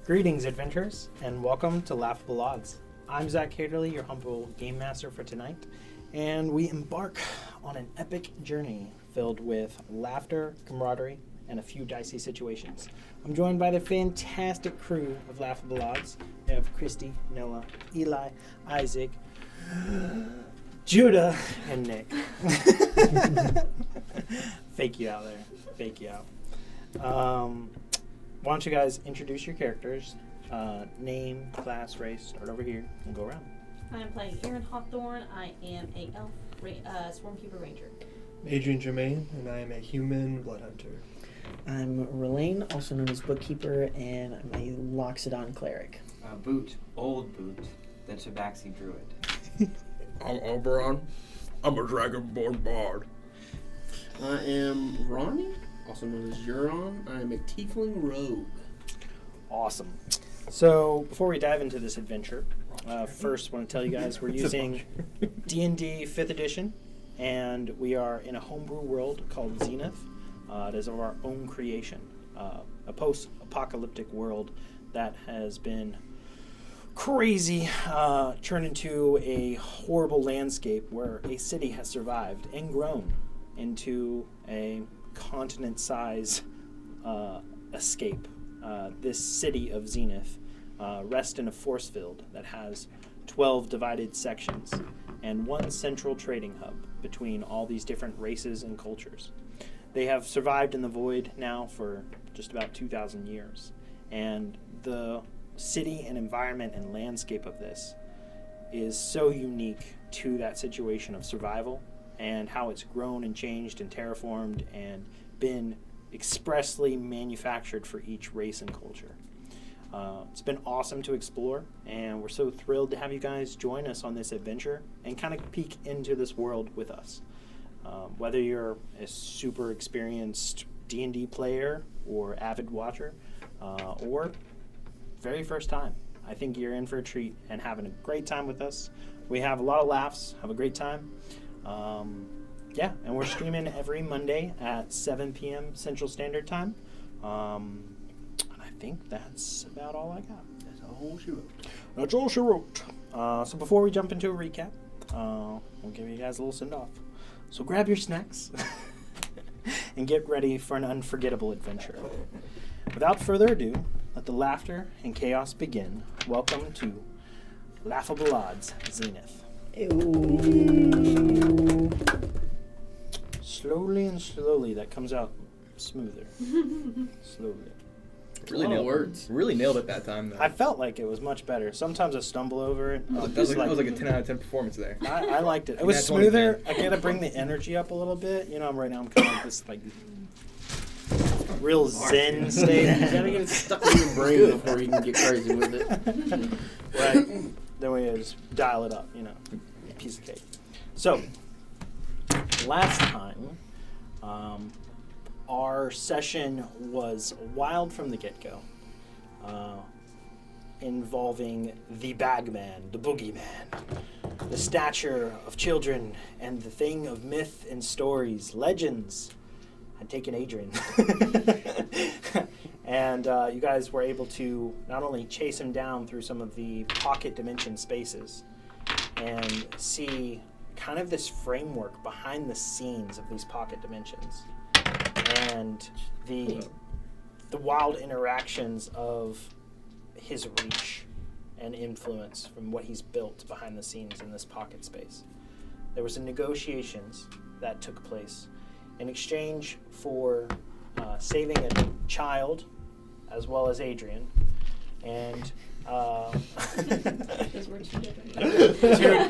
Greetings, adventurers, and welcome to Laughable Odds. I'm Zach Caterly, your humble game master for tonight, and we embark on an epic journey filled with laughter, camaraderie, and a few dicey situations. I'm joined by the fantastic crew of Laughable Odds. We have Christy, Noah, Eli, Isaac, Judah, and Nick. Fake you out there. Fake you out. Why don't you guys introduce your characters, name, class, race, start over here, and go around. I'm playing Aaron Hawthorne. I am a elf Swarmkeeper Ranger. Adrian Germain, and I am a human blood hunter. I'm Relaine, also known as Bookkeeper, and I'm a Loxodon Cleric. Old Boot, the Tabaxi Druid. I'm Oberon. I'm a Dragonborn Bard. I am Ronnie, also known as Euron. I am a Tiefling Rogue. Awesome. So before we dive into this adventure, first I want to tell you guys we're using D&D 5th edition, and we are in a homebrew world called Zenith. It is of our own creation, a post-apocalyptic world that has been crazy, turned into a horrible landscape where a city has survived and grown into a continent-size escape. This city of Zenith rests in a force field that has 12 divided sections and one central trading hub between all these different races and cultures. They have survived in the void now for just about 2,000 years, and the city and environment and landscape of this is so unique to that situation of survival and how it's grown and changed and terraformed and been expressly manufactured for each race and culture. It's been awesome to explore, and we're so thrilled to have you guys join us on this adventure and kind of peek into this world with us. Whether you're a super experienced D&D player or avid watcher, or very first time, I think you're in for a treat and having a great time with us. We have a lot of laughs, have a great time. And we're streaming every Monday at 7 p.m. Central Standard Time. And I think that's about all I got. That's all she wrote. That's all she wrote. So before we jump into a recap, we'll give you guys a little send-off. So grab your snacks and get ready for an unforgettable adventure. Without further ado, let the laughter and chaos begin. Welcome to Laughable Odds, Zenith. Ew. Slowly and slowly, that comes out smoother. Slowly. Really nailed it that time, though. I felt like it was much better. Sometimes I stumble over it. That was like a 10 out of 10 performance there. I liked it. It was smoother. I gotta bring the energy up a little bit. You know, right now I'm kind of like this, like, real zen state. You gotta get it stuck in your brain before you can get crazy with it. Right. Then we just dial it up, you know. Piece of cake. So, last time, our session was wild from the get-go, involving the Bagman, the Boogeyman, the stature of children, and the thing of myth and stories, legends, had taken Adrian. And you guys were able to not only chase him down through some of the pocket dimension spaces and see kind of this framework behind the scenes of these pocket dimensions and the wild interactions of his reach and influence from what he's built behind the scenes in this pocket space. There were some negotiations that took place in exchange for saving a child as well as Adrian, and Because we're two different.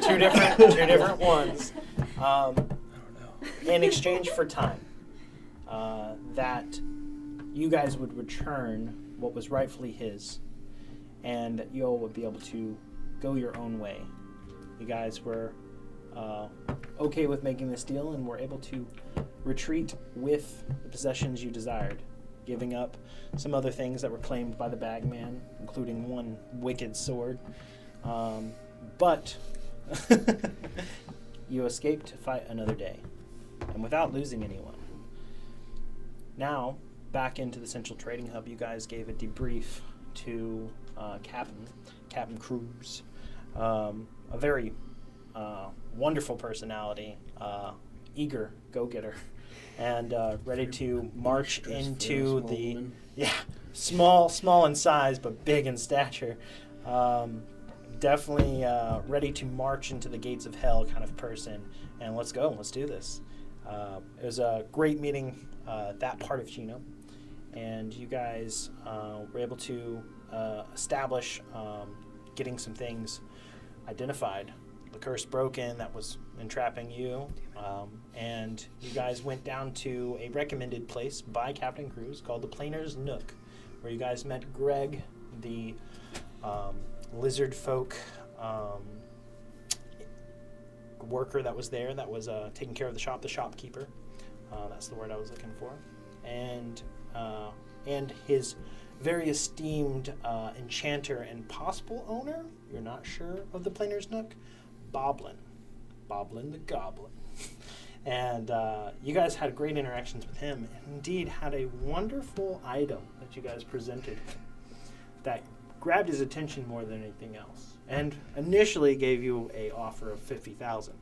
two different ones. I don't know. In exchange for time, that you guys would return what was rightfully his, and that you all would be able to go your own way. You guys were okay with making this deal, and were able to retreat with the possessions you desired, giving up some other things that were claimed by the Bagman, including one wicked sword. But you escaped to fight another day, and without losing anyone. Now, back into the Central Trading Hub, you guys gave a debrief to Captain Cruz, a very wonderful personality, eager go-getter, and ready to march into the small in size but big in stature. Definitely ready to march into the gates of hell kind of person. And let's go. Let's do this. It was a great meeting that part of Chino. And you guys were able to establish getting some things identified. The curse broken that was entrapping you. And you guys went down to a recommended place by Captain Cruz called the Planer's Nook, where you guys met Greg, the lizard folk worker that was there, that was taking care of the shop, the shopkeeper. That's the word I was looking for. And his very esteemed enchanter and possible owner, you're not sure of the Planer's Nook, Boblin the Goblin. And you guys had great interactions with him, and indeed had a wonderful item that you guys presented that grabbed his attention more than anything else, and initially gave you a offer of 50,000.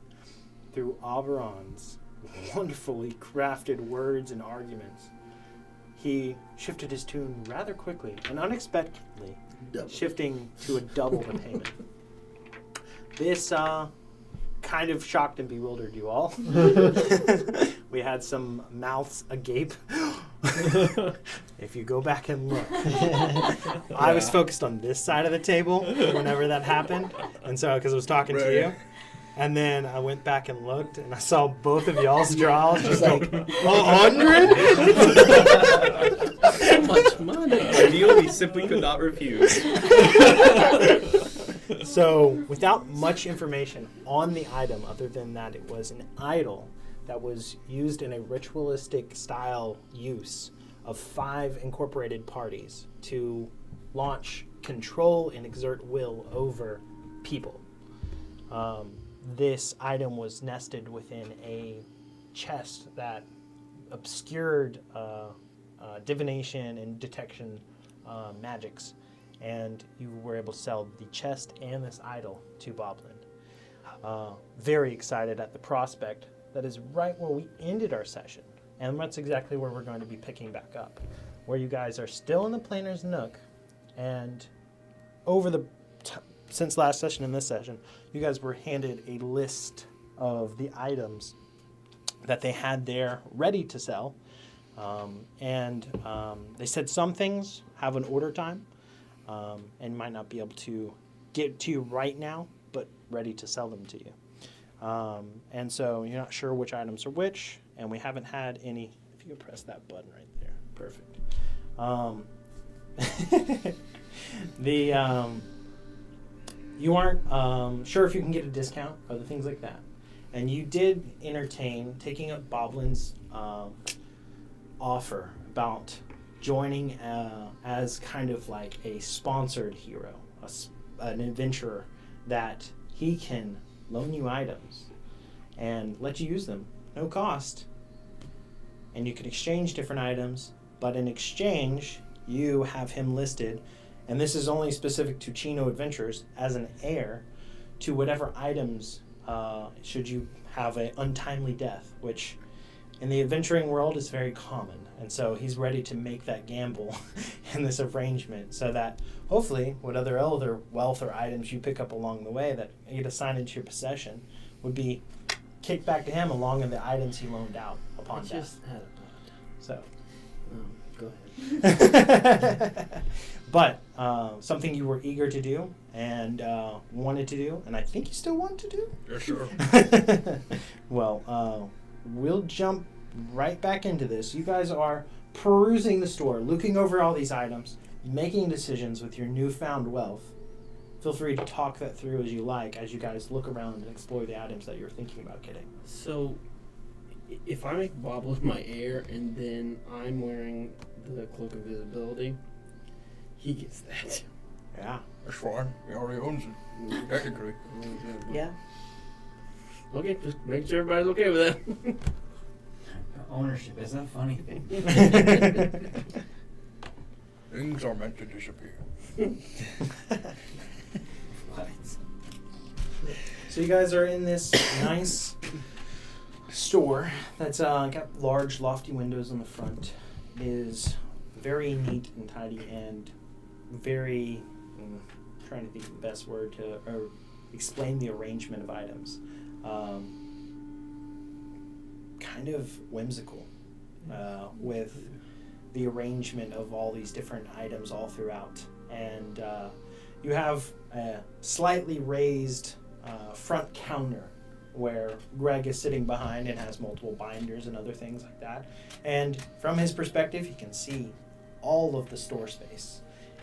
Through Oberon's wonderfully crafted words and arguments, he shifted his tune rather quickly and unexpectedly, shifting to a double the payment. This kind of shocked and bewildered you all. We had some mouths agape. If you go back and look, I was focused on this side of the table whenever that happened, and so because I was talking to you, and then I went back and looked, and I saw both of y'all's draws, just like 100. So much money. A deal we simply could not refuse. So, without much information on the item, other than that it was an idol that was used in a ritualistic style use of 5 incorporated parties to launch control and exert will over people. This item was nested within a chest that obscured divination and detection magics, and you were able to sell the chest and this idol to Boblin. Very excited at the prospect that is right where we ended our session, and that's exactly where we're going to be picking back up, where you guys are still in the Planer's Nook, and over the since last session and this session, you guys were handed a list of the items that they had there ready to sell, and they said some things have an order time, and might not be able to get to you right now, but ready to sell them to you. And so you're not sure which items are which, and we haven't had any. If you could press that button right there, perfect. You aren't sure if you can get a discount or the things like that, and you did entertain taking up Boblin's offer about joining as kind of like a sponsored hero, an adventurer that he can loan you items and let you use them, no cost. And you can exchange different items, but in exchange, you have him listed, and this is only specific to Chino Adventures, as an heir to whatever items should you have an untimely death, which in the adventuring world is very common. And so he's ready to make that gamble in this arrangement so that hopefully what other wealth or items you pick up along the way that get assigned into your possession would be kicked back to him along with the items he loaned out upon death. Just had a thought. So, Go ahead. but something you were eager to do and wanted to do, and I think you still want to do? Yeah, sure. Well, we'll jump right back into this. You guys are perusing the store, looking over all these items, making decisions with your newfound wealth. Feel free to talk that through as you like, as you guys look around and explore the items that you're thinking about getting. So, if I make Boblin my heir and then I'm wearing the Cloak of Visibility, he gets that. Yeah. That's fine. He already owns it, technically. Yeah. Okay, just make sure everybody's okay with that. Ownership is a funny thing. Things are meant to disappear. What? So you guys are in this nice store that's got large, lofty windows on the front. It is very neat and tidy and very. Trying to think of the best word to explain the arrangement of items. Kind of whimsical with the arrangement of all these different items all throughout. And you have a slightly raised front counter where Greg is sitting behind and has multiple binders and other things like that. And from his perspective, he can see all of the store space.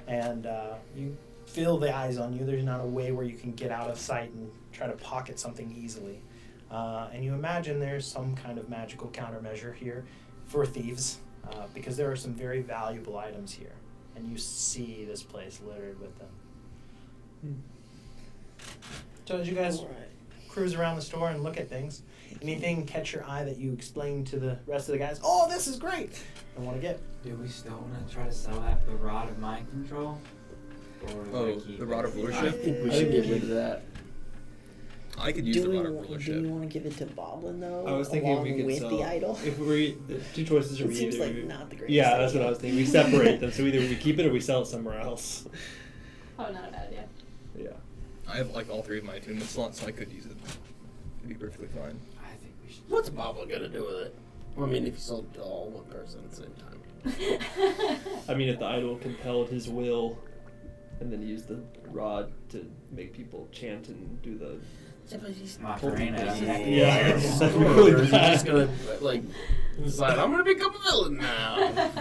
And you feel the eyes on you. There's not a way where you can get out of sight and try to pocket something easily. And you imagine there's some kind of magical countermeasure here for thieves, because there are some very valuable items here. And you see this place littered with them. So as you guys cruise around the store and look at things, anything catch your eye that you explain to the rest of the guys, oh, this is great, and want to get? Do we still want to try to sell that the rod of mind control? Or Oh, the rod of I worship? think we should get rid of that. I could use Do the we, rod of do we worship. want to give it to Boblin though? I was thinking along we could with sell the idol. If we the two choices are It we seems either like not the greatest. yeah, that's what idea. I was thinking. We separate them, so either we keep it or we sell it somewhere else. Oh, not a bad idea. Yeah. I have like all three of my attunement slots, so I could use it. It'd be perfectly fine. I think we should. What's Bobo gonna do with it? I mean, if you sold it to all one person at the same time. I mean, if the idol compelled his will, and then use the rod to make people chant and do the Macarena. yeah, that's Or really is he just bad. gonna like decide I'm gonna become a villain now?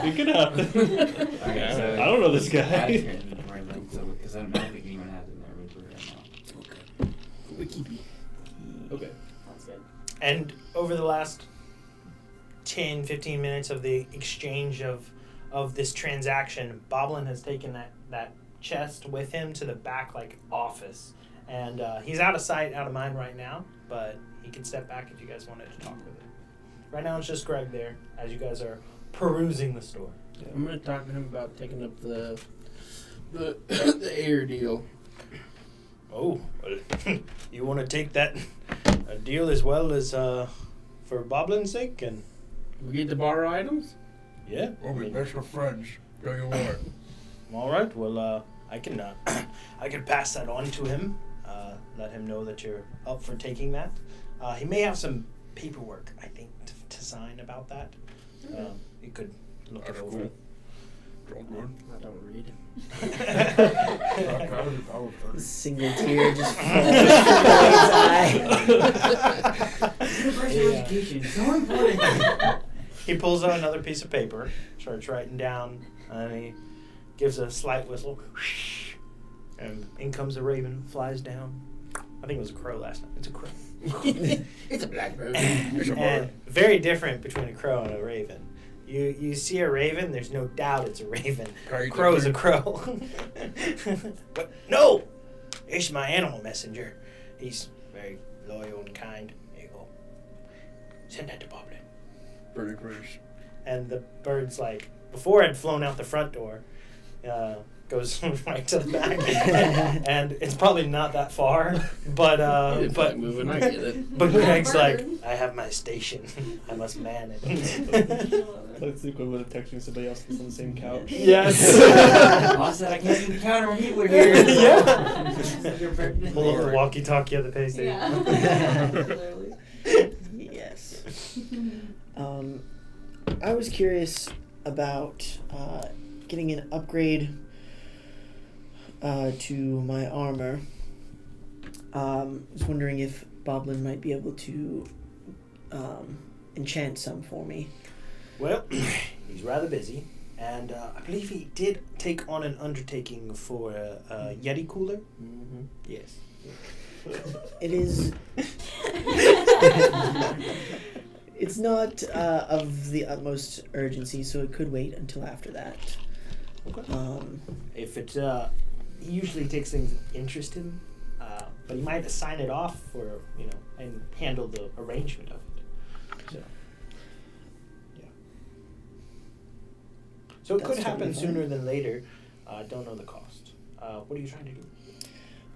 It could happen. Okay, so I don't know this add guy. to your inventory then, so because I don't think anyone has it in their inventory right now. Wiki. Okay. Sounds good. And over the last 10, 15 minutes of the exchange of this transaction, Boblin has taken that chest with him to the back office. And he's out of sight, out of mind right now, but he can step back if you guys wanted to talk with him. Right now it's just Greg there as you guys are perusing the store. I'm gonna talk to him about taking up the the air deal. Oh, well, you want to take that deal as well as for Boblin's sake? And We get to borrow items. yeah. We'll be best of friends. Tell you what. All right. Well, I can I can pass that on to him. Let him know that you're up for taking that. He may have some paperwork, I think, to sign about that. You could look That's it over. cool. It's all good. I don't read. Not trying to be powerful. A single tear just falls from his eye. Universal education, so important. He pulls out another piece of paper, starts writing down, and he gives a slight whistle. And in comes a raven, flies down. I think it was a crow last night. It's a crow. It's a blackbird. It's a And bird. very different between a crow and a raven. You see a raven, there's no doubt it's a raven. Right, Crow is a right. crow. But no! It's my animal messenger. He's very loyal and kind. There you go. Send that to Boblin. Pretty grace. And the bird's before it had flown out the front door, goes right to the back. And it's probably not that far, but It's like moving, I get it. but Greg's like, I have my station. I must man it. That's the equivalent of texting somebody else that's on the same couch. Yes. Boss said I can't see the counter when people are here. Yeah. So. Pull up the walkie-talkie at the pay station. Yeah. Literally. Yes. I was curious about getting an upgrade to my armor. I was wondering if Boblin might be able to enchant some for me. Well, he's rather busy, and I believe he did take on an undertaking for a Yeti cooler. Mm-hmm. Yes. It is. It's not of the utmost urgency, so it could wait until after that. Okay. If it, he usually takes things of interest in, but he might assign it off for and handle the arrangement of it. So. So it That's could happen totally fine. sooner than later. Don't know the cost. What are you trying to do?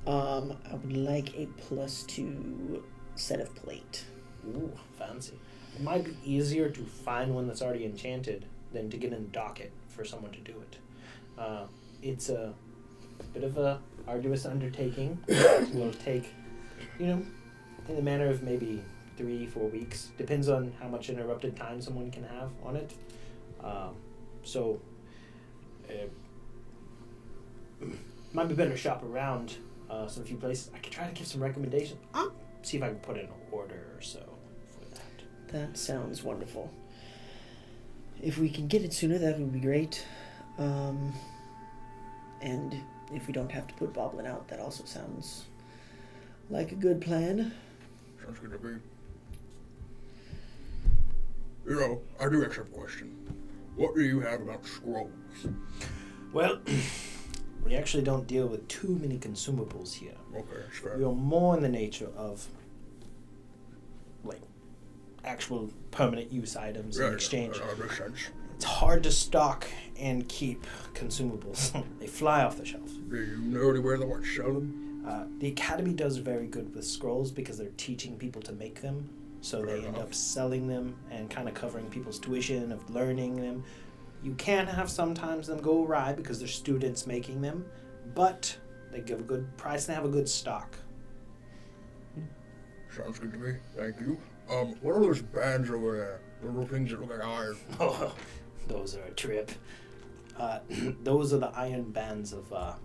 I would like a +2 set of plate. Ooh, fancy. It might be easier to find one that's already enchanted than to get in the docket for someone to do it. It's a bit of a arduous undertaking. It'll take, in the manner of maybe 3-4 weeks. Depends on how much interrupted time someone can have on it. Might be better to shop around some few places. I could try to give some recommendations. See if I can put in an order or so for that. That sounds wonderful. If we can get it sooner, that would be great. And if we don't have to put Boblin out, that also sounds like a good plan. Sounds good to me. I do have some question. What do you have about scrolls? Well, we actually don't deal with too many consumables here. Okay, that's fair. We are more in the nature of actual permanent use items in exchange. That makes sense. It's hard to stock and keep consumables. They fly off the shelf. Do you know anywhere that wants to sell them? The Academy does very good with scrolls because they're teaching people to make them. So Fair they end enough. up selling them and kind of covering people's tuition of learning them. You can have sometimes them go awry because they're students making them, but they give a good price and have a good stock. Sounds good to me. Thank you. What are those bands over there? The little things that look like iron. Oh, those are a trip. Those are the iron bands of, I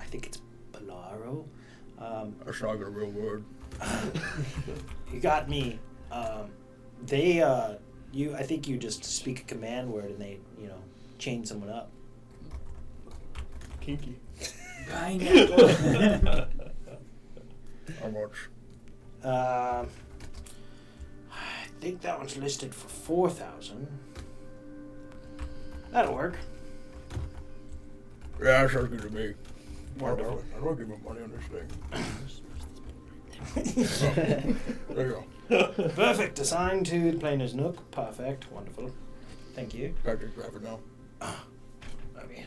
think it's Bolaro. That's not even a real word. You got me. I think you just speak a command word and they, chain someone up. Kinky. Pineapple. How much? I think that one's listed for 4,000. That'll work. Yeah, that sounds good to me. Wonderful. I don't give him money on this thing. There you go. Perfect. Assigned to the Planer's Nook. Perfect. Wonderful. Thank you. I can grab it now. Okay.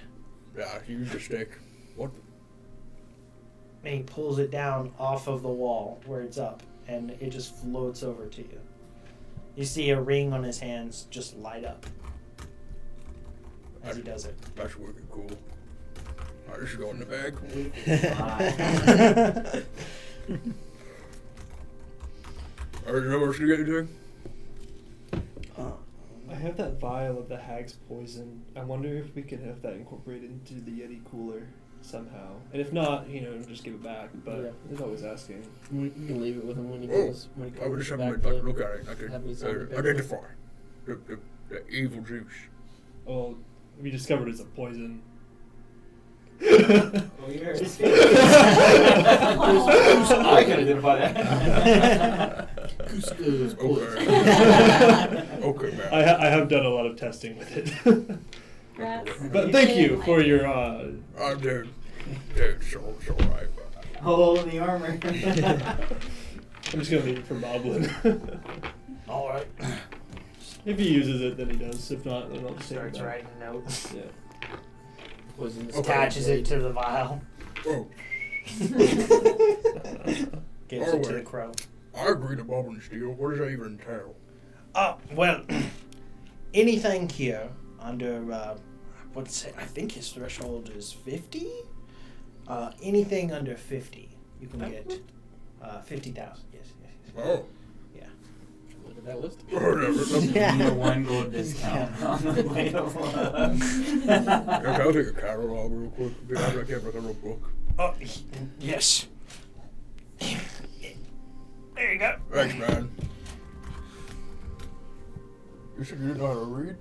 Yeah, use the stick. What? And he pulls it down off of the wall where it's up, and it just floats over to you. You see a ring on his hands just light up as he does it. That's wicked cool. Alright, this should go in the bag. Alright, you know what else you get anything? I have that vial of the hag's poison. I wonder if we can have that incorporated into the Yeti cooler somehow. And if not, just give it back. But Yeah. there's always asking. We can leave it with him when he Oh, goes. When he I would comes just have back him to look at it. I could have me sign the paper. identify the evil juice. Well, we discovered it's a poison. Oh, you're I can identify that. Cusco's poison. Okay, man. I have done a lot of testing with it. That's But thank you for your. Dude, it's alright. Hole in the armor. I'm just gonna leave it for Boblin. All right. If he uses it, then he does. If not, then I'll just take it Starts back. writing notes. Yeah. Poison this Okay. Attaches it to the vial. Oh, Gives it to the crow. I agree to Bob and Steel. What does that even entail? Well, anything here under, I think his threshold is 50? Anything under 50, you can get 50,000. Yes. Oh. Yeah. Look at that list. The one gold discount on the way to Yeah, I'll take a catalog real quick. I have like a little book. Oh, yes. There you go. Thanks, man. You said you didn't know how to read?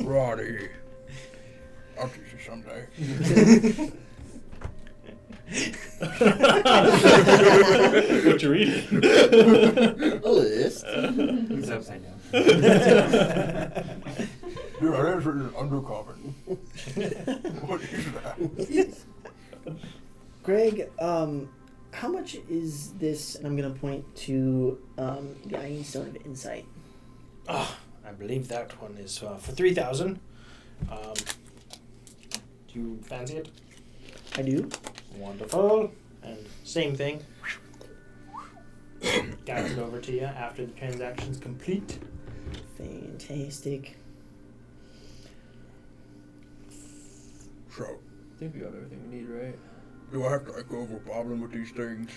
Roddy. I'll teach you someday. What you reading? A list. It's upside down. Dude, I didn't read it undercover. What is that? Greg, how much is this? And I'm gonna point to the Iron Stone of Insight. I believe that one is for 3,000. Do you fancy it? I do. Wonderful. And same thing. Guides it over to you after the transaction's complete. Fantastic. So, I think we got everything we need, right? do I have to go over Boblin with these things?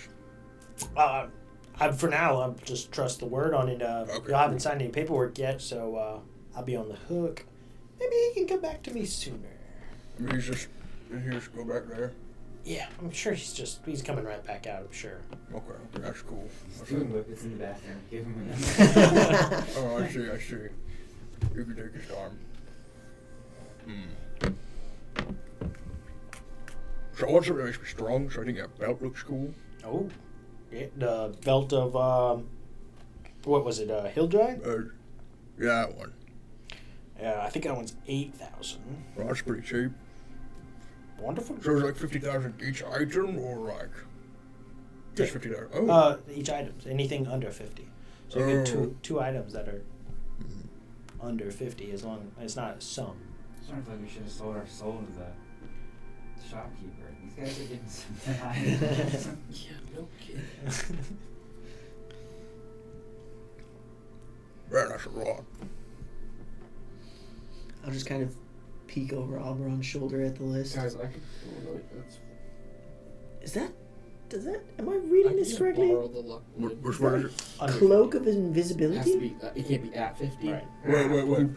For now, I'll just trust the word on it. Okay. You haven't signed any paperwork yet, so I'll be on the hook. Maybe he can come back to me sooner. I mean, he's just in here, just go back there. Yeah, I'm sure he's coming right back out, I'm sure. Okay, that's cool. Steam whip is in the bathroom. Give him a Oh, I see. You can take his time. So what's something that makes me strong? So I think that belt looks cool. Oh, yeah, the belt of, what was it, Hill Drag? Yeah, that one. Yeah, I think that one's 8,000. Well, that's pretty cheap. Wonderful. So it's like 50,000 each item, or like just 50,000? Oh, Each item, anything under 50. So you get two items that are under 50, as long as it's not a sum. I wonder if we should have sold our soul to the shopkeeper. These guys are getting some items. Yeah, no kidding. man, that's a lot. I'll just kind of peek over Oberon's shoulder at the list. Guys, I could. Oh, no, that's. Is that? Does that? Am I I reading can this just correctly? borrow the luck. Which one is it? Under Cloak of 50. It has to invisibility. be. It can't be at 50. Right. Wait. Wait.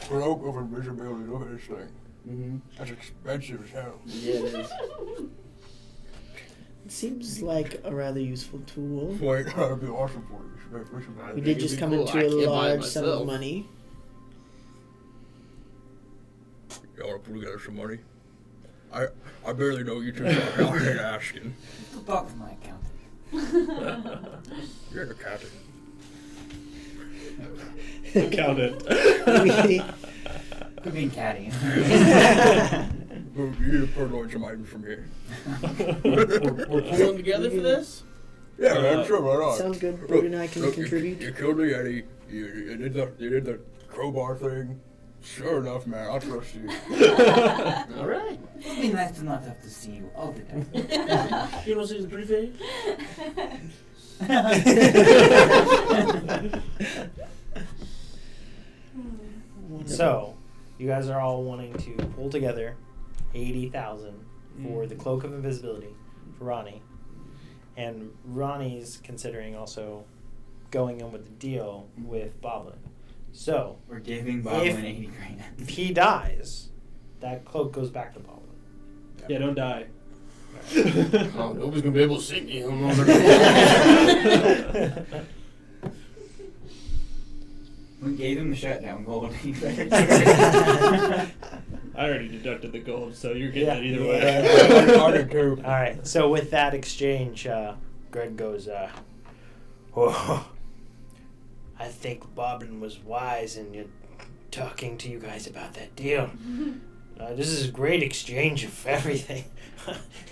Cloak of invisibility. Look at this thing. Mm-hmm. That's expensive as hell. Yeah, it is. It seems like a rather useful tool. Wait, that'd be awesome for you. We think did it'd just be come cool. into I a can't buy it large sum of myself. money. Y'all want to pull together some money? I barely know you two, so I ain't asking. Go talk to my accountant. You're an accountant. Count it. Quit being catty. You need to purloin some items from here. We're pulling together for this? Yeah, man, sure, why not? Sounds good. Brody and I can Look, contribute. You killed the Yeti. You did the crowbar thing. Sure enough, man, I'll trust you. All right. It'd be nice to not have to see you all the time. You want to see the briefing? So, you guys are all wanting to pull together 80,000 for the Cloak of Invisibility for Ronnie. And Ronnie's considering also going in with the deal with Boblin. So, We're giving Bob If- 80 grand. if he dies, that cloak goes back to Boblin. Yeah, don't die. Oh, nobody's gonna be able to see me. We gave him the shutdown gold. I already deducted the gold, so you're getting Yeah. it either Yeah. way. I did too. All right. So with that exchange, Greg goes, "Oh, I think Boblin was wise in talking to you guys about that deal. This is a great exchange of everything."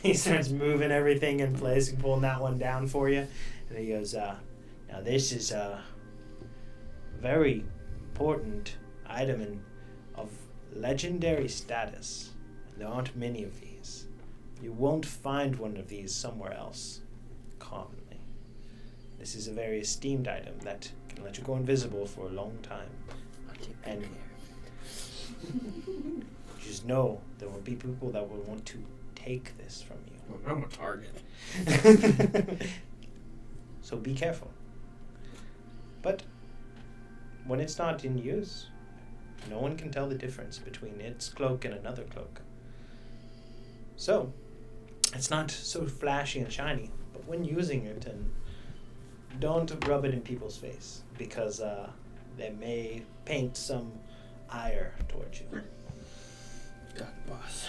He starts moving everything in place and pulling that one down for you, and he goes, "Now this is a very important item of legendary status. There aren't many of these. You won't find one of these somewhere else commonly. This is a very esteemed item that can let you go invisible for a long time. And just know there will be people that will want to take this from you. I'm a target. So be careful. But when it's not in use, no one can tell the difference between its cloak and another cloak. So, it's not so flashy and shiny, but when using it, and don't rub it in people's face, because they may paint some ire towards you. Got it, boss.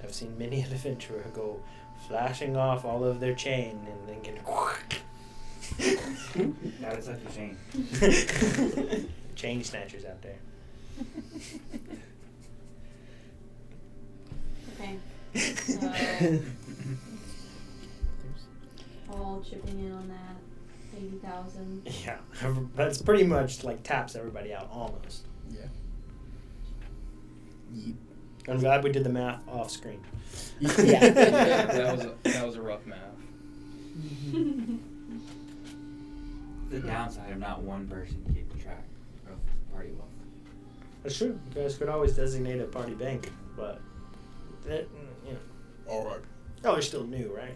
I've seen many an adventurer go flashing off all of their chain and then get That is such a shame. chain snatchers out there. Okay. So, all chipping in on that. 80,000. Yeah, that's pretty much like taps everybody out almost. Yeah. I'm glad we did the math off screen. Yeah. That was a rough math. The downside of not one person keeping track of party wealth. That's true. You guys could always designate a party bank, but that, you know. All right. Oh, you're still new, right?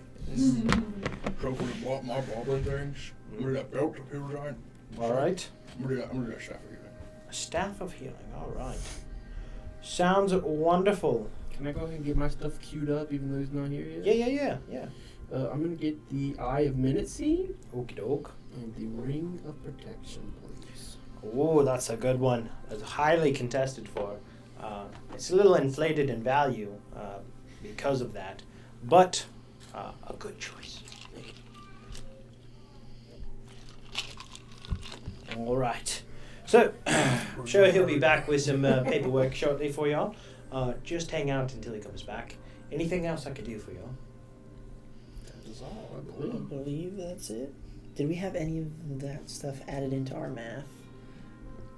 So for my bobbling things, remember that belt that people signed? All right. I'm gonna do that stuff again. A staff of healing. All right. Sounds wonderful. Can I go ahead and get my stuff queued up even though he's not here yet? Yeah. I'm gonna get the Eye of Menacing Okie doke. and the Ring of Protection, please. Oh, that's a good one. It's highly contested for. It's a little inflated in value because of that, but a good choice. All right. So, I'm sure he'll be back with some paperwork shortly for y'all. Just hang out until he comes back. Anything else I could do for y'all? That is all, I I believe. believe that's it. Did we have any of that stuff added into our math?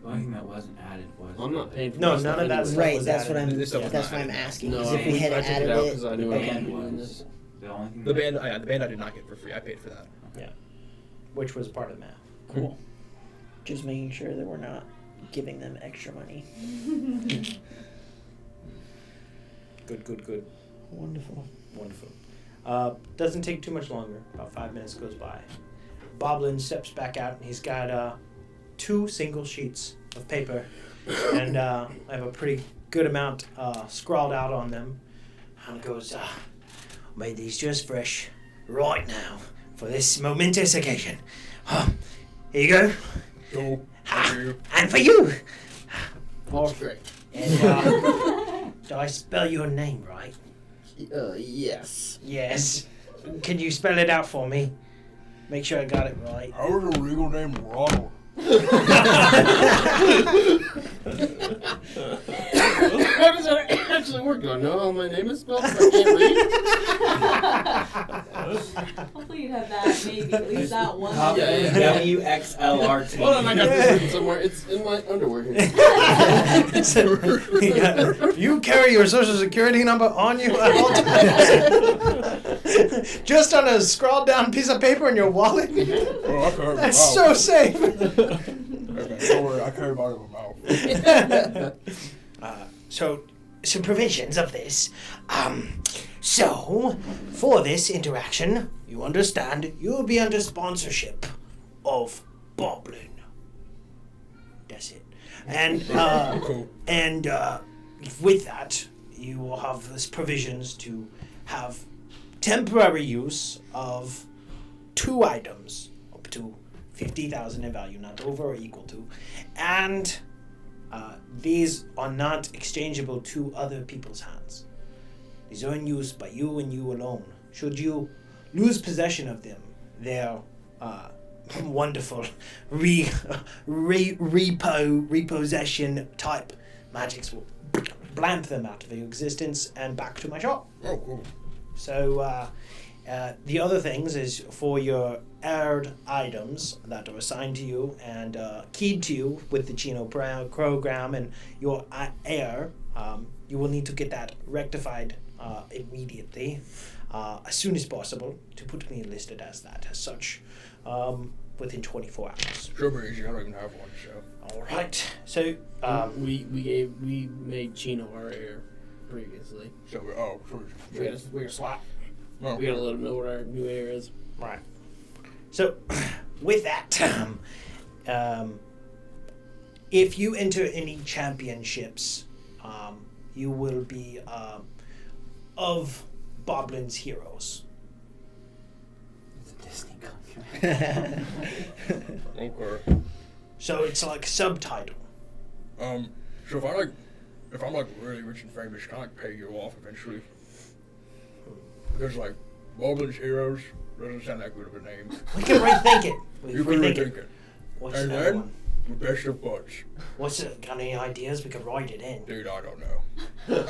The only thing that wasn't added was. I'm not paying for No, my stuff none of that anyway. stuff Right, was that's what added. I'm. This stuff was That's not what I'm added. asking. No, Because if we had I took it added out it, 'cause I The knew I band was doing was this. the only thing. The that- band I did not get for free. I paid for that. Which was part of the math. cool. Just making sure that we're not giving them extra money. Good. Wonderful. Wonderful. Doesn't take too much longer. About 5 minutes goes by. Boblin steps back out, and he's got 2 single sheets of paper, and I have a pretty good amount scrawled out on them. And goes, made these just fresh, right now, for this momentous occasion. Here you go. So, thank you. And for you. Perfect. And, do I spell your name right? Yes. Yes. Can you spell it out for me? Make sure I got it right. I was a legal name Ronald. How does that actually work? Do I know how my name is spelled if I can't read? Hopefully you'd have that, maybe, at least that one. Yeah. WXLRT. Hold on, I got this written somewhere. It's in my underwear here. You carry your social security number on you at all times? Just on a scrawled down piece of paper in your wallet? Oh, I carry That's my so mouth. safe. Okay, don't worry, I carry mine in my mouth. So, some provisions of this. So, for this interaction, you understand, you will be under sponsorship of Boblin. That's it. And, Cool. and with that, you will have this provisions to have temporary use of 2 items up to 50,000 in value, not over or equal to, and these are not exchangeable to other people's hands. These are in use by you and you alone. Should you lose possession of them, their wonderful repossession type magics will blamp them out of existence and back to my shop. Oh, cool. So the other things is for your aired items that are assigned to you and keyed to you with the Chino program and your air, you will need to get that rectified immediately, as soon as possible, to put me listed as that as such, within 24 hours. Sure, but easy. I don't even have one, so. All right. So we made Chino our heir previously. So, We gotta swap. Oh, We gotta let him know what our new heir is. right. So with that, if you enter any championships, you will be of Boblin's heroes. It's a Disney contract. Okay. So it's like a subtitle. So if I'm really rich and famous, can I pay you off eventually? Because Boblin's Heroes doesn't sound that good of a name. We can rethink it. You can rethink it. What's And another then, one? the best of butts. What's it? Got any ideas? We could write it in. Dude, I don't know. No.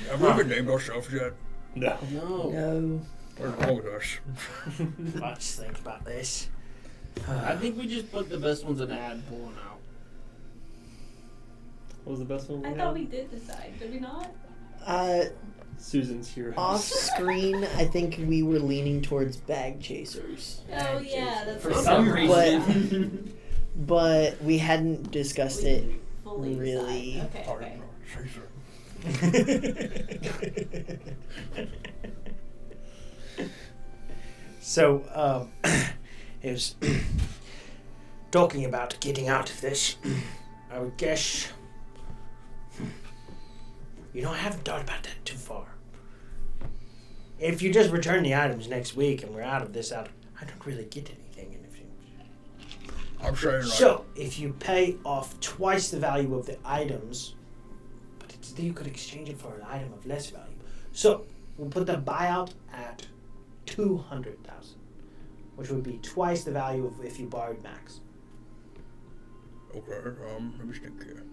Have we even named ourselves yet? No. No. No. What's wrong with us? Let's think about this. I think we just put the best ones in ad, pull them out. What was the best one? I thought we did decide, did we not? Susan's Heroes. Off screen, I think we were leaning towards bag chasers. Oh yeah, that's For what some we reason. But we hadn't discussed it fully really. decide. Okay, okay. So, it was talking about getting out of this. I would guess. I haven't thought about that too far. If you just return the items next week and we're out of this, I don't really get anything. I'm saying, like, So, if you pay off twice the value of the items, but you could exchange it for an item of less value. So, we'll put the buyout at 200,000, which would be twice the value of if you borrowed max. okay, let me think here.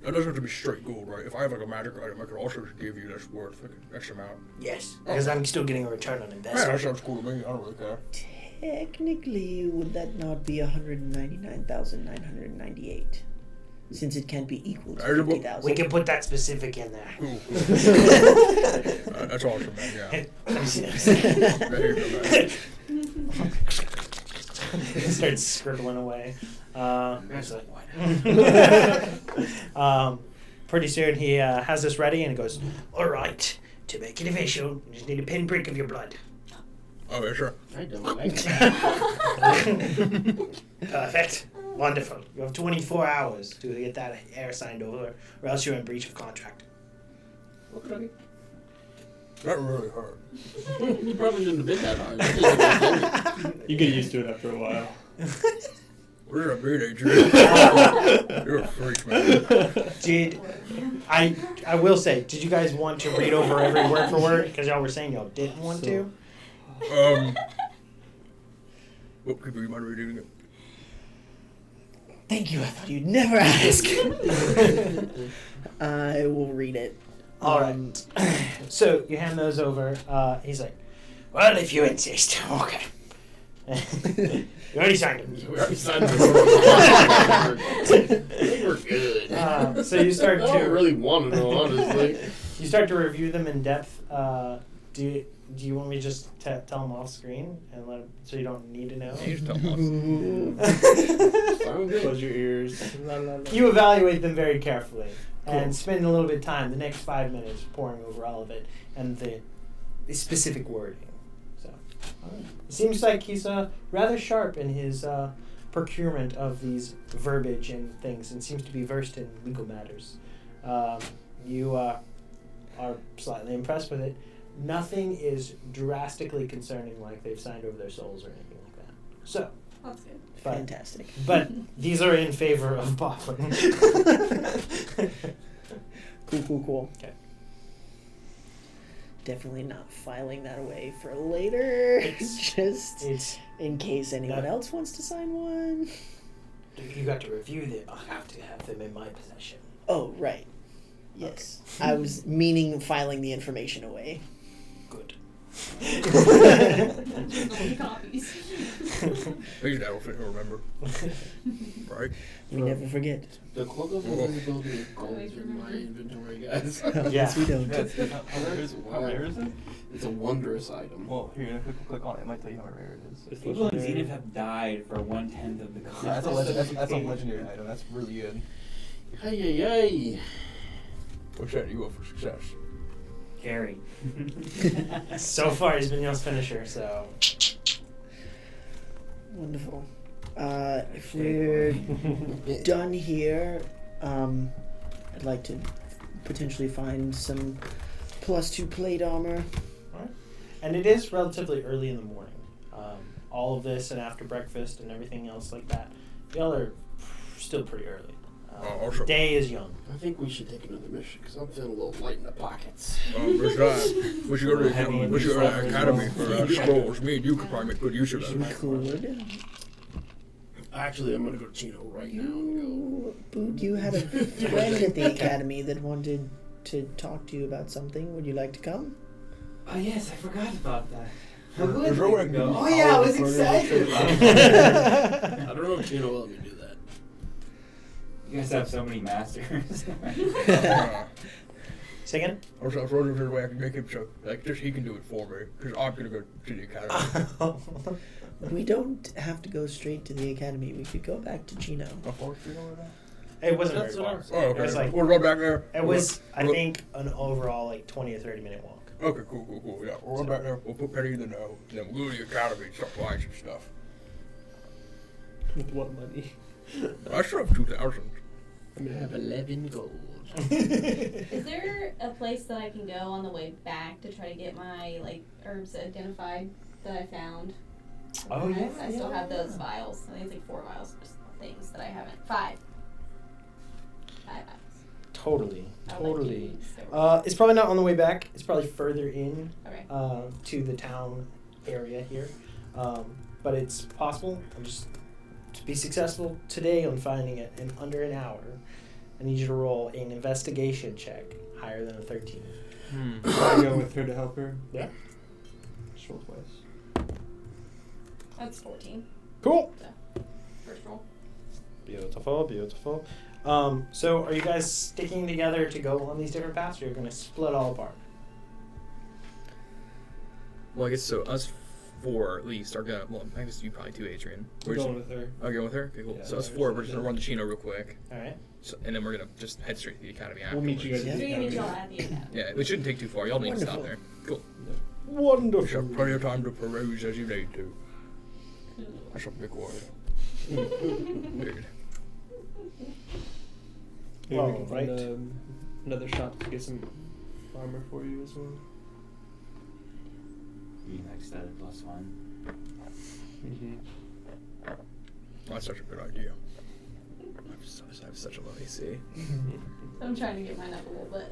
That doesn't have to be straight gold, right? If I have like a magic item, I could also just give you that's worth like an X amount. Yes, because I'm still getting a return on Yeah, investment. that sounds cool to me. I don't really care. Technically, would that not be 199,998? Since it can't be equal to There's a book. 50,000. We can put that specific in there. Cool. That's awesome, man. Yeah. There you go, man. Starts scribbling away. He's like, what? Pretty soon he has this ready and he goes, all right, to make it official, you just need a pinprick of your blood. Oh, yeah, sure. I don't like Perfect. Wonderful. You have 24 hours to get that heir signed over, or else you're in breach of contract. Okay. That really hurt. You probably shouldn't have been that hard. You get used to it after a while. Where's that beat, Adrian? You're a freak, man. I will say, did you guys want to read over every word for word? Because y'all were saying y'all didn't want to. What people you mind reading it? Thank you, I thought you'd never ask. I will read it. All right. So you hand those over. He's like, well, if you insist. Okay. You already signed them. We already signed it. We're good. So you start I don't to really want to know, honestly. you start to review them in depth. Do you want me to just tell them off screen and let 'em, so you don't need to know? You just tell them. Close your ears. La, la, la. You evaluate them very carefully and Cool. spend a little bit of time, the next 5 minutes, poring over all of it and the specific wording. So it seems like he's rather sharp in his procurement of these verbiage and things, and seems to be versed in legal matters. You are slightly impressed with it. Nothing is drastically concerning, like they've signed over their souls or anything like that. So, That's good. but, Fantastic. but these are in favor of Boffin. Cool. Okay. Definitely not filing that away for later. It's- Just It's in case anyone else wants to sign one. you got to review them. I have to have them in my possession. Oh, right. Yes. I was meaning filing the information away. Good. Copies. These guys will remember. Right? We never forget. The cloak of invisibility is gold in my inventory, guys. Yes, we don't. How rare is it? It's a wondrous item. Well, here, click on it. It might tell you how rare it is. People in Zenith have died for 1/10 of the cost. That's a legendary item. That's really good. Hey. What's that you up for success? Gary. So far, he's been y'all's finisher, so. Wonderful. If we're done here, I'd like to potentially find some +2 plate armor. And it is relatively early in the morning. All of this and after breakfast and everything else like that, y'all are still pretty early. Also- Day is young. I think we should take another mission because I'm feeling a little light in the pockets. Besides, we should go to the academy for Yeah. scrolls. Me and you could probably make good use of We that. could. Actually, I'm gonna go to Chino right now and You had a friend at the academy that wanted to talk to you about something. Would you like to come? Oh yes, I forgot about that. I There's would no like way to I go. can Oh yeah, I was excited about I that. don't know if Gino will let me do that. You guys have so many masters. Say again? I was wondering if there's a way I can make him so, like, just he can do it for me, because I'm gonna go to the academy. We don't have to go straight to the academy. We could go back to Chino. How far is it over there? It wasn't That's very what far. Oh, okay. It was like We'll run back there. it was I think an overall like 20 or 30 minute walk. Okay, cool. Yeah, we'll run back there. We'll put Penny in the know. And then we'll go to the academy and start buying some stuff. With what money? I still have 2,000. I'm gonna have 11 gold. Is there a place that I can go on the way back to try to get my like herbs identified that I found? Oh, yeah, I still yeah, have those yeah. vials. I think it's like 4 vials of things that I haven't. 5 vials. Totally. I would like Totally. you to discover. It's probably not on the way back. It's probably further in Okay. to the town area here. But it's possible. I'm just to be successful today on finding it in under an hour. I need you to roll an investigation check higher than a 13. I go with her to help her. Yeah. Just roll twice. That's 14. Cool. First roll. Beautiful. So are you guys sticking together to go on these different paths, or you're going to split all apart? Well, I guess so. Us 4 at least are gonna. Well, I guess you probably too, Adrian. We're going with her. Oh, going with her? Okay, cool. Yeah, so us yeah, 4, we're we're just gonna run to Chino real quick. All right. So, and then we're gonna just head straight to the academy We'll meet you guys afterwards. at So the you can meet y'all academy. at the academy. Yeah, it shouldn't take too far. Y'all don't need to stop Wonderful. there. Cool. You Wonderful. have plenty of time to peruse as you need to. That's a big word. Weird. Maybe we can find Alright. another shop to get some armor for you as well. You maxed out at +1. Mm-hmm. That's such a good idea. I have such a low AC. I'm trying to get mine up a little bit.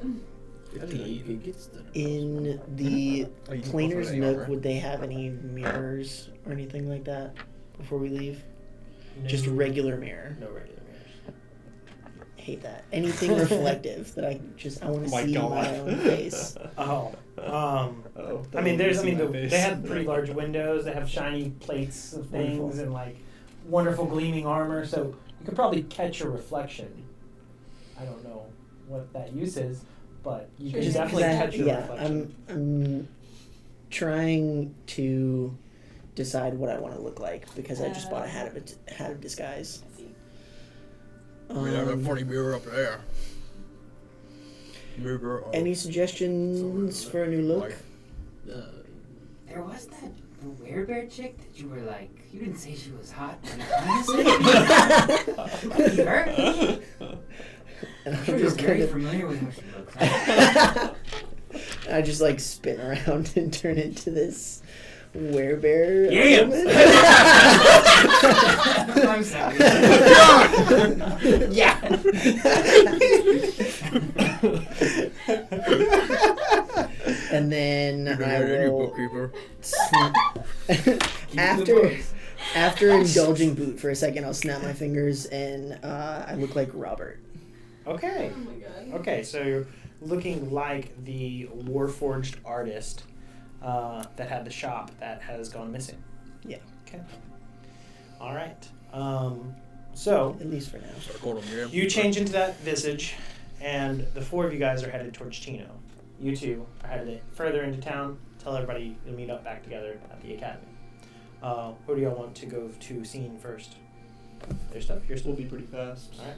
I didn't know you could get stuff. In the Oh, you can Planer's go for the Nook, armor. would they have any mirrors or anything like that before we leave? Just a regular mirror. No regular mirrors. Hate that. Anything reflective that I want to My see God. my own face. Oh. Oh. I mean, they have pretty large windows. They have shiny plates of things Wonderful. and like wonderful gleaming armor. So you could probably catch a reflection. I don't know what that use is, but you can Just definitely catch a yeah, reflection. I'm trying to decide what I want to look like because I just bought a hat of disguise. I see. We have a funny mirror up there. Mirror. Any suggestions for a new look? There was that werebear chick that you were like, you didn't say she was hot. But you her? And I'm sure I'm you're just very kind of, familiar with how she looks. I just like spin around and turn into this werebear. Yeah. woman. I'm sorry. And then You I you will bookkeeper. after indulging Boot for a second, I'll snap my fingers and I look like Robert. Okay. Oh my god. Okay, so you're looking like the Warforged artist that had the shop that has gone missing. Yeah. Okay. All right. So At least for now. Start calling him. you change into that visage, and the 4 of you guys are headed towards Chino. You 2 are headed further into town. Tell everybody to meet up back together at the academy. Who do y'all want to go to scene first? Their stuff? Your stuff? We'll be pretty fast. All right.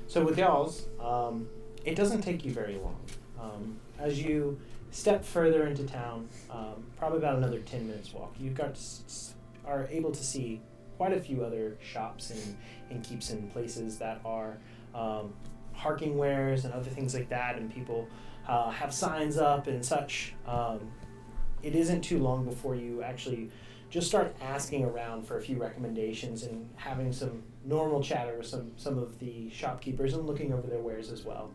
So with y'all's, it doesn't take you very long. As you step further into town, probably about another 10 minutes walk, you are able to see quite a few other shops and keeps and places that are harking wares and other things like that, and people have signs up and such. It isn't too long before you actually just start asking around for a few recommendations and having some normal chatter with some of the shopkeepers and looking over their wares as well.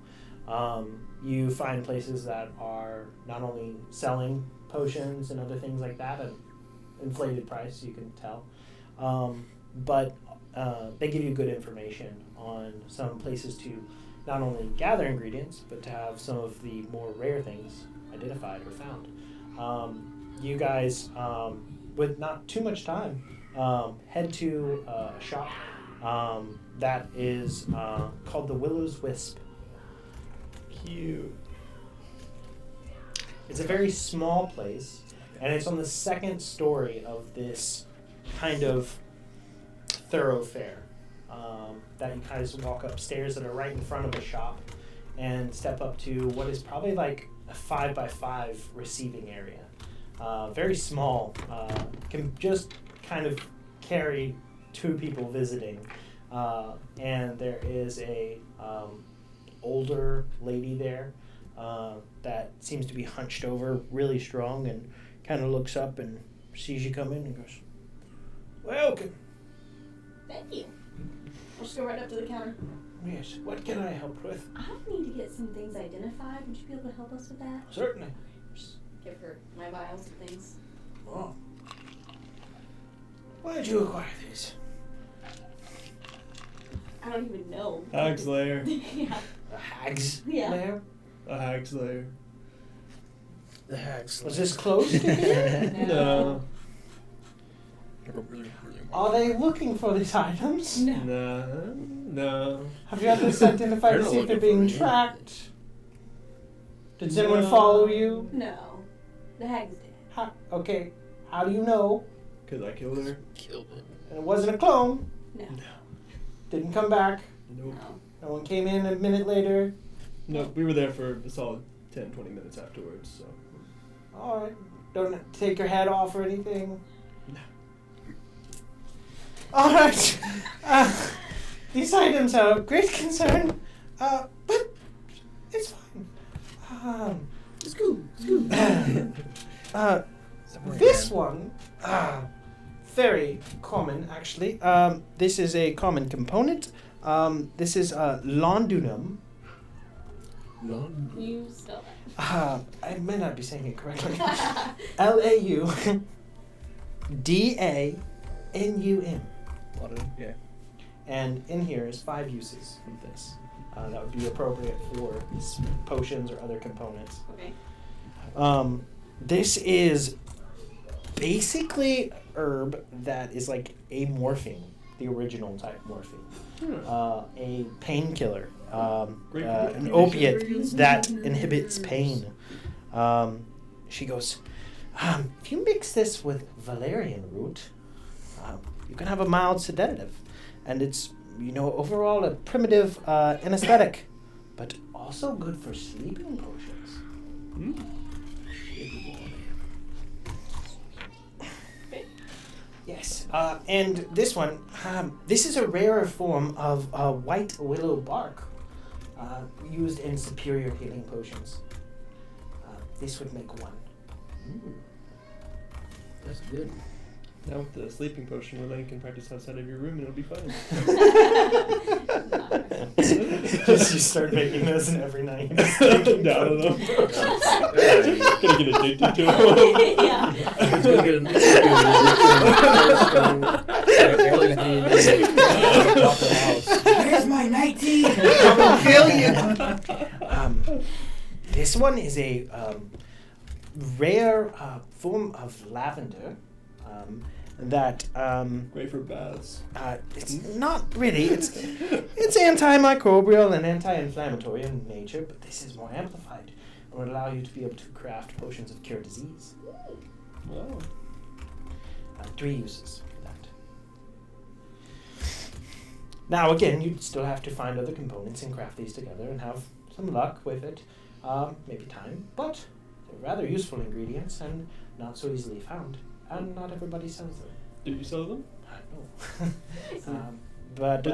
You find places that are not only selling potions and other things like that at inflated price, you can tell, but they give you good information on some places to not only gather ingredients, but to have some of the more rare things identified or found. You guys, with not too much time, head to a shop that is called the Willow's Wisp. Cute. It's a very small place, and it's on the second story of this kind of thoroughfare that you kind of just walk upstairs that are right in front of a shop and step up to what is probably like a 5x5 receiving area. Very small, can just kind of carry 2 people visiting, and there is a older lady there that seems to be hunched over really strong and kind of looks up and sees you come in and goes, "Welcome. Thank you. I'll just go right up to the counter. Yes, what can I help with?" I need to get some things identified. Would you be able to help us with that? Certainly. Just give her my vials and things. Oh. Why did you acquire these? I don't even know. Hag's lair. Yeah. A hag's Yeah. lair? A hag's lair. The hags. Was this close to here? No. Are they looking for these items? No. No. No. Have you had this identified They're to not see if they're looking being for me. tracked? Did anyone follow you? No. The hag's dead. Okay, how do you know? Because I killed her. Killed it. And it wasn't a clone? No. Didn't come back? Nope. No. No one came in a minute later? Nope. We were there for a solid 10, 20 minutes afterwards, so. Alright. Don't take your head off or anything? No. Alright. These items are of great concern, but it's fine. It's cool. It's cool. This one, very common actually. This is a common component. This is Laundunum. Can you spell that? I may not be saying it correctly. Laudunum. Yeah. And in here is 5 uses of this. That would be appropriate for potions or other components. Okay. This is basically herb that is like a morphine, the original type morphine. A painkiller, an opiate that inhibits pain. She goes, if you mix this with valerian root, you can have a mild sedative. And it's, overall a primitive anesthetic, but also good for sleeping potions. Yes, and this one, this is a rarer form of white willow bark used in superior healing potions. This would make 1. That's good. Now with the sleeping potion, Elaine can practice outside of your room and it'll be fun. Just you start making those and every night. Down on them. Gonna get addicted to them. Yeah. It's gonna get Where's my 19? I'm gonna kill you. This one is a rare form of lavender that Great for baths. it's not really. It's antimicrobial and anti-inflammatory in nature, but this is more amplified and would allow you to be able to craft potions of cure disease. Wow. 3 uses for that. Now again, you'd still have to find other components and craft these together and have some luck with it, maybe time, but they're rather useful ingredients and not so easily found, and not everybody sells them. Do you sell them? I know. But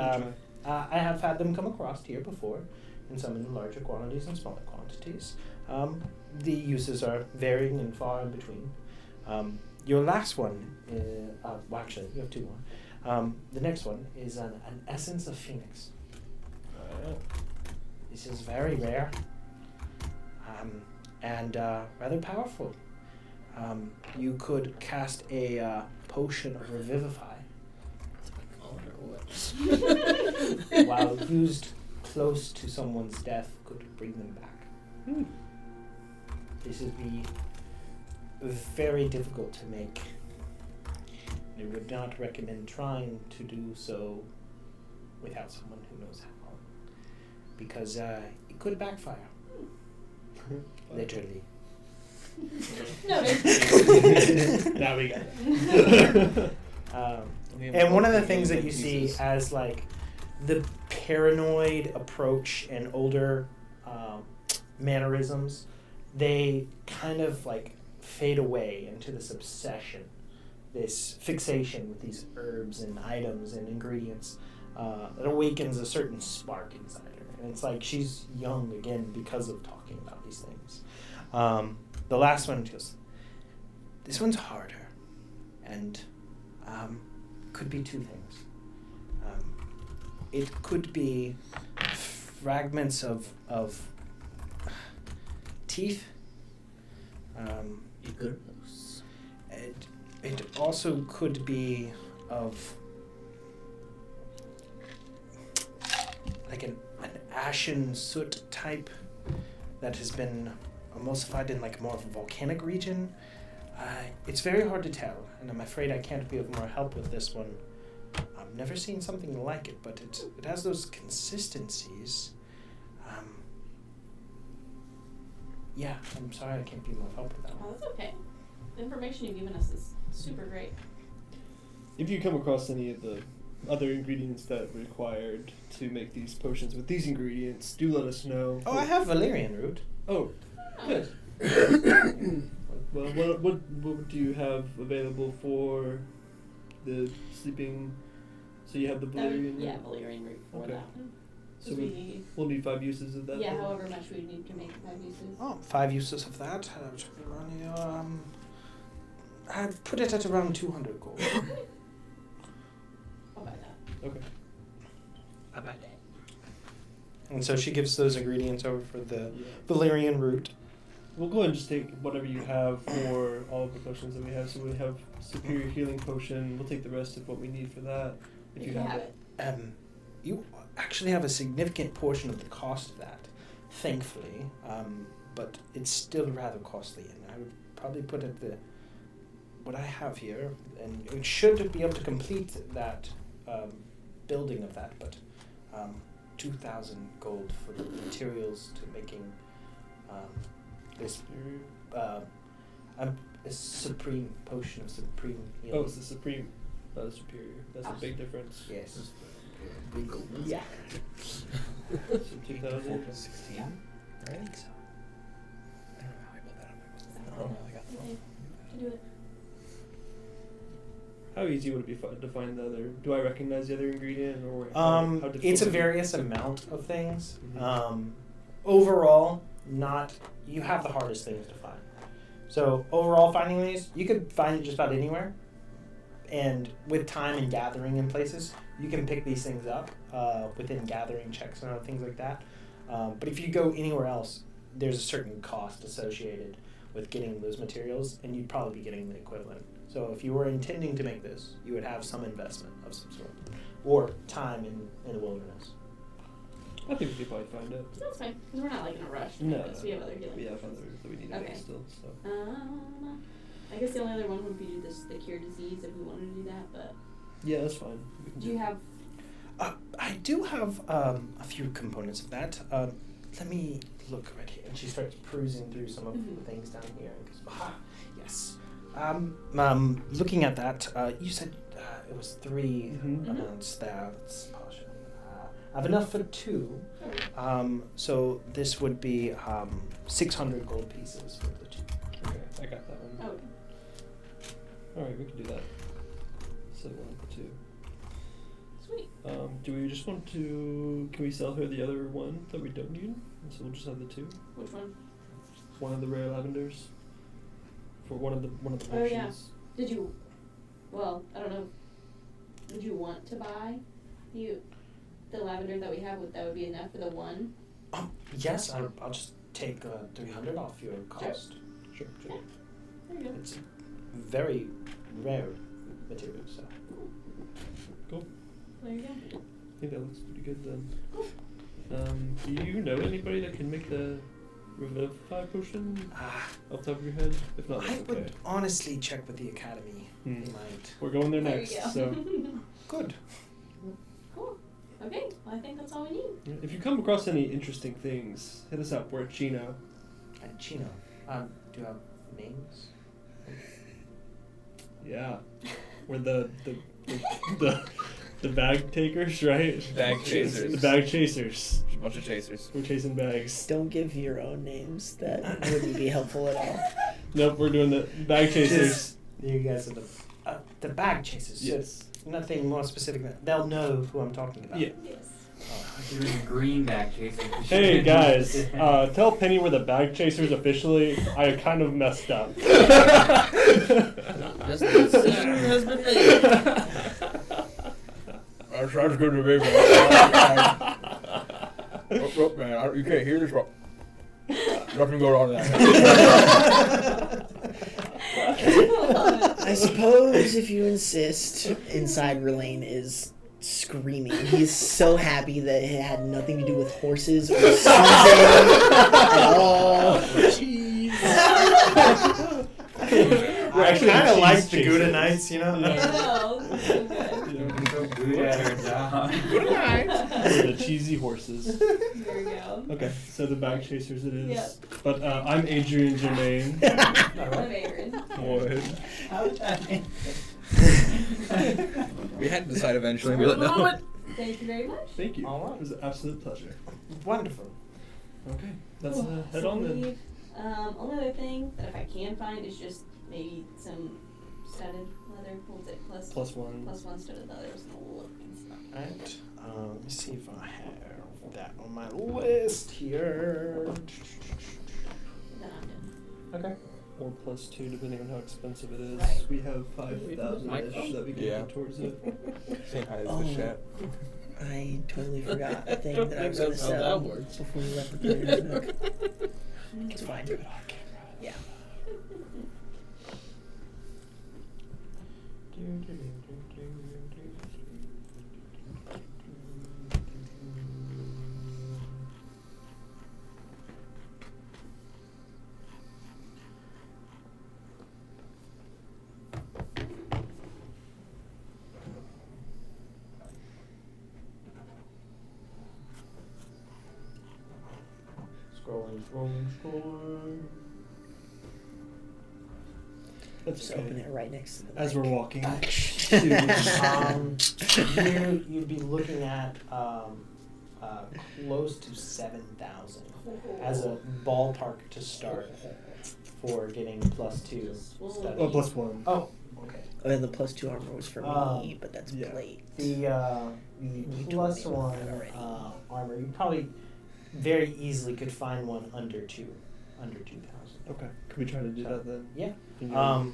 I have had them come across here before, in some in larger quantities and smaller quantities. The uses are varying and far in between. Your last one, well actually, you have 2 more. The next one is an essence of phoenix. This is very rare and rather powerful. You could cast a potion of revivify while used close to someone's death could bring them back. This would be very difficult to make. I would not recommend trying to do so without someone who knows how, because it could backfire. Literally. No, Now we got it. And one of the things that you see as like the paranoid approach and older mannerisms, they kind of like fade away into this obsession, this fixation with these herbs and items and ingredients that awakens a certain spark inside her. And it's like she's young again because of talking about these things. The last one goes, this one's harder, and could be two things. It could be fragments of teeth. It also could be of like an ashen soot type that has been emulsified in like more of a volcanic region. It's very hard to tell, and I'm afraid I can't be of more help with this one. I've never seen something like it, but it has those consistencies. Yeah, I'm sorry I can't be more help with that Oh, one. that's okay. The information you've given us is super great. If you come across any of the other ingredients that are required to make these potions with these ingredients, do let us know. Oh, I have valerian root. Oh, good. Well, what do you have available for the sleeping? So you have the valerian root? Yeah, valerian root for Okay. that one. So we we'll need 5 uses of that. yeah, then? however much we need to make 5 uses. Oh, 5 uses of that. I'd put it at around 200 gold. I'll buy that. Okay. And so she gives those ingredients over for the Yeah. valerian root. We'll go ahead and just take whatever you have for all of the potions that we have. So we have superior healing potion. We'll take the rest of what we need for that. If you have it. You actually have a significant portion of the cost of that, thankfully, but it's still rather costly, and I would probably put it what I have here, and it should be able to complete that building of that, but 2,000 gold for the materials to making this a supreme potion of supreme healing. Oh, it's the supreme, not the superior. That's a big difference. Yes. Yeah. So 2,000. 16? I Right? think so. I don't know how I built that up. Oh. I got Okay, can do it. How easy would it be to find the other? Do I recognize the other ingredient, or how difficult It's a would it be? various amount of things. Mhm. Overall, not you have the hardest things to find. So overall, finding these, you could find it just about anywhere, and with time and gathering in places, you can pick these things up within gathering checks and other things like that. But if you go anywhere else, there's a certain cost associated with getting those materials, and you'd probably be getting the equivalent. So if you were intending to make this, you would have some investment of some sort, or time in the wilderness. I think we could probably find it. That's fine, because we're not like in a rush to No, make this. We have other healing We have potions. others that we need to Okay. make still. So. I guess the only other one would be the cure disease if we wanted to do that, but Yeah, that's fine. We can do you have I do have a few components of that. Let me look right here. And she starts perusing through some of the things down here. And goes, yes. Looking at that, you said it was 3 Mhm. amounts there. That's partial. I have enough for 2. So this would be 600 gold pieces for the 2. Okay, I got that one. oh Alright, we can do that. So 1 for 2. sweet. Do we just want to? Can we sell her the other one that we don't need? So we'll just have the 2. Which one? One of the rare lavenders. For one of the potions. Oh, yeah. Did you well, I don't know. Would you want to buy the lavender that we have? That would be enough for the one? Yes, I'll just take 300 off your cost. Sure. Yeah. There you go. It's very rare material, so. Cool. There you go. I think that looks pretty good then. Do you know anybody that can make the Revivify potion Ah, off the top of your head? If not, I that's okay. would honestly check with the academy. Hmm. They might. We're going there There next. you go. So Good. Cool. Okay, well, I think that's all we need. yeah, if you come across any interesting things, hit us up. We're at Chino. And Chino, do you have names? Yeah, we're the bag takers, right? Bag chasers. The bag chasers. A bunch of chasers. We're chasing bags. Don't give your own names. That wouldn't be helpful at all. Nope, we're doing the bag chasers. You guys are the bag chasers. So Yes. nothing more specific. They'll know who I'm talking about. Yeah. Yes. You're the green bag chaser. Hey guys, tell Penny we're the bag chasers officially. I kind of messed up. This decision has been made. That sounds good to me, man. Oh, man, you can't hear this, but nothing going on there. I suppose if you insist, inside Relaine is screaming. He's so happy that it had nothing to do with horses or Susan at all. Jeez. We're I actually kind of cheese like the chasers. Gouda Knights, you know. I know. This is so good. You're so good at her job. We're the cheesy horses. There we go. Okay, so the bag chasers it is. Yep. But I'm Adrian Germain. I'm Aaron. What? How did that make We had to decide eventually. We let know. Thank you very much. Thank you. All right. It was an absolute pleasure. Wonderful. Okay, let's head So on then. we- only other thing that if I can find is just maybe some studded leather. What was it? +1. Plus one studded leather. I was gonna look and stuff. Right. Let me see if I have that on my list here. Then I'm done. Okay. Or +2, depending on how expensive it is. Right. We have 5,000-ish that we can Yeah. put towards it. Saying hi to Oh. the chat. I totally forgot the thing that I was going to That's how sell that works. before we left the player's nook. It's fine. Do it on camera. Yeah. Scrolling. That's Just open okay. it right next to the As we're mic. walking. You'd be looking at close to 7,000 as a ballpark to start for getting +2 study. Oh, +1. Oh, okay. Oh, and the +2 armor was for me, but that's yeah. plate. The told me +1 about that already. armor, you probably very easily could find one under 2,000. Okay, could we try to do that then? Yeah. Can you-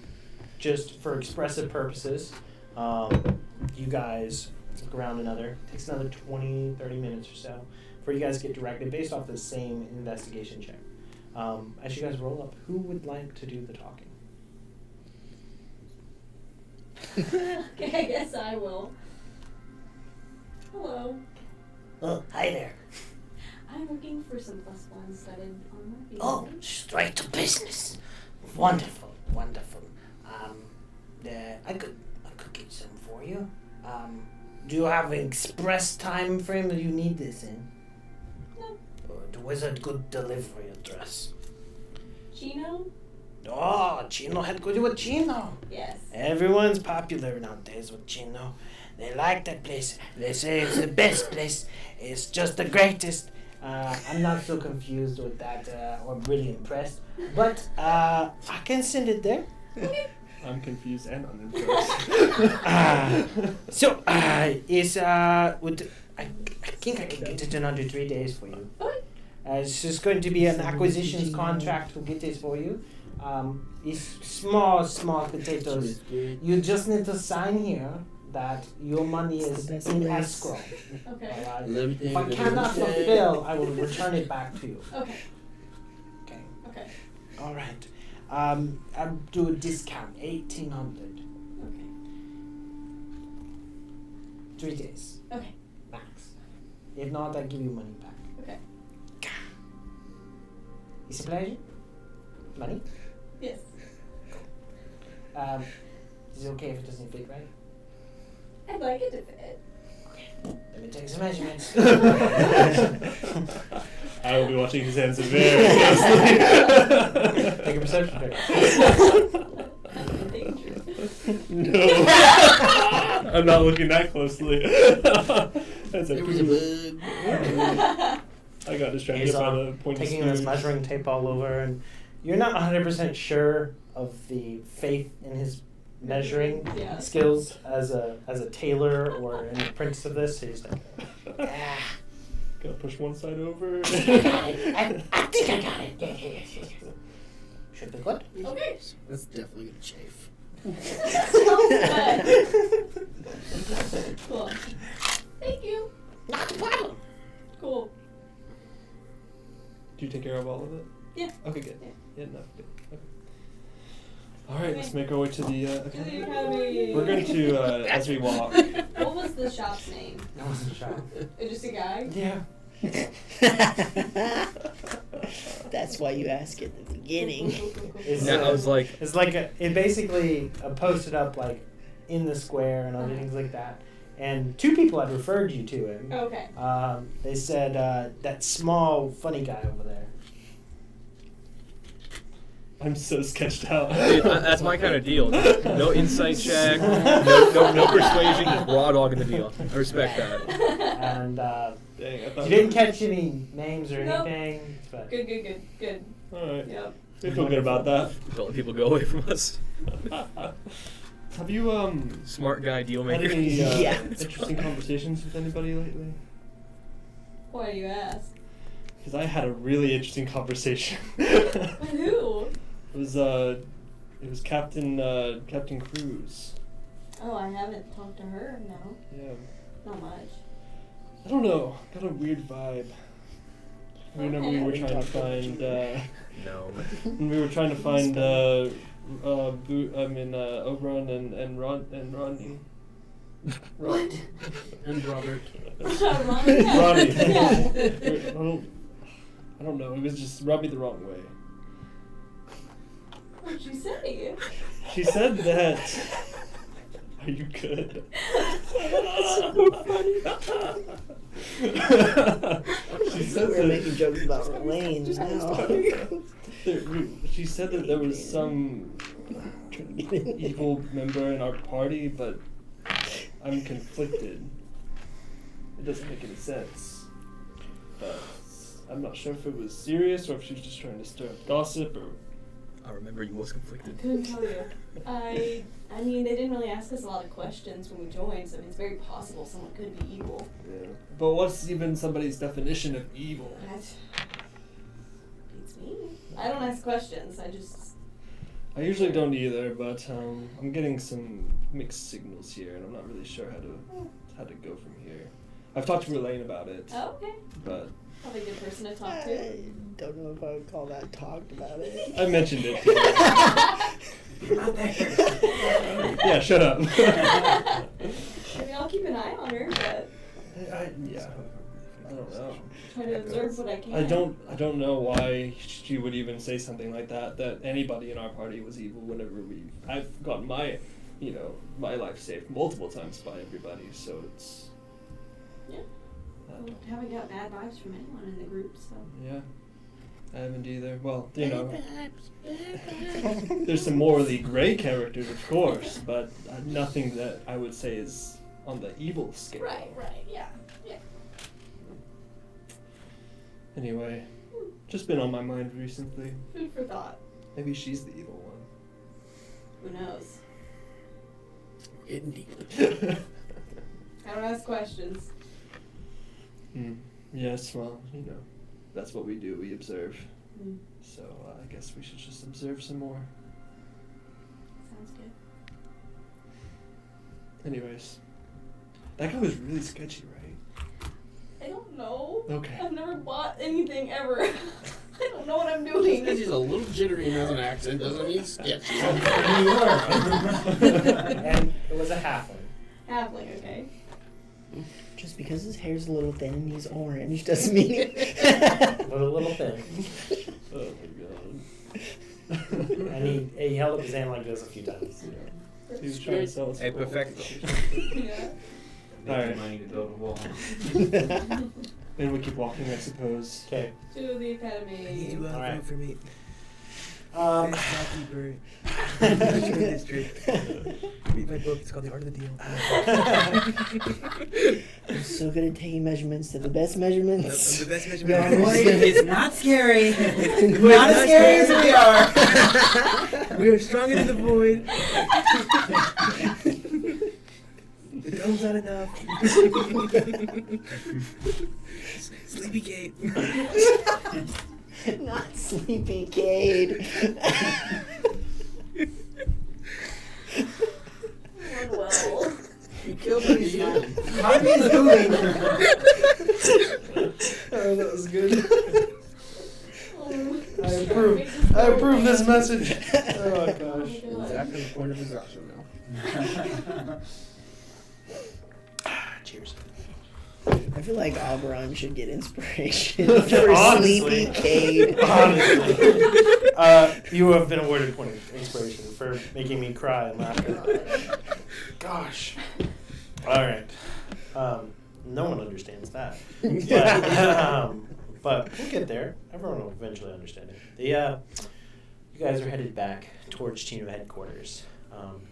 Just for expressive purposes, you guys look around takes another 20, 30 minutes or so for you guys to get directed based off the same investigation check. As you guys roll up, who would like to do the talking? Okay, I guess I will. Hello. Oh, hi there. I'm looking for some +1 studded armor. Do you Oh, have any? straight to business. Wonderful, wonderful. I could get some for you. Do you have an express time frame that you need this in? No. Where's a good delivery address? Chino? Oh, Chino had good with Chino. Yes. Everyone's popular nowadays with Chino. They like that place. They say it's the best place. It's just the greatest. I'm not so confused with that or really impressed. But I can send it there. I'm confused and unimpressed. I think I can get it in under 3 days for you. Okay. It's just going to be an acquisitions contract to get this for you. It's small potatoes. You just need to sign here that your money It's is the best in place. escrow. Okay. Alright? If I cannot fulfill, I will return it back to you. Okay. Okay. Okay. All right. I'll do a discount, 1,800. Okay. 3 days Okay. max. If not, I give you money back. It's a pleasure. Money? Yes. Is it okay if it doesn't fit right? I'd like it to fit. Let me take some measurements. I will be watching his hands very closely. Take a perception check. I'm in danger. No. I'm not looking that closely. That's a It was a bug. I got distracted He's by the pointy taking spear. this measuring tape all over, and you're not 100% sure of the faith in his measuring Yeah. skills as a tailor or an apprentice of this. So he's like, Gotta push one side over. I think I got it. Yes. Should be good. Okay. That's definitely gonna chafe. Cool. Thank you. Not a problem. Cool. Do you take care of all of it? Yeah. Okay, good. Yeah. Yeah, no, good. Okay. All right, let's make our way to the To the academy. academy. We're going to, as we walk. What was the shop's name? I wasn't sure. Just a guy? Yeah. That's why you ask at the beginning. It's, I was like, It's like it basically posted up like in the square and other things like that. And two people had referred you to him. Okay. They said that small funny guy over there. I'm so sketched out. dude, that's my kind of deal. No insight check, no persuasion, just raw dog in the deal. I respect that. And Dang, I thought you didn't catch any names or Nope. anything. But Good. All right. Yep. I feel good about that. Don't let people go away from us. Have you Smart guy, deal had maker. any Yeah. interesting conversations with anybody lately? Why do you ask? Because I had a really interesting conversation. With who? It was Captain Cruz. Oh, I haven't talked to her. No, Yeah. not much. I don't know. Got a weird vibe. Whenever we were Okay. trying to find, No. when we were trying to find, Oberon and Rodney. What? And Robert. Rodney. Yeah. I don't know. It was just rubbed me the wrong way. What'd she say? She said that. Are you good? She said We're that. making jokes about lanes now. She said that there was some evil member in our party, but I'm conflicted. It doesn't make any sense. But I'm not sure if it was serious or if she was just trying to stir up gossip or. I remember you was conflicted. Couldn't tell you. I mean, they didn't really ask us a lot of questions when we joined, so I mean, it's very possible someone could be evil. Yeah. But what's even somebody's definition of evil? That beats me. I don't ask questions. I usually don't either, but I'm getting some mixed signals here, and I'm not really sure how to go from here. I've talked to Relaine about it, Oh, okay. but Probably a good person to talk I to. don't know if I would call that talked about it. I mentioned it. To her. Yeah, shut up. I mean, I'll keep an eye on her, but I don't know. try to observe what I can. I don't know why she would even say something like that. That anybody in our party was evil. Whenever I've gotten my life saved multiple times by everybody. So it's. Yeah. I Well, don't- haven't got bad vibes from anyone in the group, so. Yeah, I haven't either. Well, there's some morally gray characters, of course, but nothing that I would say is on the evil scale. Right, yeah. Anyway, just been on my mind recently. Food for thought. Maybe she's the evil one. Who knows? Getting deep. I don't ask questions. Yes, well, that's what we do. We observe. Mm. So I guess we should just observe some more. Sounds good. Anyways, that guy was really sketchy, right? I don't know. Okay. I've never bought anything ever. I don't know what I'm doing. Because he's a little jittery and has an accent doesn't mean sketchy. and it was a halfling. Halfling, okay. Just because his hair's a little thin and he's orange doesn't mean But a little thin. Oh my god. And he held up his hand like this a few times. He was trying to sell us. Hey, perfecto. Yeah. Making Alright. money to build a wall. And we keep walking, I suppose. Okay. To the academy. All right. for me. Shopkeeper. Read my book. It's called The Art of the Deal. I'm so good at taking measurements. They're the best measurements. I'm the best Yeah. measurement. It's not scary. We're Not as scary as we are. We are strong into the void. The dome's not enough. Sleepy Kate. Not Sleepy Cade. Well. You killed me. Economy is booming. Oh, that was good. Oh, I approve. I approve this message. Oh gosh. Exactly the point of exhaustion now. Cheers. I feel like Oberon should get inspiration for Honestly. Sleepy Cade. Honestly. You have been awarded a point of inspiration for making me cry and laughter. Gosh. All right. No one understands that. But we'll get there. Everyone will eventually understand it. You guys are headed back towards Chino headquarters.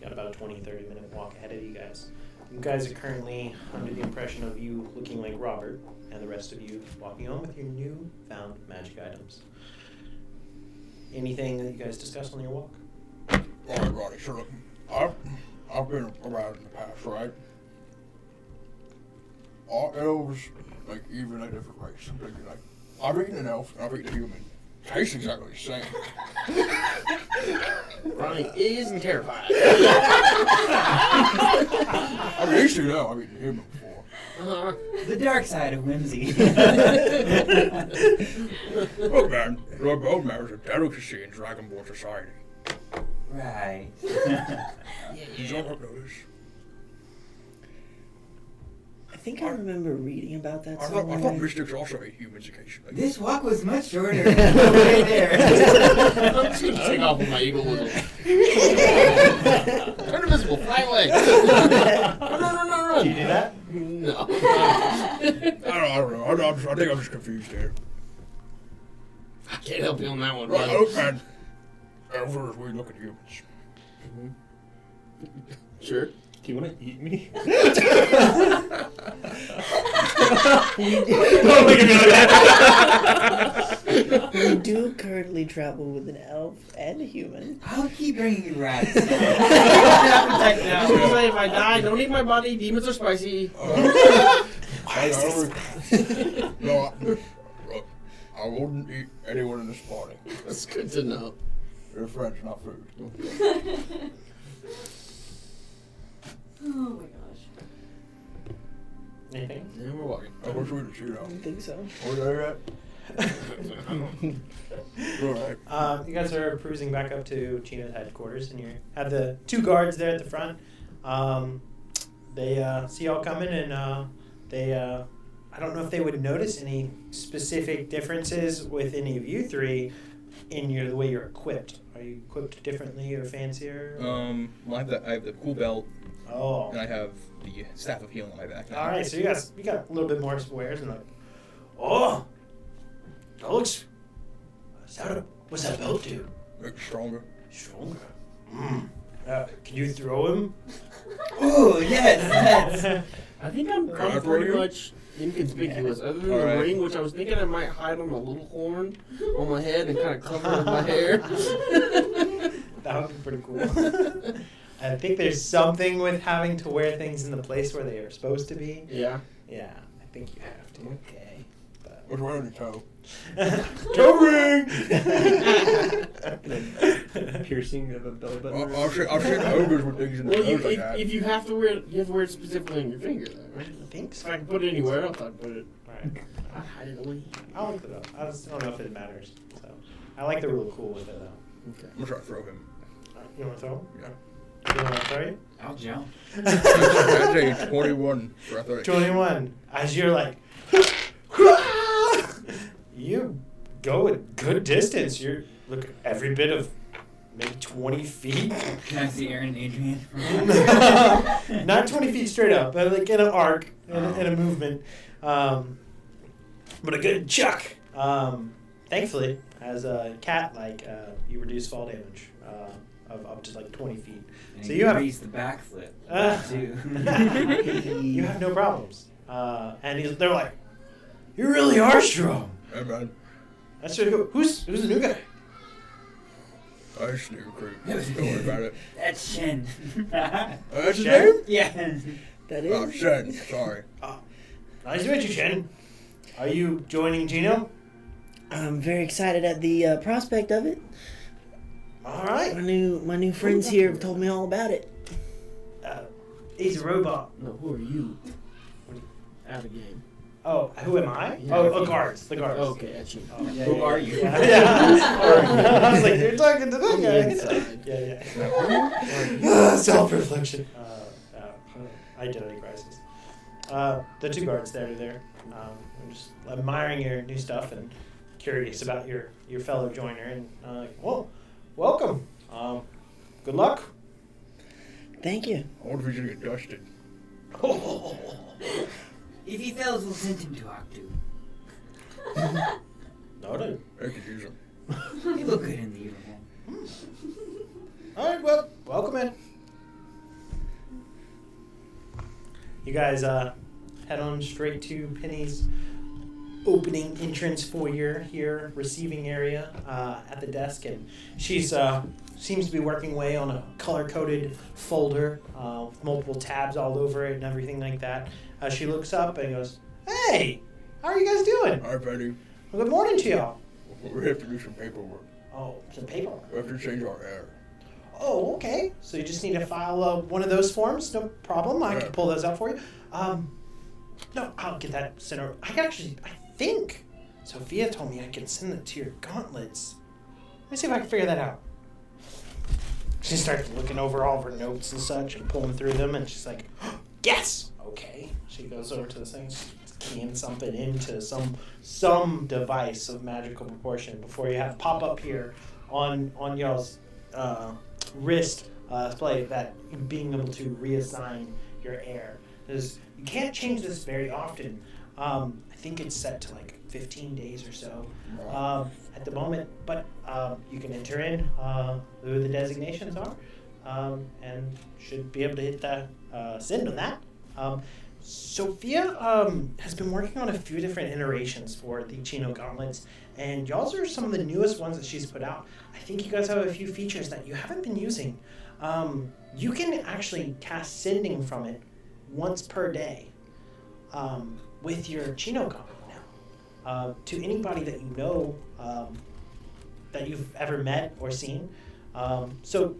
Got about a 20-30 minute walk ahead of you guys. You guys are currently under the impression of you looking like Robert and the rest of you walking on with your newfound magic items. Anything that you guys discussed on your walk? Alright, Roddy, so look, I've been around in the past, right? All elves, like, even a different race. I'm thinking, like, I've eaten an elf and I've eaten a human. Tastes exactly the same. Ronnie is terrified. I mean, these two know I've eaten a human before. The dark side of whimsy. Look, man, the bone marrow is a delicacy in Dragonborn society. Right. You don't know this. I think I remember reading about that I thought somewhere. mystics also ate humans occasionally. This walk was much shorter. Right there. I'm just gonna take off with my eagle whistle. Turn invisible, fly away. Run. Did you do that? No. I don't know. I think I'm just confused here. I can't help you on that one, Right, bud. look, man. Elves are as we look at humans. Sure. Do you want to eat me? Don't look at me like that. We do currently travel with an elf and a human. I'll keep bringing you rats. I was gonna say, if I die, don't eat my body. Demons are spicy. Look, I wouldn't eat anyone in this party. That's good to know. They're friends, not food. Oh my gosh. Anything? And we're walking. I wish we would cheat I out. don't think so. Where they at? Alright. You guys are cruising back up to Chino's headquarters, and you have the two guards there at the front. They see y'all coming, and they I don't know if they would notice any specific differences with any of you three in the way you're equipped. Are you equipped differently or fancier? Well, I have the cool belt, Oh. and I have the staff of healing on my back now. All right, so you got a little bit more squares, and like, oh, that looks. What's that belt do? Make it stronger. Stronger. Can you throw him? Oh, yes. I think I'm pretty much inconspicuous. Other than the Alright. ring, which I was thinking I might hide on a little horn on my head and kind of cover with my hair. That would be pretty cool. I think there's something with having to wear things in the place where they are supposed to be. Yeah. Yeah, I think you have to. Okay. But What's wearing the toe? toe ring. Piercing of a belly button. I've seen ogres with things in the Well, nose like that. if you have to wear it, you have to wear it specifically on your finger, though, right? I think If so. I can put it anywhere else, I'd put it. Alright. I'd hide it away. I'll look it up. I just don't know if it matters. So I like the rule cool with it though. Okay. I'm gonna try to throw him. You want to throw? Yeah. You want to throw you? I'll jump. That's a 21 for athletics. 21. As you're like, you go a good distance. You're look every bit of maybe 20 feet. Can I see Aaron and Adrian? Not 20 feet straight up, but like in an arc, in a movement. But a good chuck. Thankfully, as a cat, you reduce fall damage of up to like 20 feet. And So you have the backflip too. you have no problems. And they're like, you really are strong. Hey, man. That's really cool. Who's the new guy? I just need a creep. Don't worry about it. That's Shen. That's his Shen? name? Yeah. That Oh, is. Shen. Sorry. Nice to meet you, Shen. Are you joining Gino? I'm very excited at the prospect of it. All right. My new friends here have told me all about it. He's a robot. No, who are you? Out of game. Oh, who am I? Yeah. Oh, guards. The guards. Okay, that's you. Yeah, Who are you? Yeah. Yeah. I was like, you're talking to that guy. Inside. Yeah. Self-reflection. Identity crisis. The two guards that are there. I'm just admiring your new stuff and curious about your fellow joiner. And well, welcome. Good luck. Thank you. I wonder if he's gonna get dusted. If he fails, we'll send him to Octu. Noted. I could use him. He look good in the uniform. All right, well, welcome in. You guys head on straight to Penny's opening entrance foyer here, receiving area at the desk, and she's seems to be working away on a color-coded folder with multiple tabs all over it and everything like that. She looks up and goes, "Hey, how are you guys doing? Hi, Betty. Well, good morning to y'all." We have to do some paperwork. Oh, some paperwork. We have to change our hair. Oh, okay. So you just need to file one of those forms? No problem. I can pull those out for you. No, I'll get that sent over. I think Sophia told me I can send it to your gauntlets. Let me see if I can figure that out. She starts looking over all of her notes and such and pulling through them, and she's like, yes! Okay. She goes over to this thing, keying something into some device of magical proportion before you have pop up here on y'all's wrist display that being able to reassign your heir. Because you can't change this very often. I think it's set to like 15 days or so at the moment, but you can enter in who the designations are and should be able to hit that send on that. Sophia has been working on a few different iterations for the Chino gauntlets, and y'all's are some of the newest ones that she's put out. I think you guys have a few features that you haven't been using. You can actually cast sending from it once per day with your Chino gauntlet now to anybody that you know that you've ever met or seen, so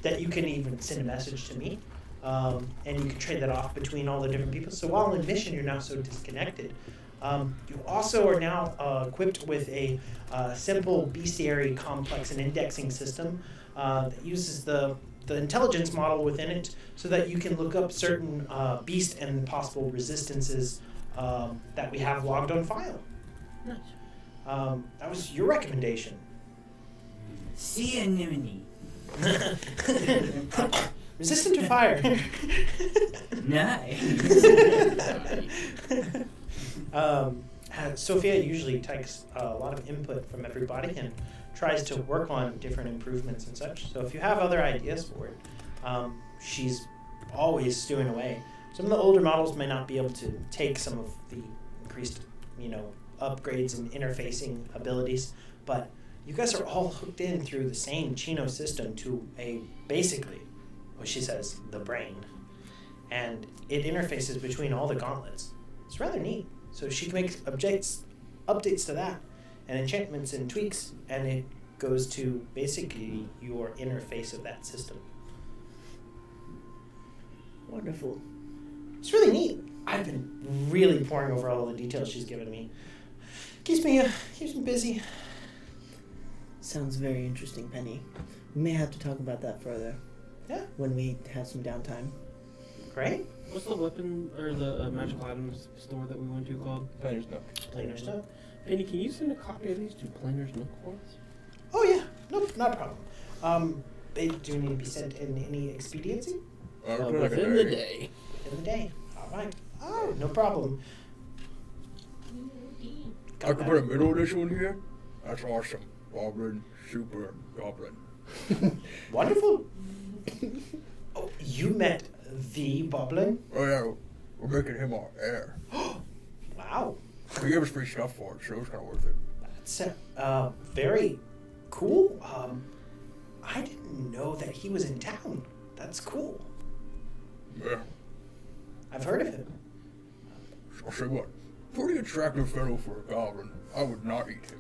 that you can even send a message to me. And you can trade that off between all the different people. So while in mission, you're not so disconnected. You also are now equipped with a simple bestiary complex and indexing system that uses the intelligence model within it so that you can look up certain beast and possible resistances that we have logged on file. Nice. That was your recommendation. Sea anemone. Resistant to fire. Nice. Sophia usually takes a lot of input from everybody and tries to work on different improvements and such. So if you have other ideas for it, she's always stewing away. Some of the older models may not be able to take some of the increased, upgrades and interfacing abilities, but you guys are all hooked in through the same Chino system to basically, what she says, the brain. And it interfaces between all the gauntlets. It's rather neat. So she can make updates to that, and enchantments and tweaks, and it goes to basically your interface of that system. Wonderful. It's really neat. I've been really poring over all the details she's given me. Keeps me busy. Sounds very interesting, Penny. We may have to talk about that further. Yeah. When we have some downtime. Great. What's the weapon or the magical items store that we went to called? Planner's Nook. Planar stuff. Penny, can you send a copy of these to Planner's Nook for us? Oh yeah, nope, not a problem. They do need to be sent in any expediency Within the day. in the day. All right. Oh, no problem. I could put a middle edition in here. That's awesome. Goblin, super goblin. Wonderful. Oh, you met the Boblin? Oh yeah, we're making him our heir. Wow. He gave us free stuff for it, so it's kind of worth it. That's very cool. I didn't know that he was in town. That's cool. Yeah. I've heard of him. I'll say what. Pretty attractive fellow for a goblin. I would not eat him.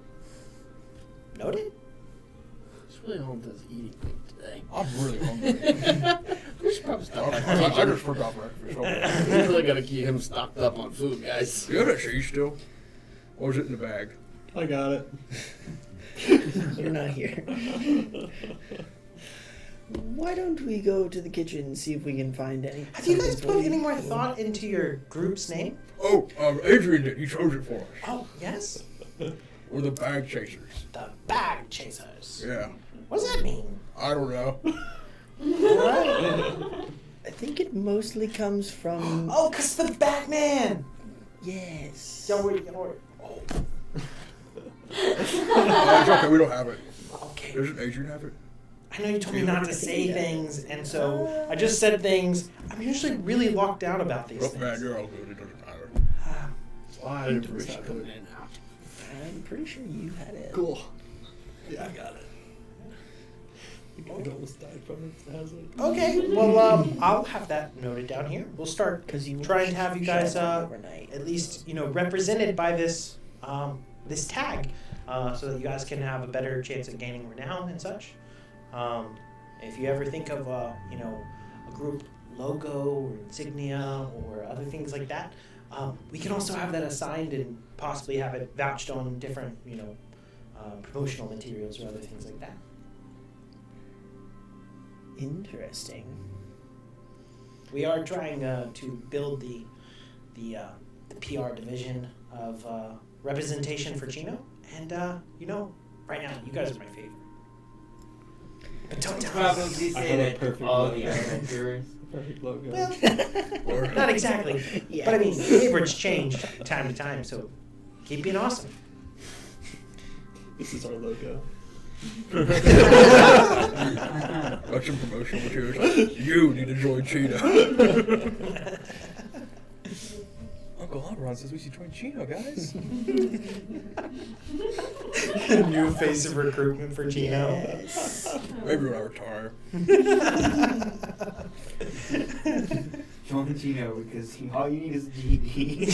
Noted. It's really home does eating thing today. I'm really hungry. We should probably stop. I just forgot breakfast. Okay. We really gotta keep him stocked up on food, guys. Do you have that cheese still? Or is it in the bag? I got it. You're not here. Why don't we go to the kitchen and see if we can find any? Have you guys something put for any you? more thought into your group's name? Oh, Adrian did. He chose it for us. Oh, yes. We're the bag chasers. The Bag Chasers. Yeah. What does that mean? I don't know. Right. I think it mostly comes from. Oh, 'cause the Batman. Yes. Don't worry. Oh, It's okay, we don't have it. okay. Doesn't Adrian have it? I know you told me not to say things, and so I just said things. I'm usually really locked down about these Look, man, things. you're all good. It doesn't matter. I didn't appreciate coming in now. I'm pretty sure you had it. Cool. Yeah, I got it. It almost died from it. Has it? Okay, well, I'll have that noted down here. We'll start Because you trying to have you guys shut overnight. at least represented by this this tag, so that you guys can have a better chance at gaining renown and such. If you ever think of a group logo or insignia or other things like that, we can also have that assigned and possibly have it vouched on different promotional materials or other things like that. Interesting. We are trying to build the PR division of representation for Chino, and right now you guys are my favorite. But don't tell me. Probably I say have a that perfect all logo. the adventurers. Perfect logo. Well, not exactly. Yeah. But I mean, favorites change time to time, so keep being awesome. This is our logo. Got some promotional materials. You need to join Cheetah. Uncle Oberon says we should join Chino, guys. New face of recruitment for Chino. Yes. Maybe when I retire. Join Chino because all you need is a GED.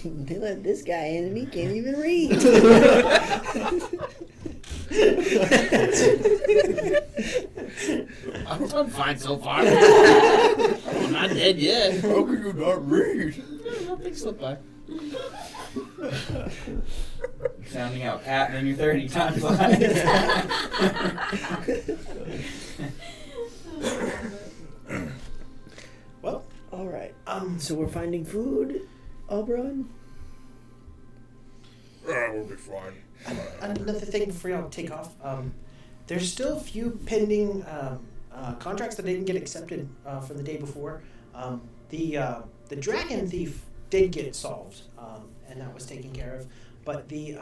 They let this guy in and he can't even read. I'm fine so far. I'm not dead yet. How can you not read? I'll think so back. Sounding out at and then you're 30 times live. Well, All right. So we're finding food, Oberon. We'll be fine. another thing before y'all take off. There's still a few pending contracts that didn't get accepted from the day before. The dragon thief did get solved, and that was taken care of. But the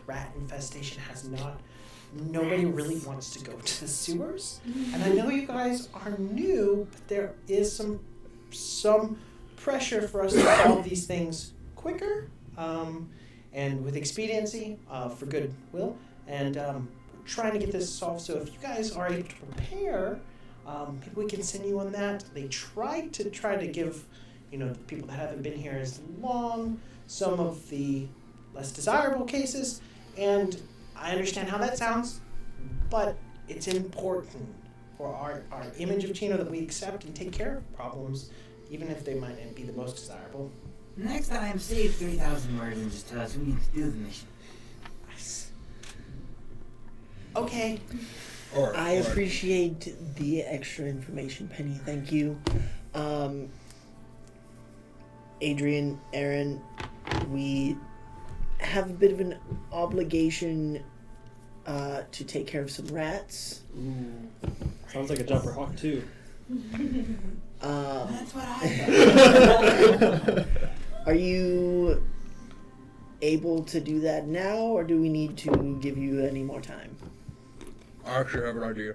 rat infestation has not. Nobody really wants to go to the sewers, and I know you guys are new, but there is some pressure for us to solve these things quicker, and with expediency, for goodwill, and trying to get this solved. So if you guys are able to prepare, maybe we can send you on that. They try to give, the people that haven't been here as long some of the less desirable cases, and I understand how that sounds, but it's important for our image of Chino that we accept and take care of problems, even if they might not be the most desirable. Next time, save 3,000 words and just tell us we need to do the mission. Nice. Okay. Alright. I appreciate the extra information, Penny. Thank you. Adrian, Aaron, we have a bit of an obligation to take care of some rats. Ooh. Sounds like a jumper hawk too. That's what I Are you able to do that now, or do we need to give you any more time? I actually have an idea.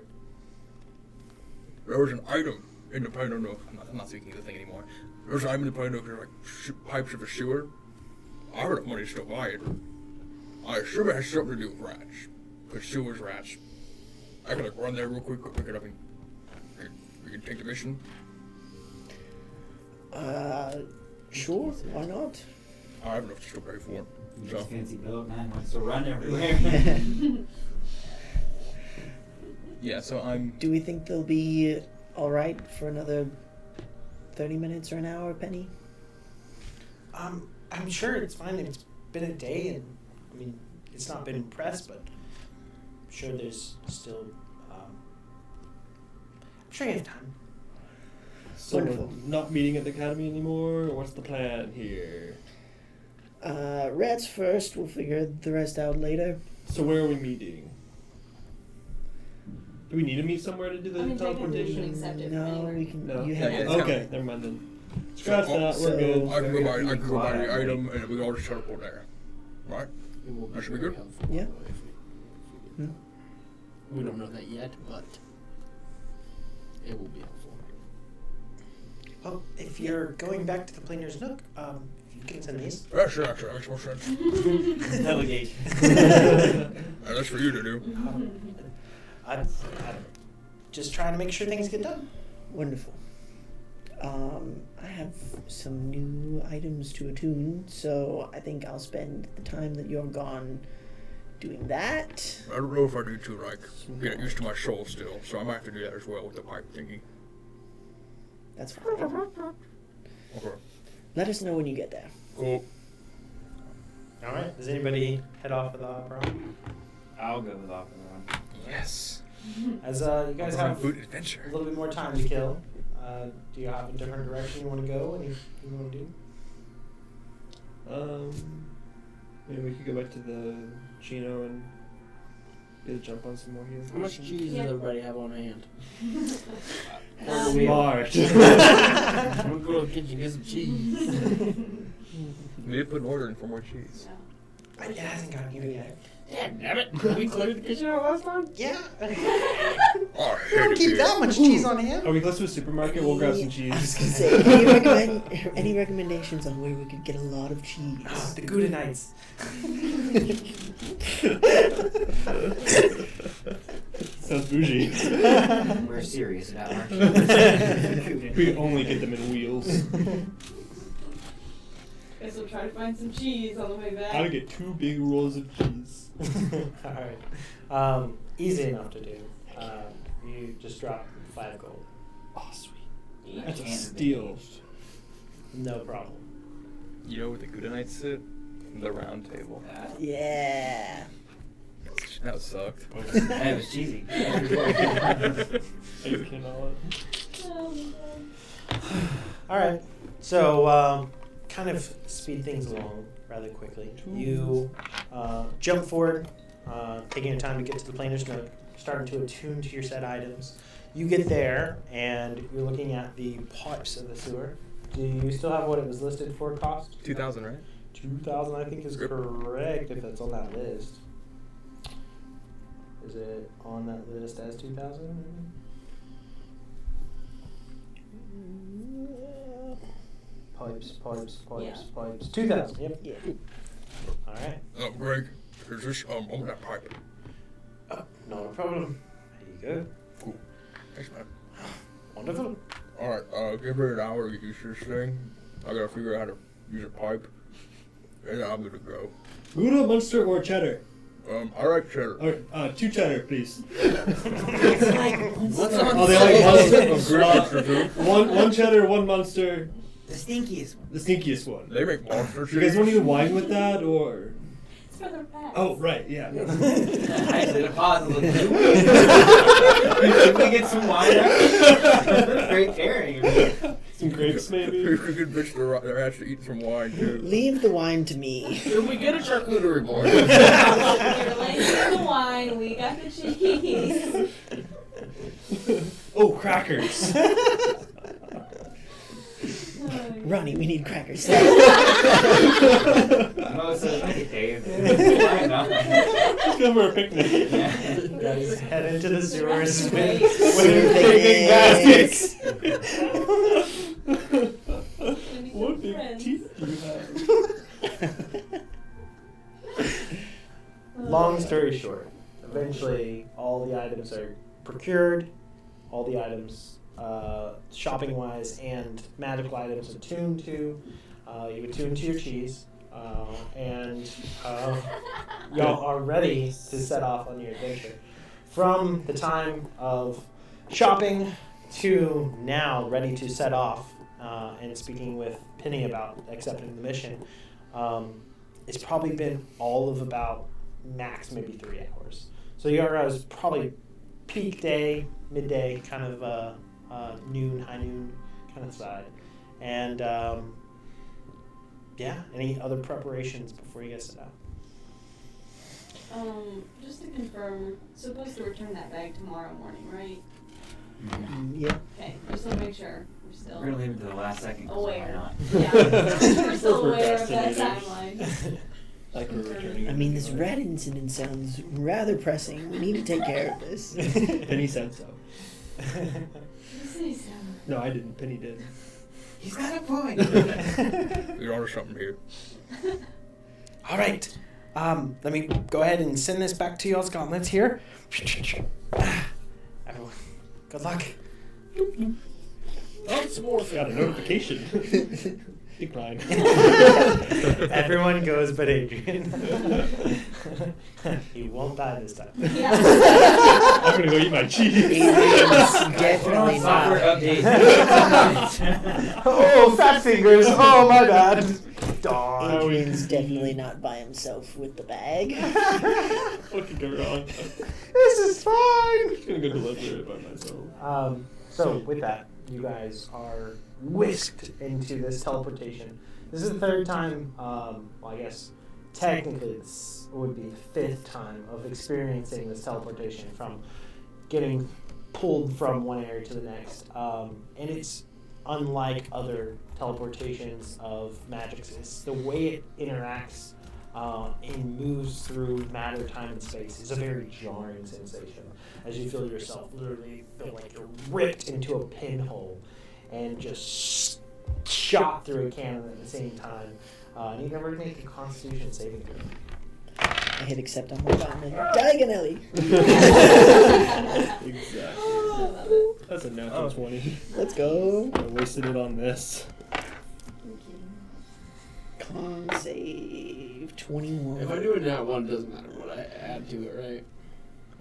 There was an item in the Pino Nook. I'm not speaking of the thing anymore. There was an item in the Pino Nook. There's like pipes of a sewer. I have enough money to still buy it. I assume it has something to do with rats. Because sewers, rats. I can like run there real quick, pick it up, and we can take the mission. Sure, why not? I have enough to still pay for it. You So, just fancy boat, man. Wants to run everywhere. yeah, so I'm. Do we think they'll be alright for another 30 minutes or an hour, Penny? I'm sure it's fine. It's been a day, and I mean, it's not been pressed, but I'm sure there's still. I'm sure you have time. So Wonderful. we're not meeting at the academy anymore, or what's the plan here? Rats first, we'll figure the rest out later. So where are we meeting? Do we need to meet somewhere to do the I mean, technically we teleportation? can accept it from No, anywhere. we can. No. You Yeah, have yeah, to- it's kinda- Okay, never mind then. Scratch that, we're so- good. I can go buy the item, and we all just teleport there. Right? It will That should be very good. helpful, Yeah. if we don't know that yet, but it will be helpful. Well, if you're going back to the Planer's Nook, if you can send these. Yeah, sure, actually, that makes more sense. Delegate. And that's for you to do. I'm just trying to make sure things get done. Wonderful. I have some new items to attune, so I think I'll spend the time that you're gone doing that. I don't know if I need to, like, get used to my soul still, so I might have to do that as well with the pipe thingy. That's fine. Okay. Let us know when you get there. Cool. All right. Does anybody head off with the opera? I'll go with opera. Yes. As you guys have Food a adventure. little bit more time to kill, do you have a different direction you want to go? Anything you want to do? Maybe we could go back to the Chino and get a jump on some more here. How much cheese Yeah. does everybody have on hand? Smart. I'm gonna go to the kitchen and get some cheese. We did put an order in for more cheese. It hasn't gotten here yet. Yeah, damn it. We cleared the kitchen out last time? Yeah. Oh, I We don't hate keep it. that much cheese on hand. Are we close to a supermarket? We'll grab some I was cheese. gonna say, any recommendations on where we could get a lot of cheese? Oh, the Gouda Nights. Sounds bougie. We're serious about our We only get them in wheels. Guess we'll try to find some cheese on the way back. Gotta get 2 big rolls of cheese. All right. Easy enough to do. You just drop 5 gold. Oh, sweet. Each That's a and steal. No problem. You know where the Gouda Knights sit? The round table. Yeah. That sucked. That was cheesy. I cannot. All right. So, kind of speed things along rather quickly. You jump forward, taking your time to get to the Planer's Nook, starting to attune to your set items. You get there, and you're looking at the pipes of the sewer. Do you still have what it was listed for cost? 2,000, right? 2,000, I think, is correct if that's on that list. Is it on that list as 2,000? Pipes. Yeah. 2,000. Yep. Yeah. All right. Greg, here's this, on that pipe. Not a problem. There you Cool. Thanks, man. go. Wonderful. Alright, give her an hour to get used to this thing. I gotta figure out how to use a pipe. And I'm gonna go. Gouda, Munster, or cheddar? I like cheddar. Alright, 2 cheddar, please. What's Oh, they like Munster. Monster. One cheddar, 1 Munster. The stinkiest one. The stinkiest one. They make monster You guys want to do wine with that, or? for the rest. Oh, right, yeah. I did a pause a little bit. Can we get some wine out? Great pairing. Some grapes, maybe? You could bitch the rats to eat some wine, too. Leave the wine to me. Should we get a charcuterie board? We were laying the wine, we got the cheese. Oh, crackers. Ronnie, we need crackers. Oh, so like a Dave. Why not? Let's go for a picnic. Guys, head into the sewers with Sewer picnic picnics. baskets. What big Friends. teeth do you have? Long story short, eventually all the items are procured, all the items shopping wise and magical items attuned to. You attune to your cheese, and y'all are ready to set off on your adventure. From the time of shopping to now ready to set off and speaking with Penny about accepting the mission, it's probably been all of about max maybe 3 hours. So Yara's probably peak day, midday, kind of noon, high noon kind of side. And yeah, any other preparations before you guys set out? Just to confirm, we're supposed to return that bag tomorrow morning, right? Yeah. Okay, just to make sure we're still We're gonna leave it to the last second. 'Cause why aware. not? Yeah, we're still We're aware of that procrastinators. timeline. Like we're returning. I mean, this rat incident sounds rather pressing. We need to take care of this. Penny said so. You say so. No, I didn't. Penny did. He's got a point. You're onto something here. All right. Let me go ahead and send this back to y'all's gauntlets here. Everyone, good luck. Oh, some more. Got a notification. Decline. Everyone goes but Adrian. He won't die this time. Yeah. I'm gonna go eat my cheese. Adrian's definitely Software not. update. Oh, fat fingers. Oh, my bad. Darn. Adrian's definitely not by himself with the bag. What could go wrong? This is fine. I'm just gonna go deliver it by myself. So with that, you guys are whisked into this teleportation. This is the third time, well, I guess technically this would be the fifth time of experiencing this teleportation from getting pulled from one area to the next. And it's unlike other teleportations of magics. It's the way it interacts and moves through matter, time, and space is a very jarring sensation as you feel yourself literally feel like you're ripped into a pinhole and just shot through a cannon at the same time. And you never make a Constitution saving throw. I hit accept on my button and diagonally. Exactly. Oh, I love it. That's a natural 20. Let's go. I wasted it on this. Con save 21. If I do it now, one doesn't matter what I add to it, right?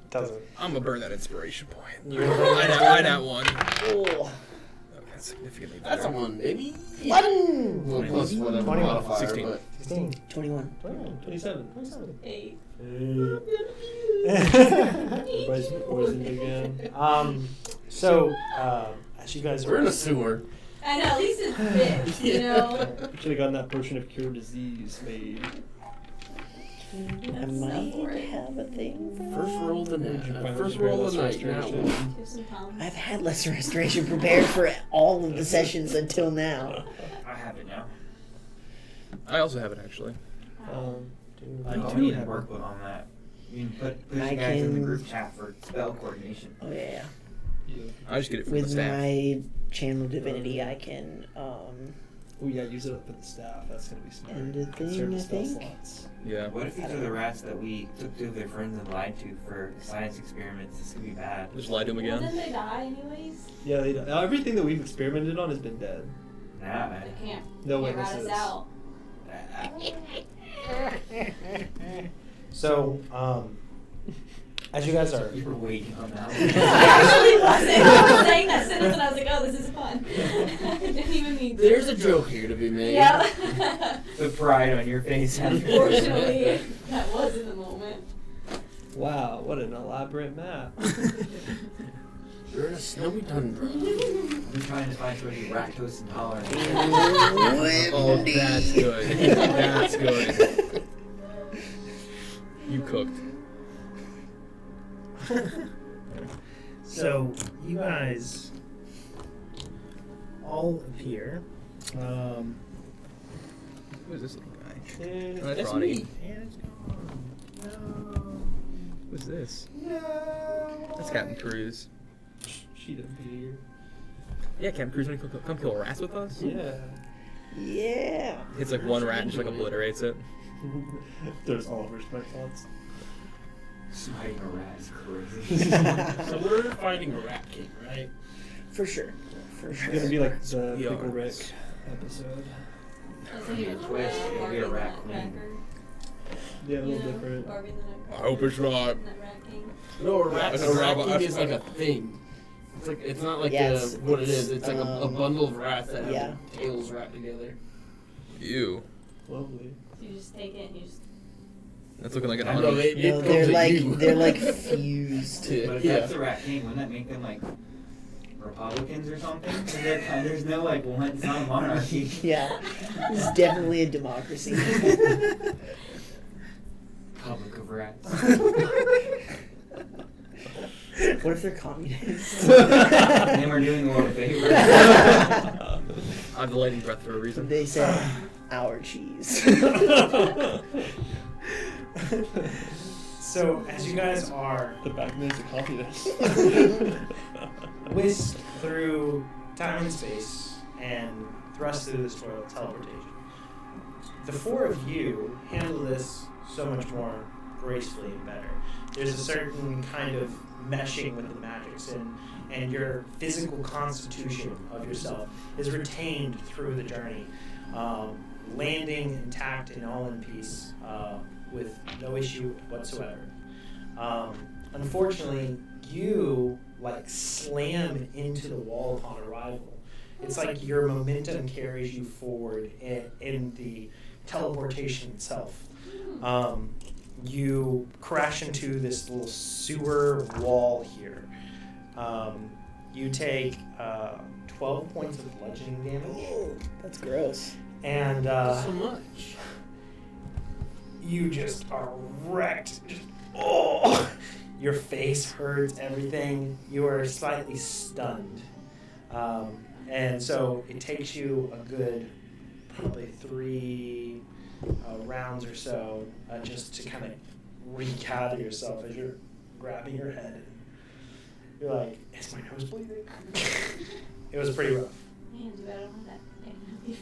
Doesn't. I'm gonna burn that inspiration point. You I that one. Oh. That's significantly better. That's a one, baby. One. Well, plus whatever 21. modifier, 16. but 16. 21. 27. 27. 8. Everybody's poisoned again. So, as you guys we're in are a sewer. I know, at least it's big, you know? Should have gotten that potion of cure disease made. I might have a thing for First that. roll of the Find night. First legendary roll of the night. restoration. Now. Give some palms. I've had lesser restoration prepared for all of the sessions until now. I have it now. I also have it actually. I do do need a have workbook on that. You can put I you guys in the can- group chat for spell coordination. Oh yeah. I just get it from the With staff. my channel divinity, I can Oh yeah, use it for the staff. That's gonna be smart. end a Conserve thing. I the spell think. slots. Yeah. What if these are the rats that we took to their friends and lied to for science experiments? This could be bad. Just lie to him Well, again. didn't they die anyways? Yeah, everything that we've experimented on has been dead. Nah, They can't, No can't rat us witnesses. out. so, as you guys are You were waiting on that. I actually wasn't. I was saying that sentence and I was like, oh, this is fun. I didn't even mean to. There's a joke here to be made. Yeah. The pride on your face. Unfortunately, that that was in the moment. Wow, what an elaborate map. You're in a snowy tundra. I'm trying to find somebody lactose intolerant. Oh, that's good. That's good. You cooked. So you guys all appear. Who is this little guy? It's Oh, that's it's Ronnie. me. And it's gone. No. Who's this? No. That's Captain Cruz. She didn't be here. Yeah, Captain Cruz, want to come kill rats with us? Yeah. Yeah. Hits like one rat and just like obliterates it. There's all of her spec thoughts. Smiting a rat is crazy. So we're fighting a rat king, right? For sure. For It's sure. gonna be like the Yeah. Pickle Rick episode. That's Be a twist, it'll be a rat queen. Yeah, a little different. I hope it's not. No, a rat, That's a a rat robot, king that's is like a thing. It's not like Yes, what it it's, is. It's like a bundle of rats that have yeah. tails wrapped together. Ew. Lovely. So you just take it and you just. That's looking like an I know, honey. it No, comes at you. they're like fused. But if Yeah. that's the rat king, wouldn't that make them like Republicans or something? 'Cause there's no like one, it's not a monarchy. Yeah. It's definitely a democracy. Public of rats. What if they're communists? Then we're doing the world a favor. I have the lightning breath for a reason. They said our cheese. So as you guys are The Batman's a communist. whisked through time and space and thrust through this teleportation, the four of you handle this so much more gracefully and better. There's a certain kind of meshing with the magics, and your physical constitution of yourself is retained through the journey, landing intact and all in peace with no issue whatsoever. Unfortunately, you slam into the wall upon arrival. It's like your momentum carries you forward in the teleportation itself. You crash into this little sewer wall here. You take 12 points of bludgeoning damage. That's gross. And So much. you just are wrecked. Oh! Your face hurts, everything. You are slightly stunned. And so it takes you a good, probably 3 rounds or so just to kind of regather yourself as you're grabbing your head. You're like, is my nose bleeding? It was pretty rough. Man, too bad I don't have that thing.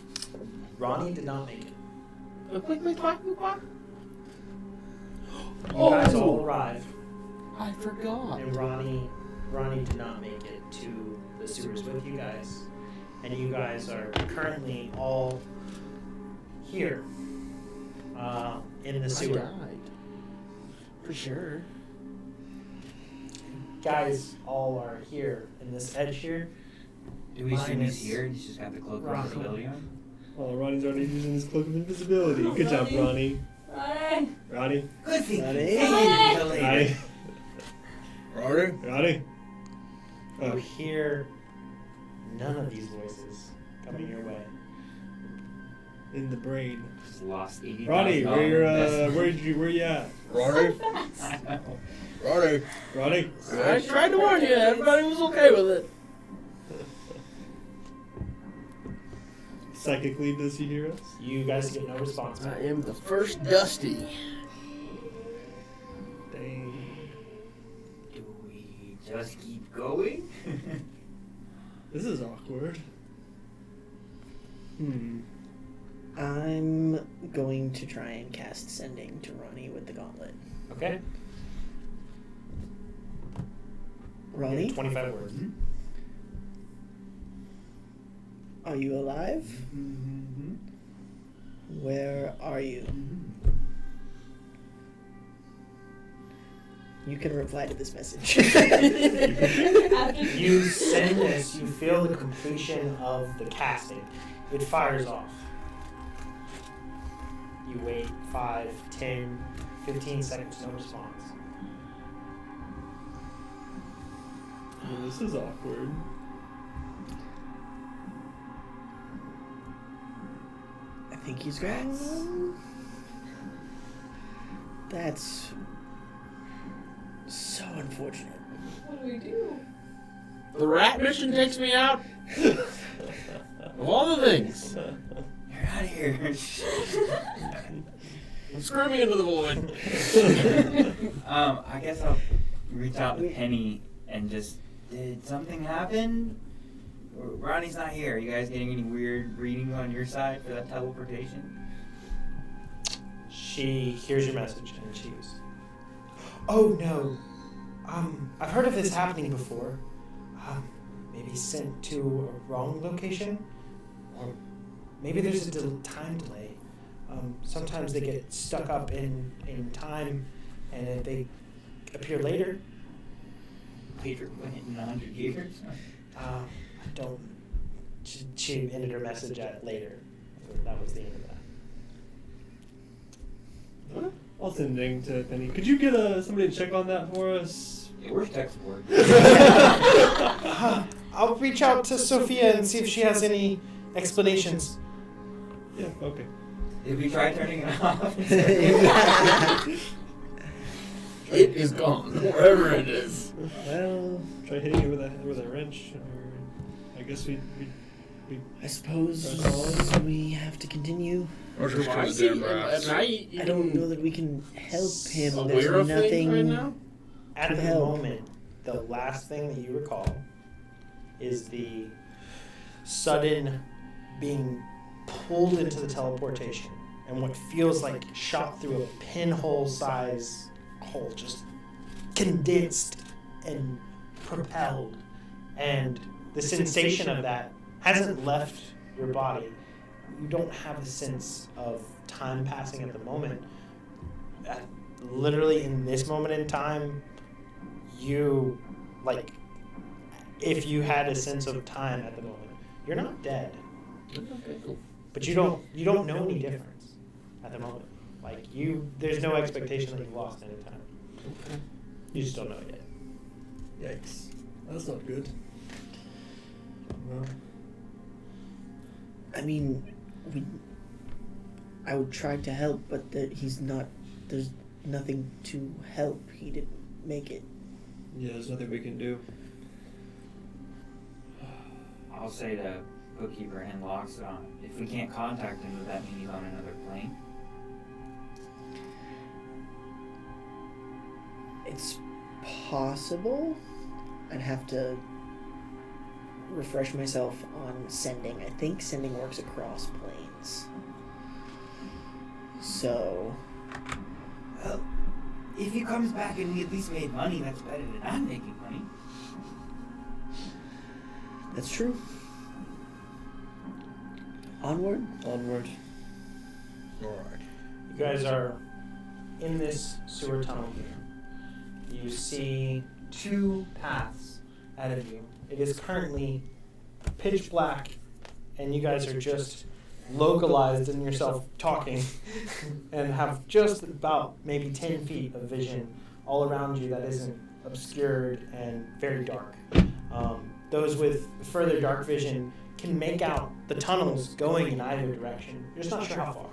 Ronnie did not make it. You Oh! guys all arrive, I forgot. and Ronnie did not make it to the sewers with you guys. And you guys are currently all here in the I sewer. died. For sure. Guys all are here in this edge here. Do we see Minus he's here? He's just got the cloak of Ronnie. invisibility on? Oh, Ronnie's already using his cloak of invisibility. Good job, Ronnie. Alright. Ronnie. Good thing. Ronnie. Ronnie. Ronnie. You Oh, hear none of these voices coming your way. in the brain. Just lost $80,000 Ronnie, investment. where you at? Ronnie? Ronnie? Ronnie. I tried to warn you. Everybody was okay with it. Psychically, does he hear us? You guys get no response. I am the first Dusty. Dang. Do we just keep going? This is awkward. I'm going to try and cast Sending to Ronnie with the gauntlet. Okay. Ronnie, 25 words. are you alive? Mm-hmm. Where are you? You can reply to this message. You send this, you feel the completion of the casting. It fires off. You wait 5, 10, 15 seconds, no response. Well, this is awkward. I think he's gone. That's so unfortunate. What do we do? The rat mission takes me out. Of all the things. You're out of here. I'm screaming into the void. I guess I'll reach out to Penny and just, did something happen? Ronnie's not here. Are you guys getting any weird readings on your side for that teleportation? She hears your message and she's, oh no, I've heard of this happening before. Maybe sent to a wrong location, or maybe there's a time delay. Sometimes they get stuck up in time, and they appear later. Later, in 100 years? I don't. She ended her message at later. That was the end of that. I'll send ding to Penny. Could you get somebody to check on that for us? Yeah, where's tech support? I'll reach out to Sophia and see if she has any explanations. Yeah, okay. Did we try turning it off? It is gone, wherever it is. Well, Try hitting it with a wrench, or I guess we I suppose we have to continue. Or just I try the see damn at rats. night. I don't know that we can help him. Aware There's of things nothing. right now? At To the help. moment, the last thing that you recall is the sudden being pulled into the teleportation and what feels like shot through a pinhole size hole, just condensed and propelled. And the sensation of that hasn't left your body. You don't have the sense of time passing at the moment. Literally in this moment in time, you, like, if you had a sense of time at the moment, you're not dead. Okay, cool. But you don't know any difference at the moment. Like, there's no expectation that you've lost any time. You just don't know it yet. Yikes. That's not good. Well, I mean, I would try to help, but he's not. There's nothing to help. He didn't make it. yeah, there's nothing we can do. I'll say to bookkeeper and locks on. If we can't contact him, does that mean he's on another plane? It's possible. I'd have to refresh myself on sending. I think sending works across planes. So, Well, if he comes back and we at least made money, that's better than not making money. that's true. Onward. Onward. Alright. You guys are in this sewer tunnel here. You see two paths ahead of you. It is currently pitch black, and you guys are just localized in yourself talking and have just about maybe 10 feet of vision all around you that isn't obscured and very dark. Those with further dark vision can make out the tunnels going in either direction. You're just not sure how far.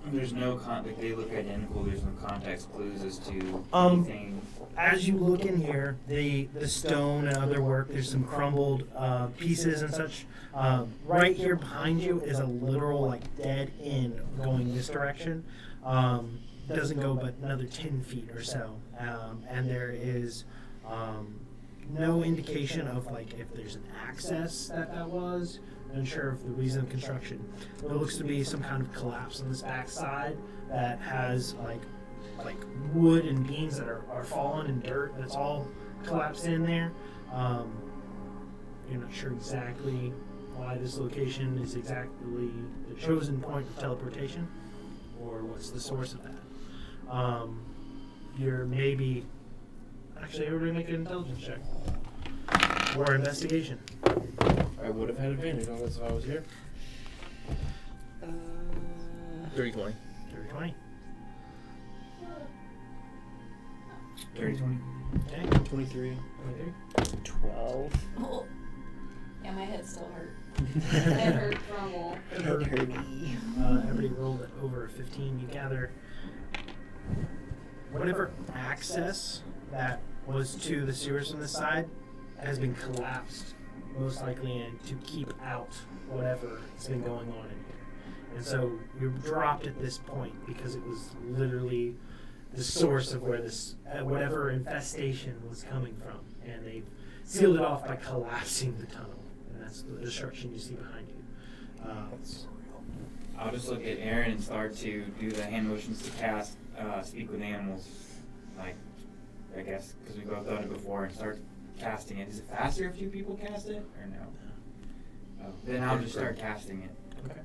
There's no like they look identical. There's no context clues as to anything. As you look in here, the stone and other work, there's some crumbled pieces and such. Right here behind you is a literal like dead end going this direction. Doesn't go but another 10 feet or so, and there is no indication of like if there's an access that was. Unsure of the reason of construction. There looks to be some kind of collapse on this back side that has like wood and beams that are fallen and dirt that's all collapsed in there. You're not sure exactly why this location is exactly the chosen point of teleportation or what's the source of that. You're maybe actually everybody make an intelligence check or investigation. I would have had advantage on this if I was here. 30-20. 30-20. 30-20. Okay. 23. 12. Oh. Yeah, my head still hurt. Head hurt from all. Hurdy. Everybody rolled over a 15. You gather whatever access that was to the sewers from the side has been collapsed, most likely in to keep out whatever has been going on in here. And so you're dropped at this point because it was literally the source of where this whatever infestation was coming from, and they sealed it off by collapsing the tunnel, and that's the destruction you see behind you. I'll just look at Aaron and start to do the hand motions to cast Speak with Animals. Like, I guess, because we both done it before, and start casting it. Is it faster if two people cast it, or no? Oh, then I'll just start casting it. Okay.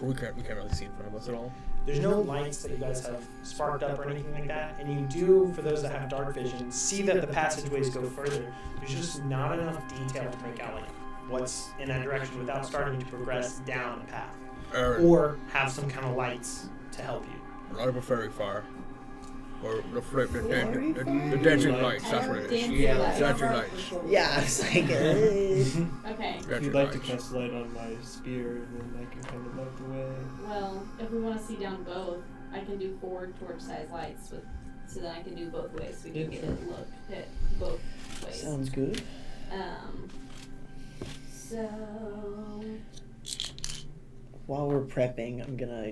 We can't really see in front of us at all. There's no lights that you guys have sparked up or anything like that, and you do, for those that have dark vision, see that the passageways go further. There's just not enough detail to make out like what's in that direction without starting to progress down a path, or have some kind of lights to help you. Not over very far. Or the dancing lights, that's what it is. Dancing lights. Dancing lights. Yeah, I was like, Okay. If Dancing you'd like to lights. cast light on my spear, then I can kind of light the way. Well, if we want to see down both, I can do 4 torch-sized lights so then I can do both ways. So we can get a look at both ways. sounds good. So While we're prepping, I'm gonna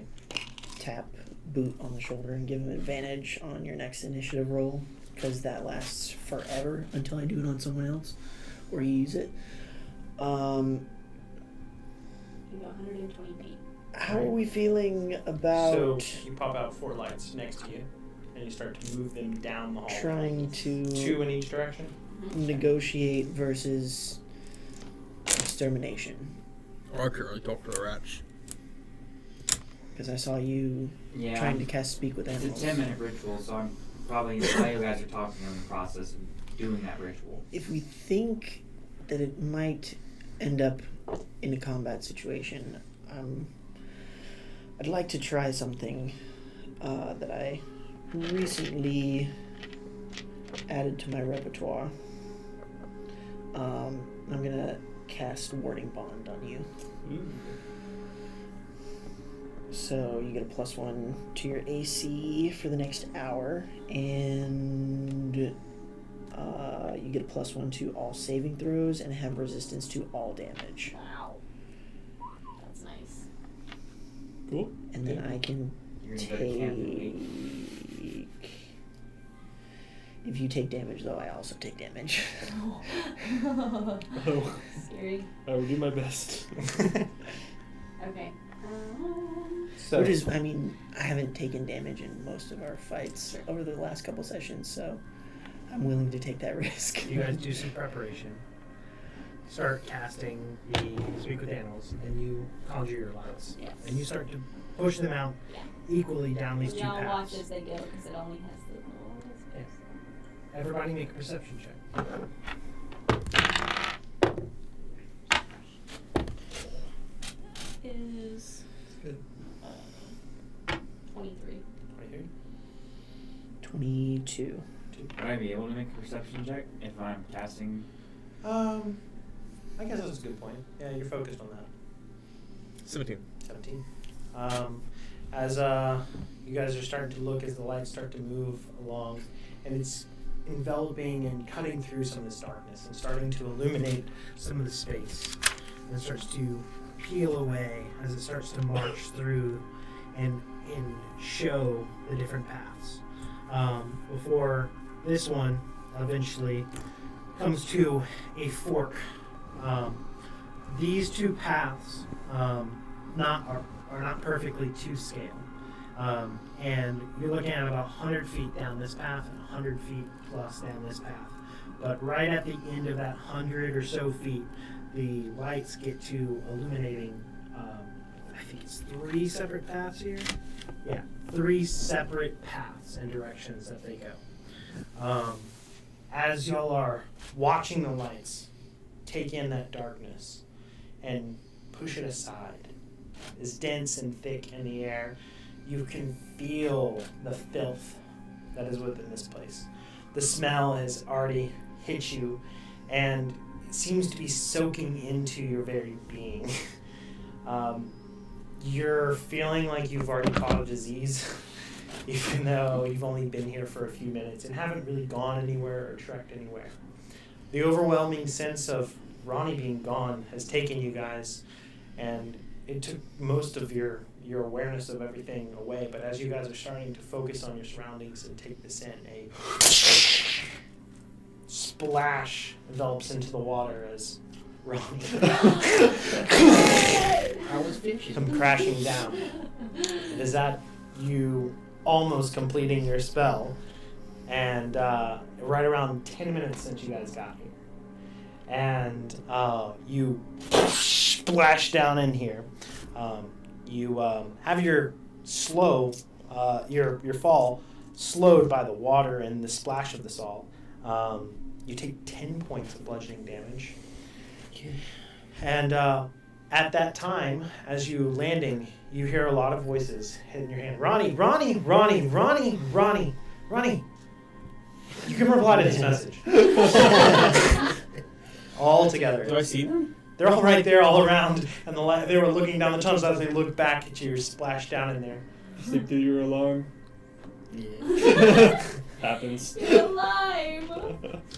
tap Boot on the shoulder and give him advantage on your next initiative roll, because that lasts forever until I do it on someone else or you use it. you go 120 feet. How are we feeling about So you pop out 4 lights next to you, and you start to move them down the hall. trying to 2 in each direction. negotiate versus extermination? I can't really talk to the rats. Because I saw you Yeah. trying to cast Speak with It's a Animals. 10-minute ritual, so I'm probably while you guys are talking in the process of doing that ritual. If we think that it might end up in a combat situation, I'd like to try something that I recently added to my repertoire. I'm gonna cast Warding Bond on you. So you get a +1 to your AC for the next hour, and you get a +1 to all saving throws and have resistance to all damage. Wow. That's nice. Cool. And then I can You're gonna go to camp and wait. take. If you take damage, though, I also take damage. Oh, Scary. I will do my best. Okay. So Which is, I mean, I haven't taken damage in most of our fights over the last couple sessions, so I'm willing to take that risk. you guys do some preparation. Start casting the Speak with Animals, and you conjure your lights. Yes. And you start to push them out Yeah. equally down these 2 Y'all watch paths. as they go because it only has the little Yeah. Everybody make a perception check. is Good. 23. 23. 22. Would I be able to make a perception check if I'm casting? I guess that's a good point. Yeah, you're focused on that. 17. 17. As you guys are starting to look as the lights start to move along, and it's enveloping and cutting through some of this darkness and starting to illuminate some of the space, and it starts to peel away as it starts to march through and show the different paths. Before this one eventually comes to a fork. These 2 paths are not perfectly to scale. And you're looking at about 100 feet down this path and 100 feet plus down this path. But right at the end of that 100 or so feet, the lights get to illuminating, I think it's 3 separate paths here. Yeah, 3 separate paths and directions that they go. As y'all are watching the lights take in that darkness and push it aside, is dense and thick in the air. You can feel the filth that is within this place. The smell has already hit you, and it seems to be soaking into your very being. You're feeling like you've already caught a disease, even though you've only been here for a few minutes and haven't really gone anywhere or trekked anywhere. The overwhelming sense of Ronnie being gone has taken you guys, and it took most of your awareness of everything away. But as you guys are starting to focus on your surroundings and take this in, a splash envelops into the water as Ronnie I was fishing. come crashing down. It is that you almost completing your spell, and right around 10 minutes since you guys got here. And you splash down in here. You have your your fall slowed by the water and the splash of the salt. You take 10 points of bludgeoning damage. And at that time, as you landing, you hear a lot of voices hitting your hand. Ronnie, Ronnie, Ronnie, Ronnie, Ronnie, Ronnie. You can reply to this message. All together. Do I see them? They're all right there, all around, and they were looking down the tunnels as they looked back at you, splashed down in there. Sleep through your alarm. Yeah. Happens. You're alive!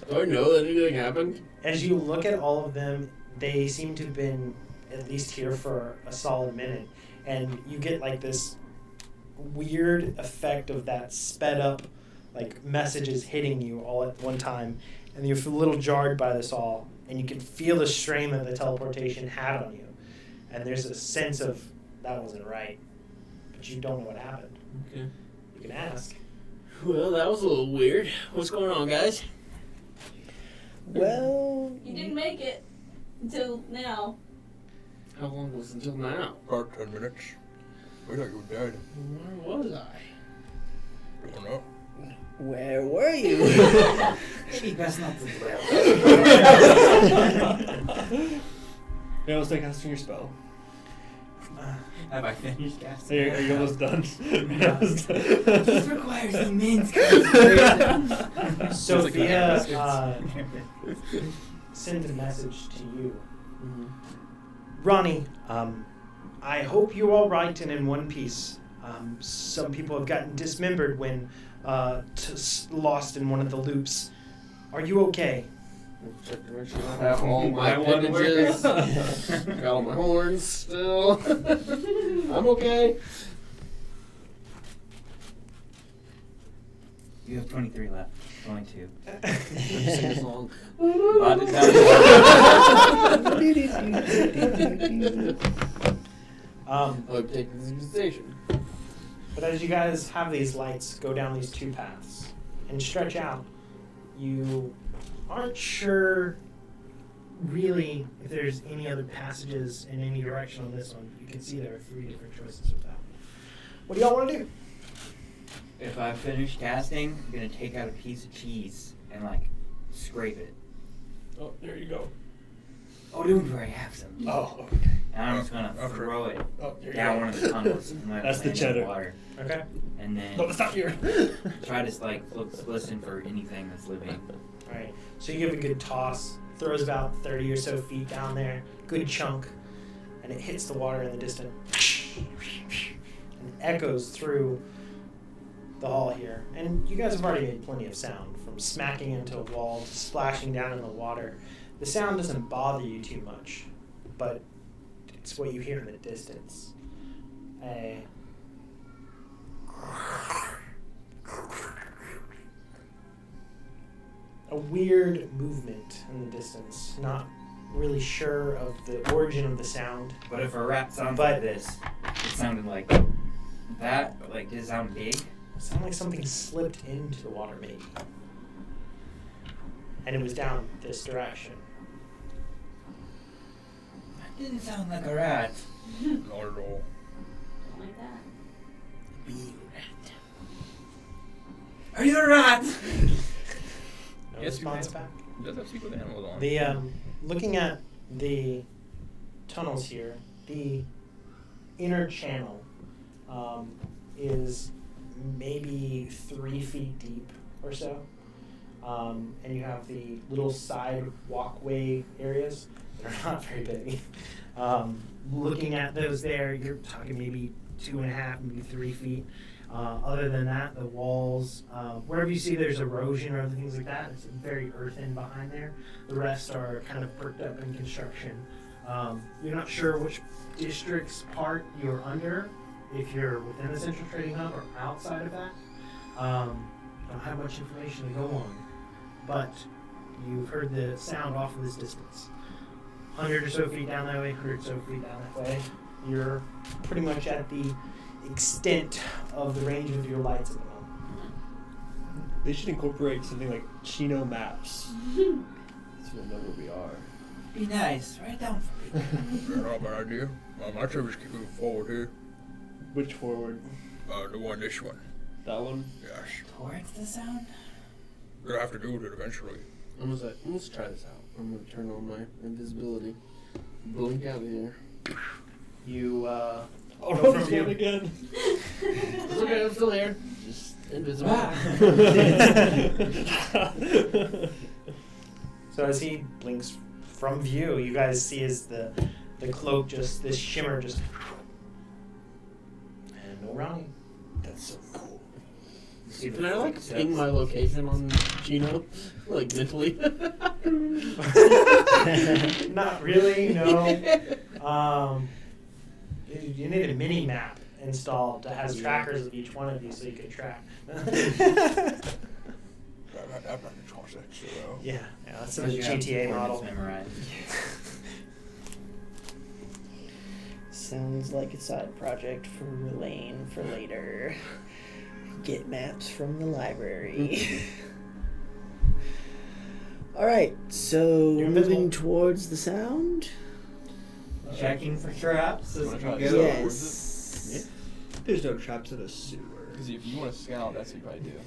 Do I know that anything happened? As you look at all of them, they seem to have been at least here for a solid minute, and you get like this weird effect of that sped up, like messages hitting you all at one time, and you're a little jarred by this all, and you can feel the strain that the teleportation had on you, and there's a sense of that wasn't right, but you don't know what happened. Okay. You can ask. Well, that was a little weird. What's going on, guys? Well, You didn't make it until now. How long was it until now? About 10 minutes. We thought you were dead. Where was I? I don't know. where were you? Maybe best not to dwell. Yeah, let's take casting your spell. Have I finished casting? So are you almost done? This requires immense Sophia sends a message to you. Mm-hmm. Ronnie, I hope you're all right and in one piece. Some people have gotten dismembered when lost in one of the loops. Are you okay? Check to make sure I have all my appendages. Got all my horns still. I'm okay. You have 23 left. 22. Sing a song. I'm taking the station. But as you guys have these lights go down these two paths and stretch out, you aren't sure really if there's any other passages in any direction on this one. You can see there are 3 different choices with that. What do y'all want to do? If I finish casting, I'm gonna take out a piece of cheese and like scrape it. Oh, there you go. Oh, don't worry, I have some. Oh, okay. And I'm just gonna Okay. throw it Oh, there you down go. one of the tunnels and let it That's the land in cheddar. water. Okay. And then No, it's not here. try to like listen for anything that's living. All right. So you give a good toss. Throws about 30 or so feet down there. Good chunk. And it hits the water in the distance. And echoes through the hall here. And you guys have already made plenty of sound, from smacking into a wall to splashing down in the water. The sound doesn't bother you too much, but it's what you hear in the distance. A weird movement in the distance. Not really sure of the origin of the sound. But if a rat sounds But- like this, it sounded like that. Like, does it sound big? It sounded like something slipped into the water, maybe. And it was down this direction. That didn't sound like a rat. Not at all. Something like that. Are you a rat? No Yes, response you back. It does have speak with animals on. The looking at the tunnels here, the inner channel is maybe 3 feet deep or so. And you have the little side walkway areas that are not very big. Looking at those there, you're talking maybe 2.5, maybe 3 feet. Other than that, the walls, wherever you see there's erosion or other things like that, it's very earthen behind there. The rest are kind of perked up in construction. You're not sure which district's part you're under, if you're within the Central Trading Hub or outside of that. Don't have much information to go on, but you've heard the sound off in this distance. 100 or so feet down that way, 100 or so feet down that way. You're pretty much at the extent of the range of your lights at the moment. They should incorporate something like Chino maps. So we'll know where we are. Be nice. Write it down for me. Not a bad idea. I'd say we just keep moving forward here. Which forward? This one. That one? Yes. Towards the sound? We're gonna have to do it eventually. Let's try this out. I'm gonna turn on my invisibility. Blink out here. You, Oh, go from it's view. going again. It's okay, I'm still here. Just invisible. So as he blinks from view, you guys see as the cloak just, this shimmer just, and no Ronnie. That's so cool. See the Can I like footsteps? ping my location on Gino? Like mentally? Not really, no. You need a mini map installed that has trackers of each one of you so you can track. I'd not trust that shit though. Yeah, that's a Because you have GTA coordinates model. memorized. Sounds like a side project for Elaine for later. Get maps from the library. Alright, so You're moving invisible. towards the sound? Checking for traps as we Wanna try go. this? Yes. There's no traps in a sewer. Because if you want to scout, that's what you probably do.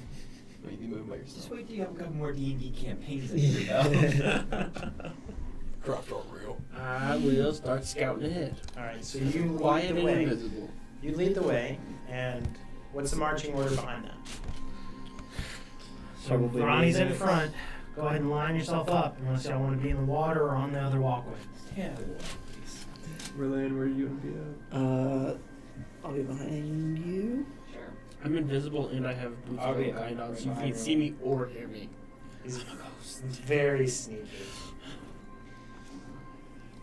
But you can move by yourself. Just wait till you have a couple more D&D campaigns under your belt. Traps aren't real. I will start scouting ahead. Alright, so you lead Quiet the and way. invisible. You lead the way, and what's the marching order behind that? So Probably Ronnie's in Zenith. front. Go ahead and line yourself up unless y'all want to be in the water or on the other walkway. Yeah. Merlin, where are you gonna be at? I'll be behind you. Sure. I'm invisible and I have boots I'll of be any kind on, so you behind can you. see me or hear me. He's very sneaky.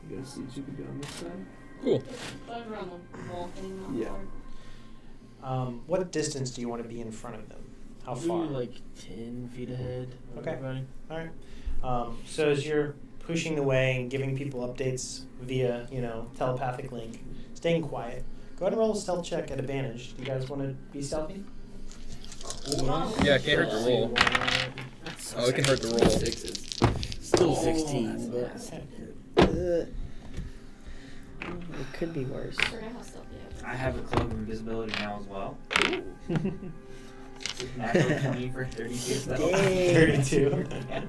You guys see you can be on this side? Cool. But around the wall thing, not Yeah. far. What distance do you want to be in front of them? How Maybe far? like 10 feet ahead. of Okay. everybody. All right. So as you're pushing the way and giving people updates via, telepathic link, staying quiet, go ahead and roll a stealth check at advantage. Do you guys want to be stealthy? Yeah, it can't hurt the roll. Oh, it can hurt the roll. Sixes. Still 16, but Okay. It could be worse. I forgot how stealthy I was. I have a cloak of invisibility now as well. Natural 20 for 32 stealth. Dang. 32. Yeah.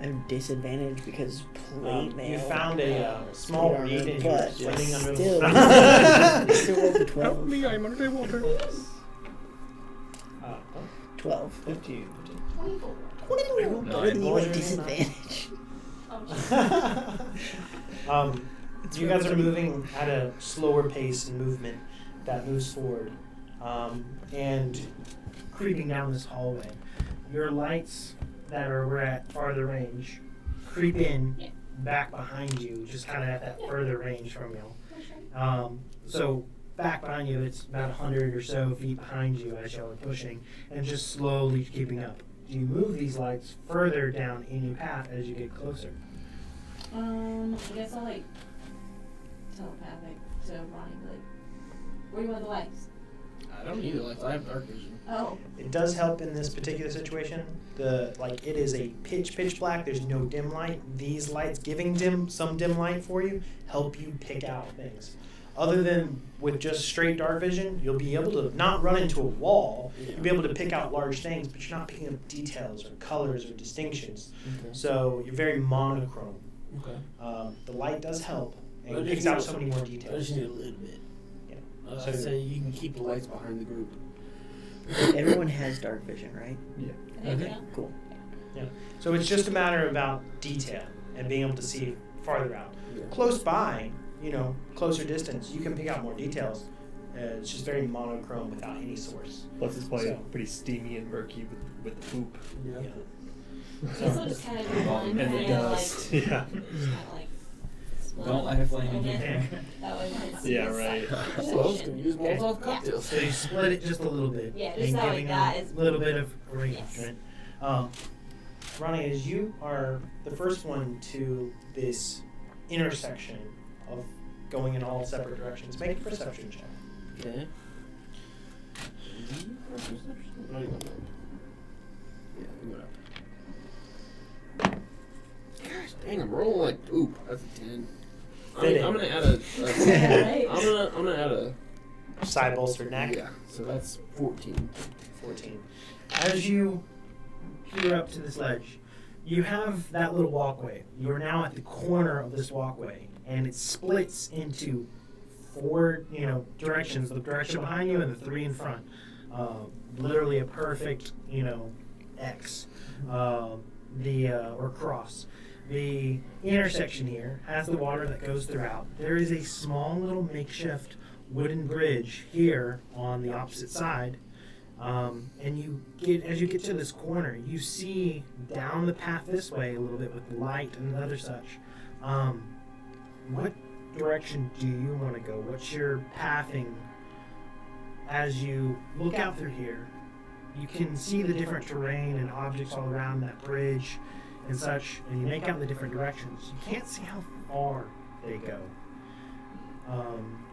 I have disadvantage because plate mail. You found a small Plate reed armor, and you were but swimming under still, the still rolled a Help 12. me, I'm under the water. 12. 15. 24. I rolled better than you Nine. at disadvantage. Oh, You guys are moving at a slower pace and movement that moves forward, and creeping down this hallway. Your lights that were at farther range creep in Yeah. back behind you, just kind of at that further range from you. okay. So back behind you, it's about 100 or so feet behind you as y'all are pushing, and just slowly keeping up. You move these lights further down in your path as you get closer. I guess I'll telepathic to Ronnie, where do you want the lights? I don't need the lights. I have dark vision. Oh. It does help in this particular situation. It is a pitch black. There's no dim light. These lights giving some dim light for you help you pick out things. Other than with just straight dark vision, you'll be able to not run into a wall. You'll be able to pick out large things, but you're not picking up details or colors or distinctions. Okay. So you're very monochrome. Okay. The light does help, and I picks just out need- so many more I details. just need a little bit. Yeah. So say you can keep the lights behind the group. Everyone has dark vision, right? I think so. Cool. So it's just a matter about detail and being able to see farther out. Yeah. Close by, closer distance, you can pick out more details. It's just very monochrome without any source. Plus, it's probably So- pretty steamy and murky with the poop. Yeah. This will just kind of be one And the kind of dust. like, Yeah. just kind of like. Don't light a flame in Okay. here. That way when it's Yeah, this right. section. Well, can use Molotov cocktails. So you split it just a little bit. Yeah, just and that way giving that them is- a little bit of Yes. arrangement. Ronnie, as you are the first one to this intersection of going in all separate directions, make a perception check. Okay. Not even up. Yeah, we went up. Gosh dang, I'm rolling like poop. That's a 10. Fitting. I'm gonna add a. Right. I'm gonna add a. Side bolstered neck. Yeah. So that's 14. 14. As you peer up to this ledge, you have that little walkway. You are now at the corner of this walkway, and it splits into four, directions: the direction behind you and the three in front. Literally a perfect, X, or cross. The intersection here has the water that goes throughout. There is a small little makeshift wooden bridge here on the opposite side. And as you get to this corner, you see down the path this way a little bit with light and other such. What direction do you want to go? What's your pathing? As you look out through here, you can see the different terrain and objects all around that bridge and such, and you make out the different directions. You can't see how far they go.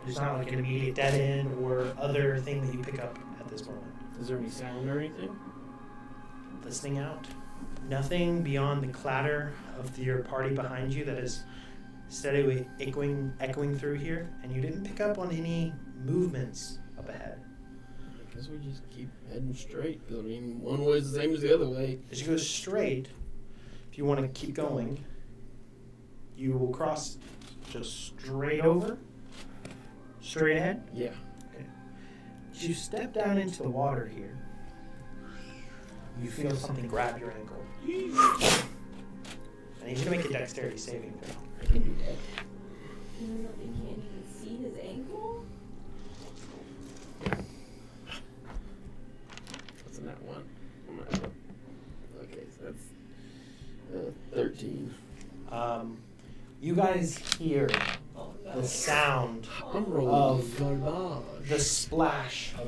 There's not like an immediate dead end or other thing that you pick up at this moment. Is there any sound or anything? Listening out, nothing beyond the clatter of your party behind you that is steadily echoing through here, and you didn't pick up on any movements up ahead. I guess we just keep heading straight. 'Cause, I mean, one way is the same as the other way. As you go straight, if you want to keep going, you will cross just straight over, straight ahead. Yeah. As you step down into the water here, you feel something grab your ankle. I need you to make a dexterity saving throw. I can do that. You can't even see his ankle? What's in that one? Okay, so that's 13. You guys hear Oh, the no. sound I'm rolling of garbage. the splash of,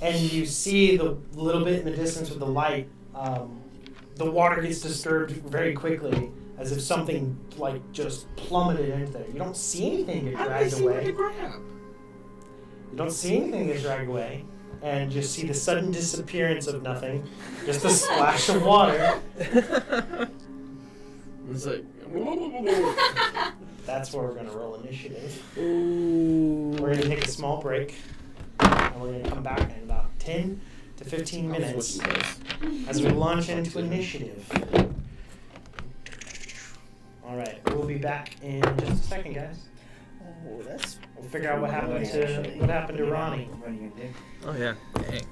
and you see the little bit in the distance with the light. The water gets disturbed very quickly, as if something just plummeted into there. You don't see anything get How did dragged they see what away. to grab? You don't see anything get dragged away, and just see the sudden disappearance of nothing, just a splash of water. It's like. That's where we're going to roll initiative. Ooh. We're going to take a small break, and we're going to come back in about 10 to 15 minutes as we launch into initiative. All right, we'll be back in just a second, guys. Oh, that's. We'll figure out what happened to Ronnie. What are you gonna do? Oh yeah. Dang.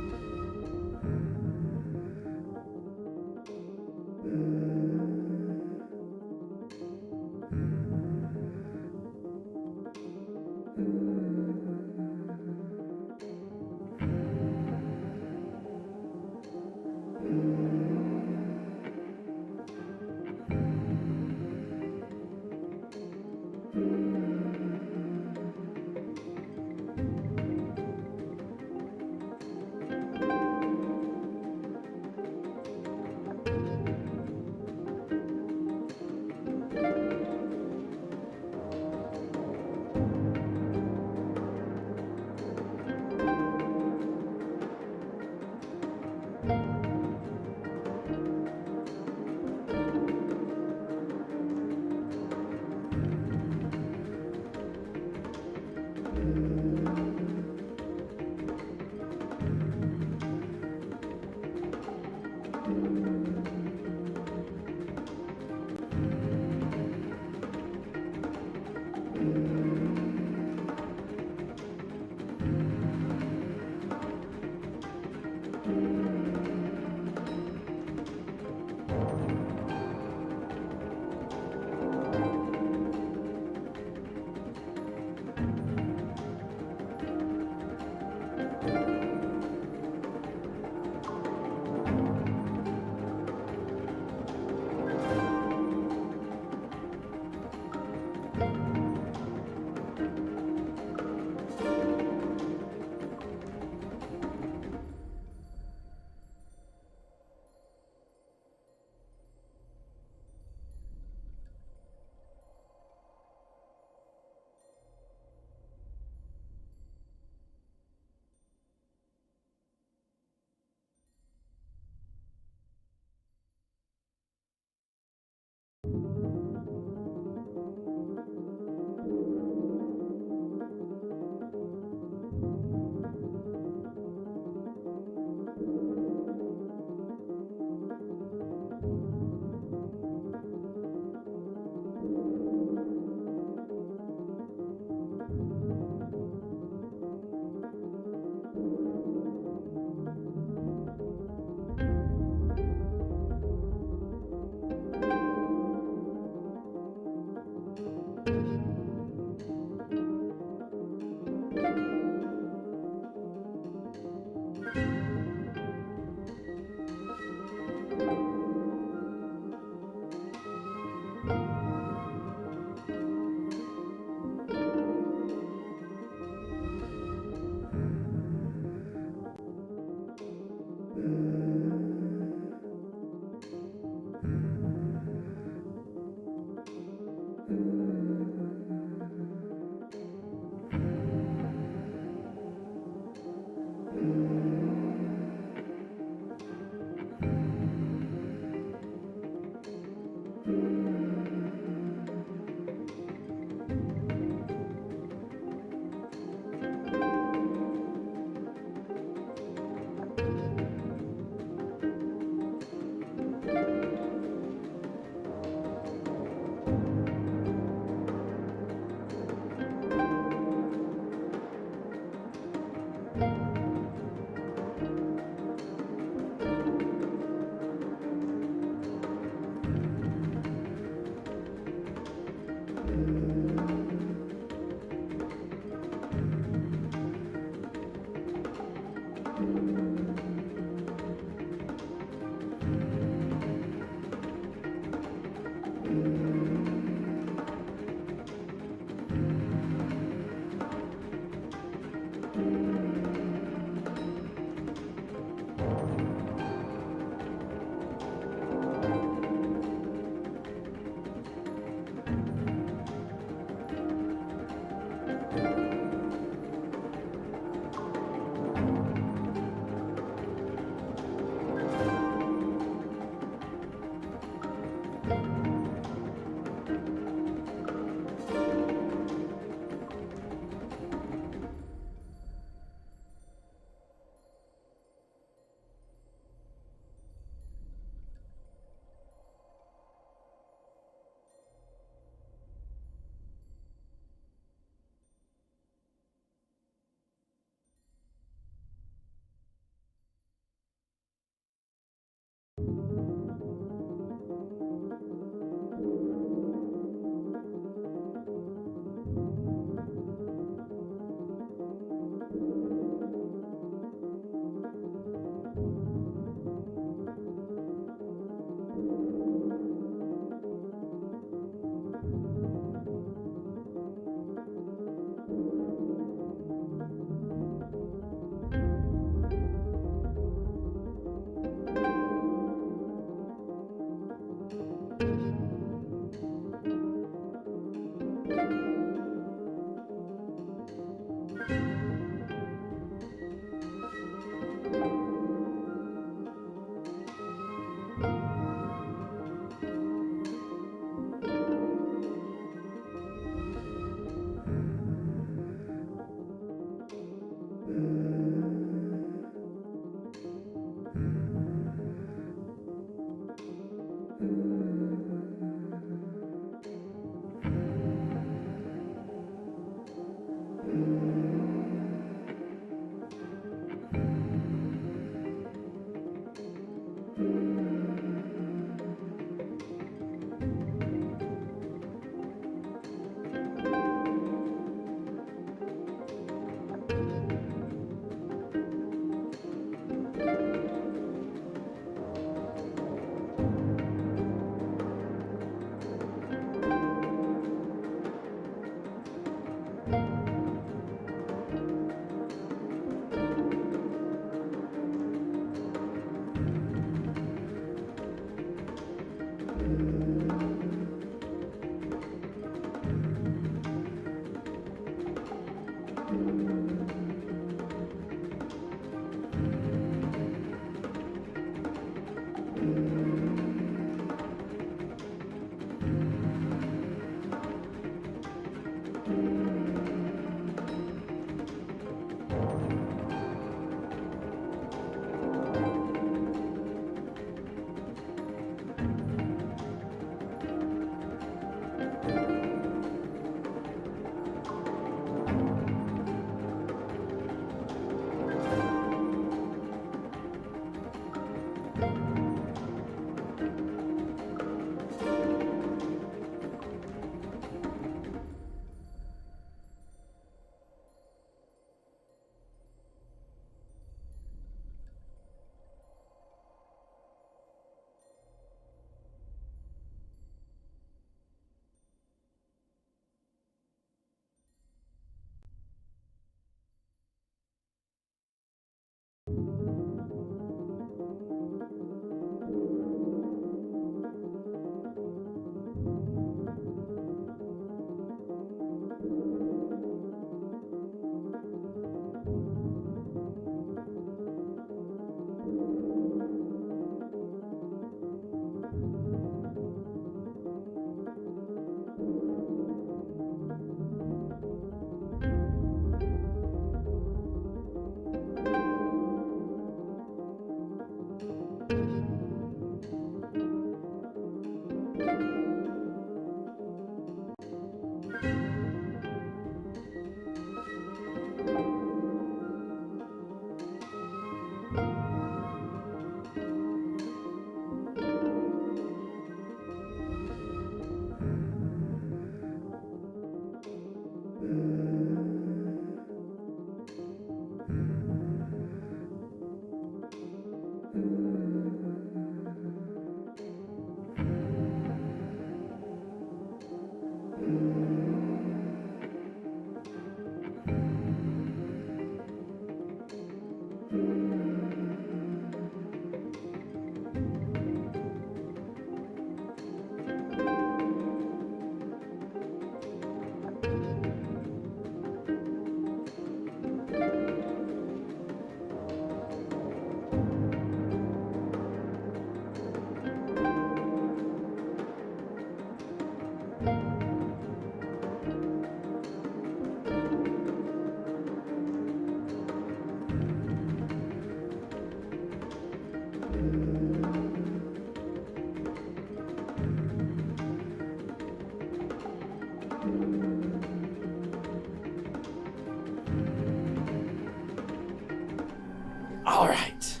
All right.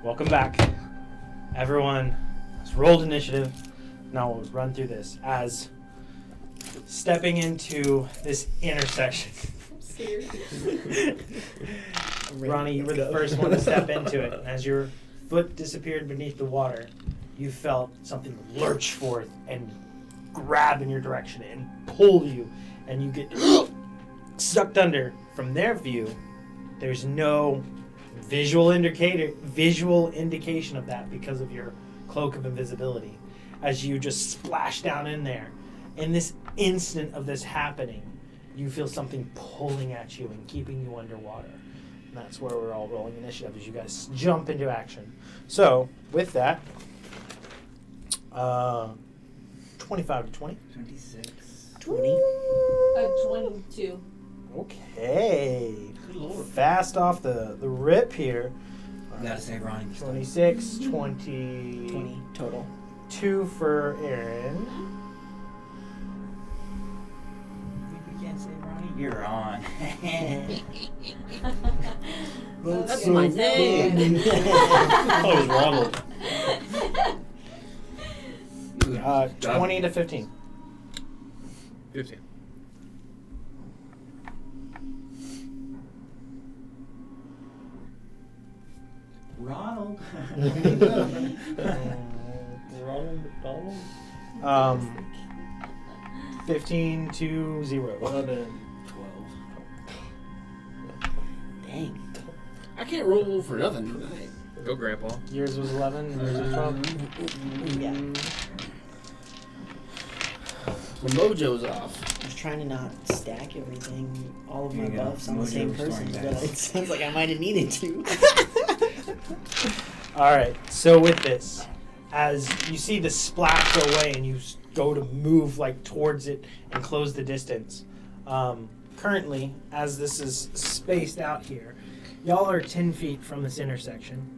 Welcome back. Everyone has rolled initiative. Now we'll run through this as stepping into this intersection. Seriously. Ronnie, you were the first one to step into it. And as your foot disappeared beneath the water, you felt something lurch forth and grab in your direction and pull you, and you get sucked under. From their view, there's no visual indication of that because of your cloak of invisibility. As you just splash down in there, in this instant of this happening, you feel something pulling at you and keeping you underwater. And that's where we're all rolling initiative as you guys jump into action. So, with that, 25 to 20. 26. 20. 22. Okay. Good lord. Fast off the rip here. Gotta save Ronnie. 26, 20, 20 total. 2 for Aaron. We can't save Ronnie. You're on. That's Okay. my name. I thought it was Ronald. 20 to 15. 15. Ronald. Ronald McDonald? 15 to 0. 11. 12. Dang. I can't roll for nothing tonight. Go, Grandpa. Yours was 11, yours was 12. Yeah. My mojo's off. I was trying to not stack everything, all of my Here you go. buffs on the same Mojo person, restoring but dice. it sounds like I might have needed to. Alright, so with this, as you see the splash go away and you go to move like towards it and close the distance, currently, as this is spaced out here, y'all are 10 feet from this intersection.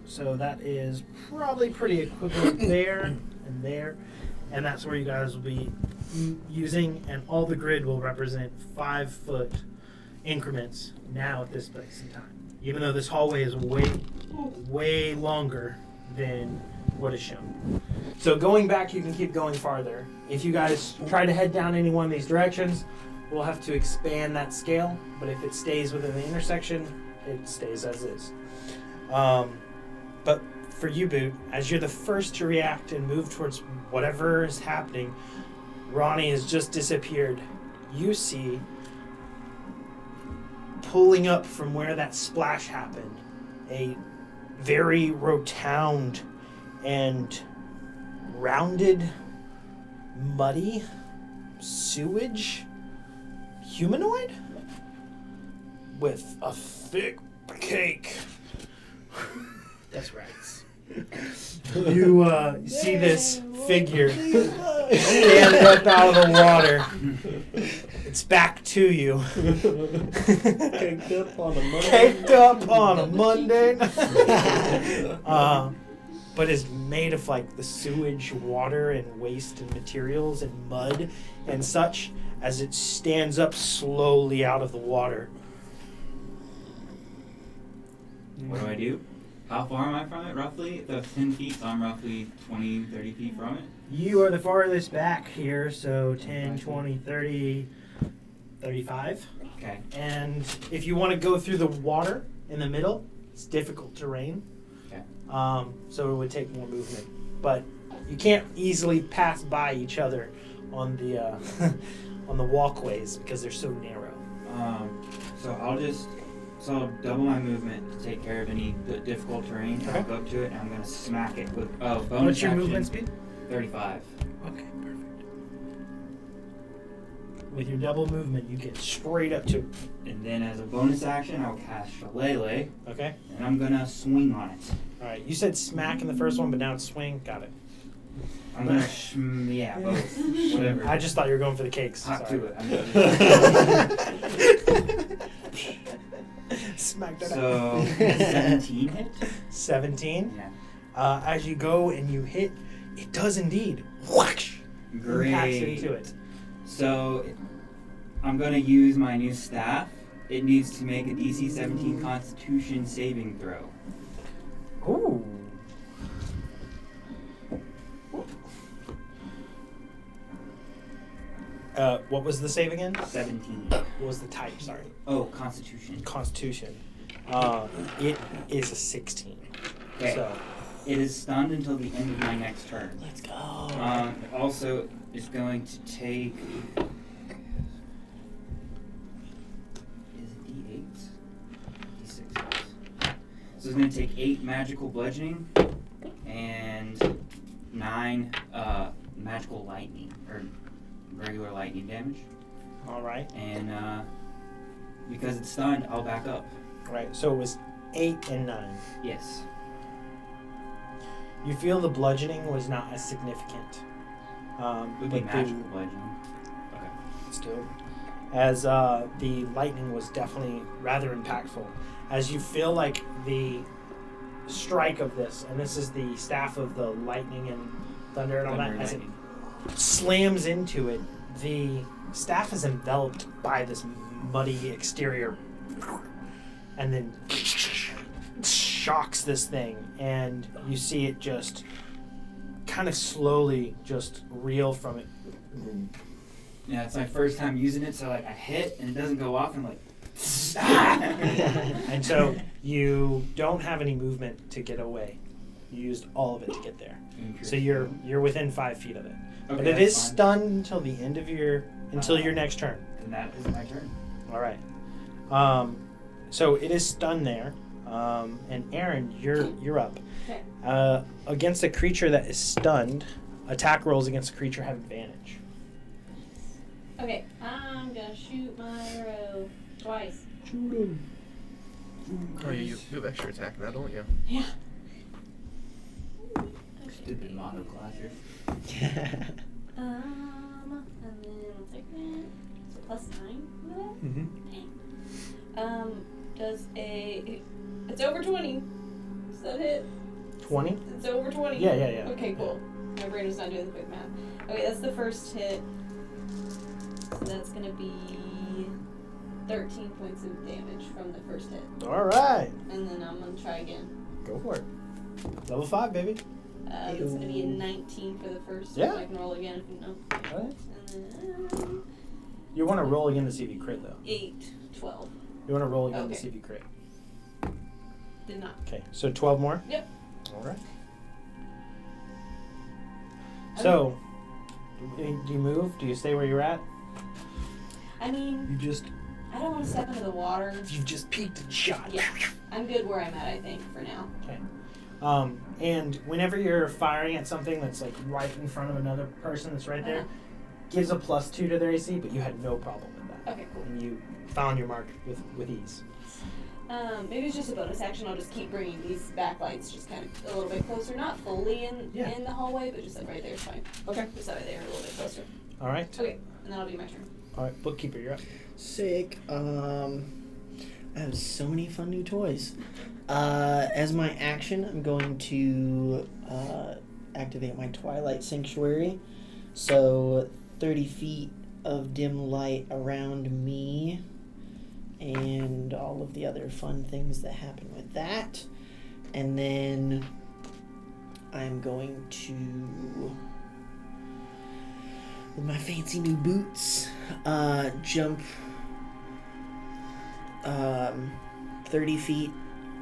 So that is probably pretty equivalent there and there. And that's where you guys will be using, and all the grid will represent 5-foot increments now at this place in time. Even though this hallway is way longer than what is shown. So going back, you can keep going farther. If you guys try to head down any one of these directions, we'll have to expand that scale. But if it stays within the intersection, it stays as is. But for you, Boot, as you're the first to react and move towards whatever is happening, Ronnie has just disappeared. You see, pulling up from where that splash happened, a very rotund and rounded, muddy sewage humanoid with a thick cake. That's right. You see this figure stand up out of the water. It's back to you. Caked up on a Monday. Caked up on a Monday. But is made of like the sewage water and waste and materials and mud and such as it stands up slowly out of the water. What do I do? How far am I from it, roughly? That's 10 feet, so I'm roughly 20, 30 feet from it. You are the farthest back here, so 10, 20, 30, 35. Okay. And if you want to go through the water in the middle, it's difficult terrain. Okay. So it would take more movement. But you can't easily pass by each other on the on the walkways because they're so narrow. So I'll double my movement to take care of any difficult terrain. Okay. I'll go up to it and I'm gonna smack it with bonus What's your action, movement speed? 35. Okay, perfect. With your double movement, you get straight up to it. And then as a bonus action, I'll cast Shillelagh, Okay. and I'm gonna swing on it. All right. You said smack in the first one, but now it's swing. Got it. I'm gonna yeah, both. Whatever. I just thought you were going for the cakes. Hop Sorry. to it. Smack that So, out. 17 hit? 17. Yeah. As you go and you hit, it does indeed. Whoosh! Impacts Great. into it. So, I'm gonna use my new staff. It needs to make a DC 17 Constitution saving throw. Ooh. What was the save again? 17. What was the type? Sorry. Oh, Constitution. Constitution. It is a 16. Okay. So, It is stunned until the end of my next turn. Let's go. Also, it's going to take. Is it D8s? D6s. So it's going to take 8 magical bludgeoning and 9 magical lightning, or regular lightning damage. all right. And because it's stunned, I'll back up. Right. So it was 8 and 9. Yes. You feel the bludgeoning was not as significant. Would be but magical bludgeoning. Okay. still, as the lightning was definitely rather impactful. As you feel like the strike of this, and this is the staff of the lightning and thunder and all Thunder that, as it lightning. slams into it, the staff is enveloped by this muddy exterior and then shocks this thing, and you see it just kind of slowly just reel from it. Yeah, it's my first time using it, so like I hit and it doesn't go off, and I'm like, And so you don't have any movement to get away. You used all of it to get there. So you're within 5 feet of it. Okay, But it that's is fine. stunned until the end of your next turn. And that is my turn. All right. So it is stunned there. And Aaron, you're up. Okay. Against a creature that is stunned, attack rolls against a creature have advantage. Okay, I'm gonna shoot my arrow twice. Oh, you have extra attack now, don't you? Yeah. Stupid mono classes. And then one second. So +9 for that? Mm-hmm. Does it's over 20. Does that hit? 20? It's over 20. Yeah. Okay, cool. My brain was not doing the quick math. Okay, that's the first hit. So that's gonna be 13 points of damage from the first hit. All right. And then I'm gonna try again. Go for it. Level 5, baby. It's gonna be a 19 for the first. Yeah. So I can roll again if you know. All right. And then You want to roll again to see if you crit, though. 8, 12. You want to roll again to Okay. see if you crit. Did not. Okay, so 12 more? Yep. All right. So, do you move? Do you stay where you're at? I mean, I don't want to step into the water. You just peeked and shot. Yeah. I'm good where I'm at, I think, for now. Okay. And whenever you're firing at something that's like right in front of another person that's right there, gives a +2 to their AC, but you had no problem with that. Okay, cool. And you found your mark with ease. Maybe it's just a bonus action. I'll just keep bringing these backlights just kind of a little bit closer. Not fully in the hallway, but just like right there is fine. Okay. Just that way they are a little bit closer. All right. Okay, and that'll be my turn. All right, bookkeeper, you're up. Sick. I have so many fun new toys. As my action, I'm going to activate my Twilight Sanctuary. So 30 feet of dim light around me and all of the other fun things that happen with that. And then I'm going to, with my fancy new boots, jump 30 feet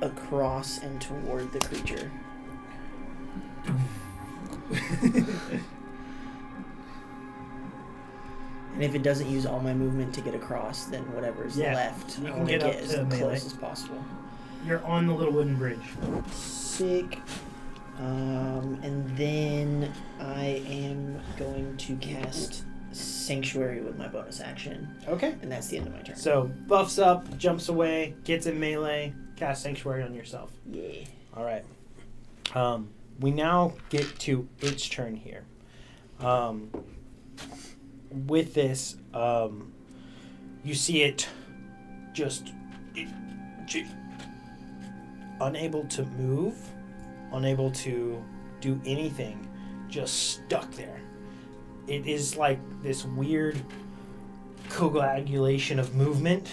across and toward the creature. And if it doesn't use all my movement to get across, then whatever's left, you I can want to get up get as to close melee. as possible. You're on the little wooden bridge. Sick. And then I am going to cast Sanctuary with my bonus action. Okay. And that's the end of my turn. So buffs up, jumps away, gets in melee, cast Sanctuary on yourself. Yeah. All right. We now get to its turn here. With this, you see it just unable to move, unable to do anything, just stuck there. It is like this weird coagulation of movement,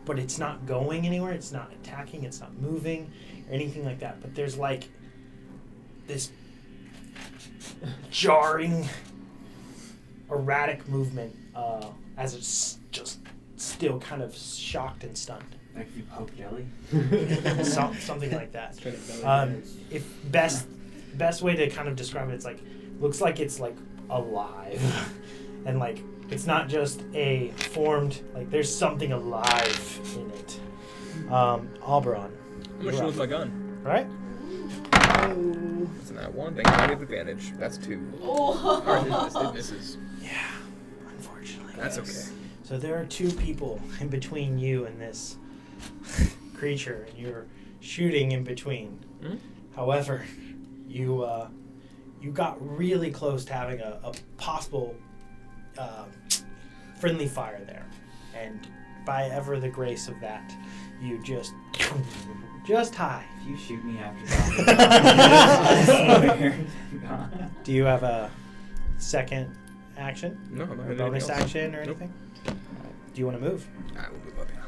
but it's not going anywhere. It's not attacking. It's not moving or anything like that. But there's like this jarring, erratic movement as it's just still kind of shocked and stunned. Like if you poke jelly? Something like that. Straight up belly dance. If best way to kind of describe it, it's like looks like it's like alive, and like it's not just a formed, like there's something alive in it. Alberon, I'm gonna shoot with my gun. all right? That's that one. Thank you. I have advantage. That's 2. Oh. Alright, it misses. Yeah, unfortunately. That's yes. okay. So there are 2 people in between you and this creature, and you're shooting in between. Hmm? However, you got really close to having a possible friendly fire there, and by ever the grace of that, you just high. If you shoot me after that, Do you have a second action? No, I'm not Or gonna do bonus anything else. action or Nope. anything? Do you want to move? I will move up here.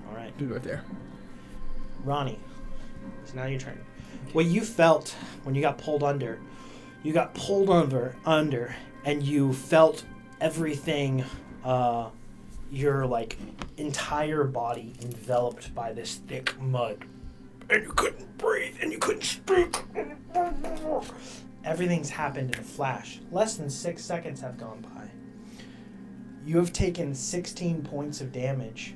All right. Move right there. Ronnie, it's now your turn. What you felt when you got pulled under, and you felt everything, your like entire body enveloped by this thick mud, and you couldn't breathe and you couldn't speak. Everything's happened in a flash. Less than 6 seconds have gone by. You have taken 16 points of damage,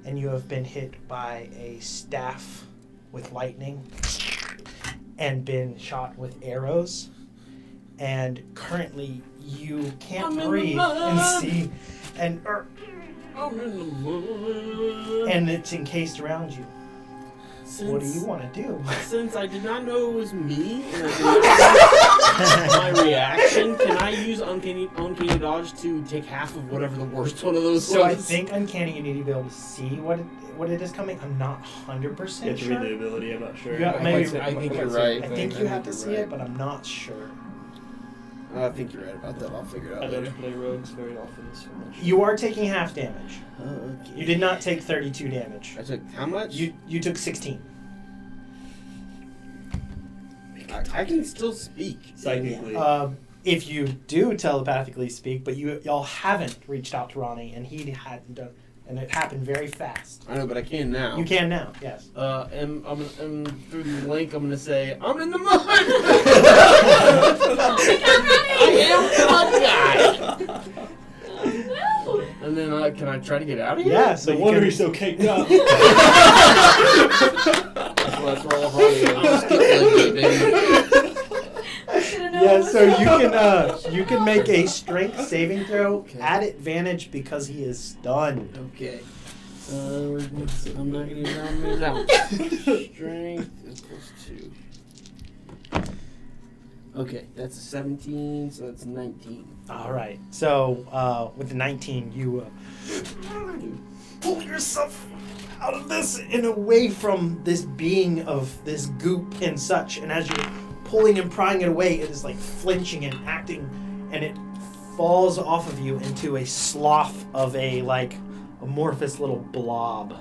and you have been hit by a staff with lightning and been shot with arrows. And currently you can't breathe and see, and I'm in the mud. and it's encased around you. What do you want to do? Since I did not know it was me, and I did not know my reaction, can I use uncanny dodge to take half of whatever the worst one of those So was? I think uncanny, you need to be able to see what it is coming. I'm not 100% You have to sure. read the ability, I'm not sure. Yeah, maybe. I think you're I right. think you have to see it, but I'm not sure. I think you're right about that. I'll figure it I out don't later. play rogues very often, so I'm not sure. You are taking half damage. Okay. You did not take 32 damage. I took how much? You took 16. I can still speak. Psychically. If you do telepathically speak, but y'all haven't reached out to Ronnie, and he hadn't done, and it happened very fast. I know, but I can now. You can now, yes. And I'm through the link. I'm gonna say I'm in the mud. I am the mud guy. No. And then can I try to get out of here? Yeah, so No you wonder can, he's so caked up. That's where all hard is. Just get legit, baby. yeah, so you can make a strength saving throw Okay. at advantage because he is stunned. Okay. I'm not gonna use that one. Strength is +2. Okay, that's a 17, so that's 19. All right. So with the 19, you pull yourself out of this and away from this being of this goop and such. And as you're pulling and prying it away, it is like flinching and acting, and it falls off of you into a slough of a like amorphous little blob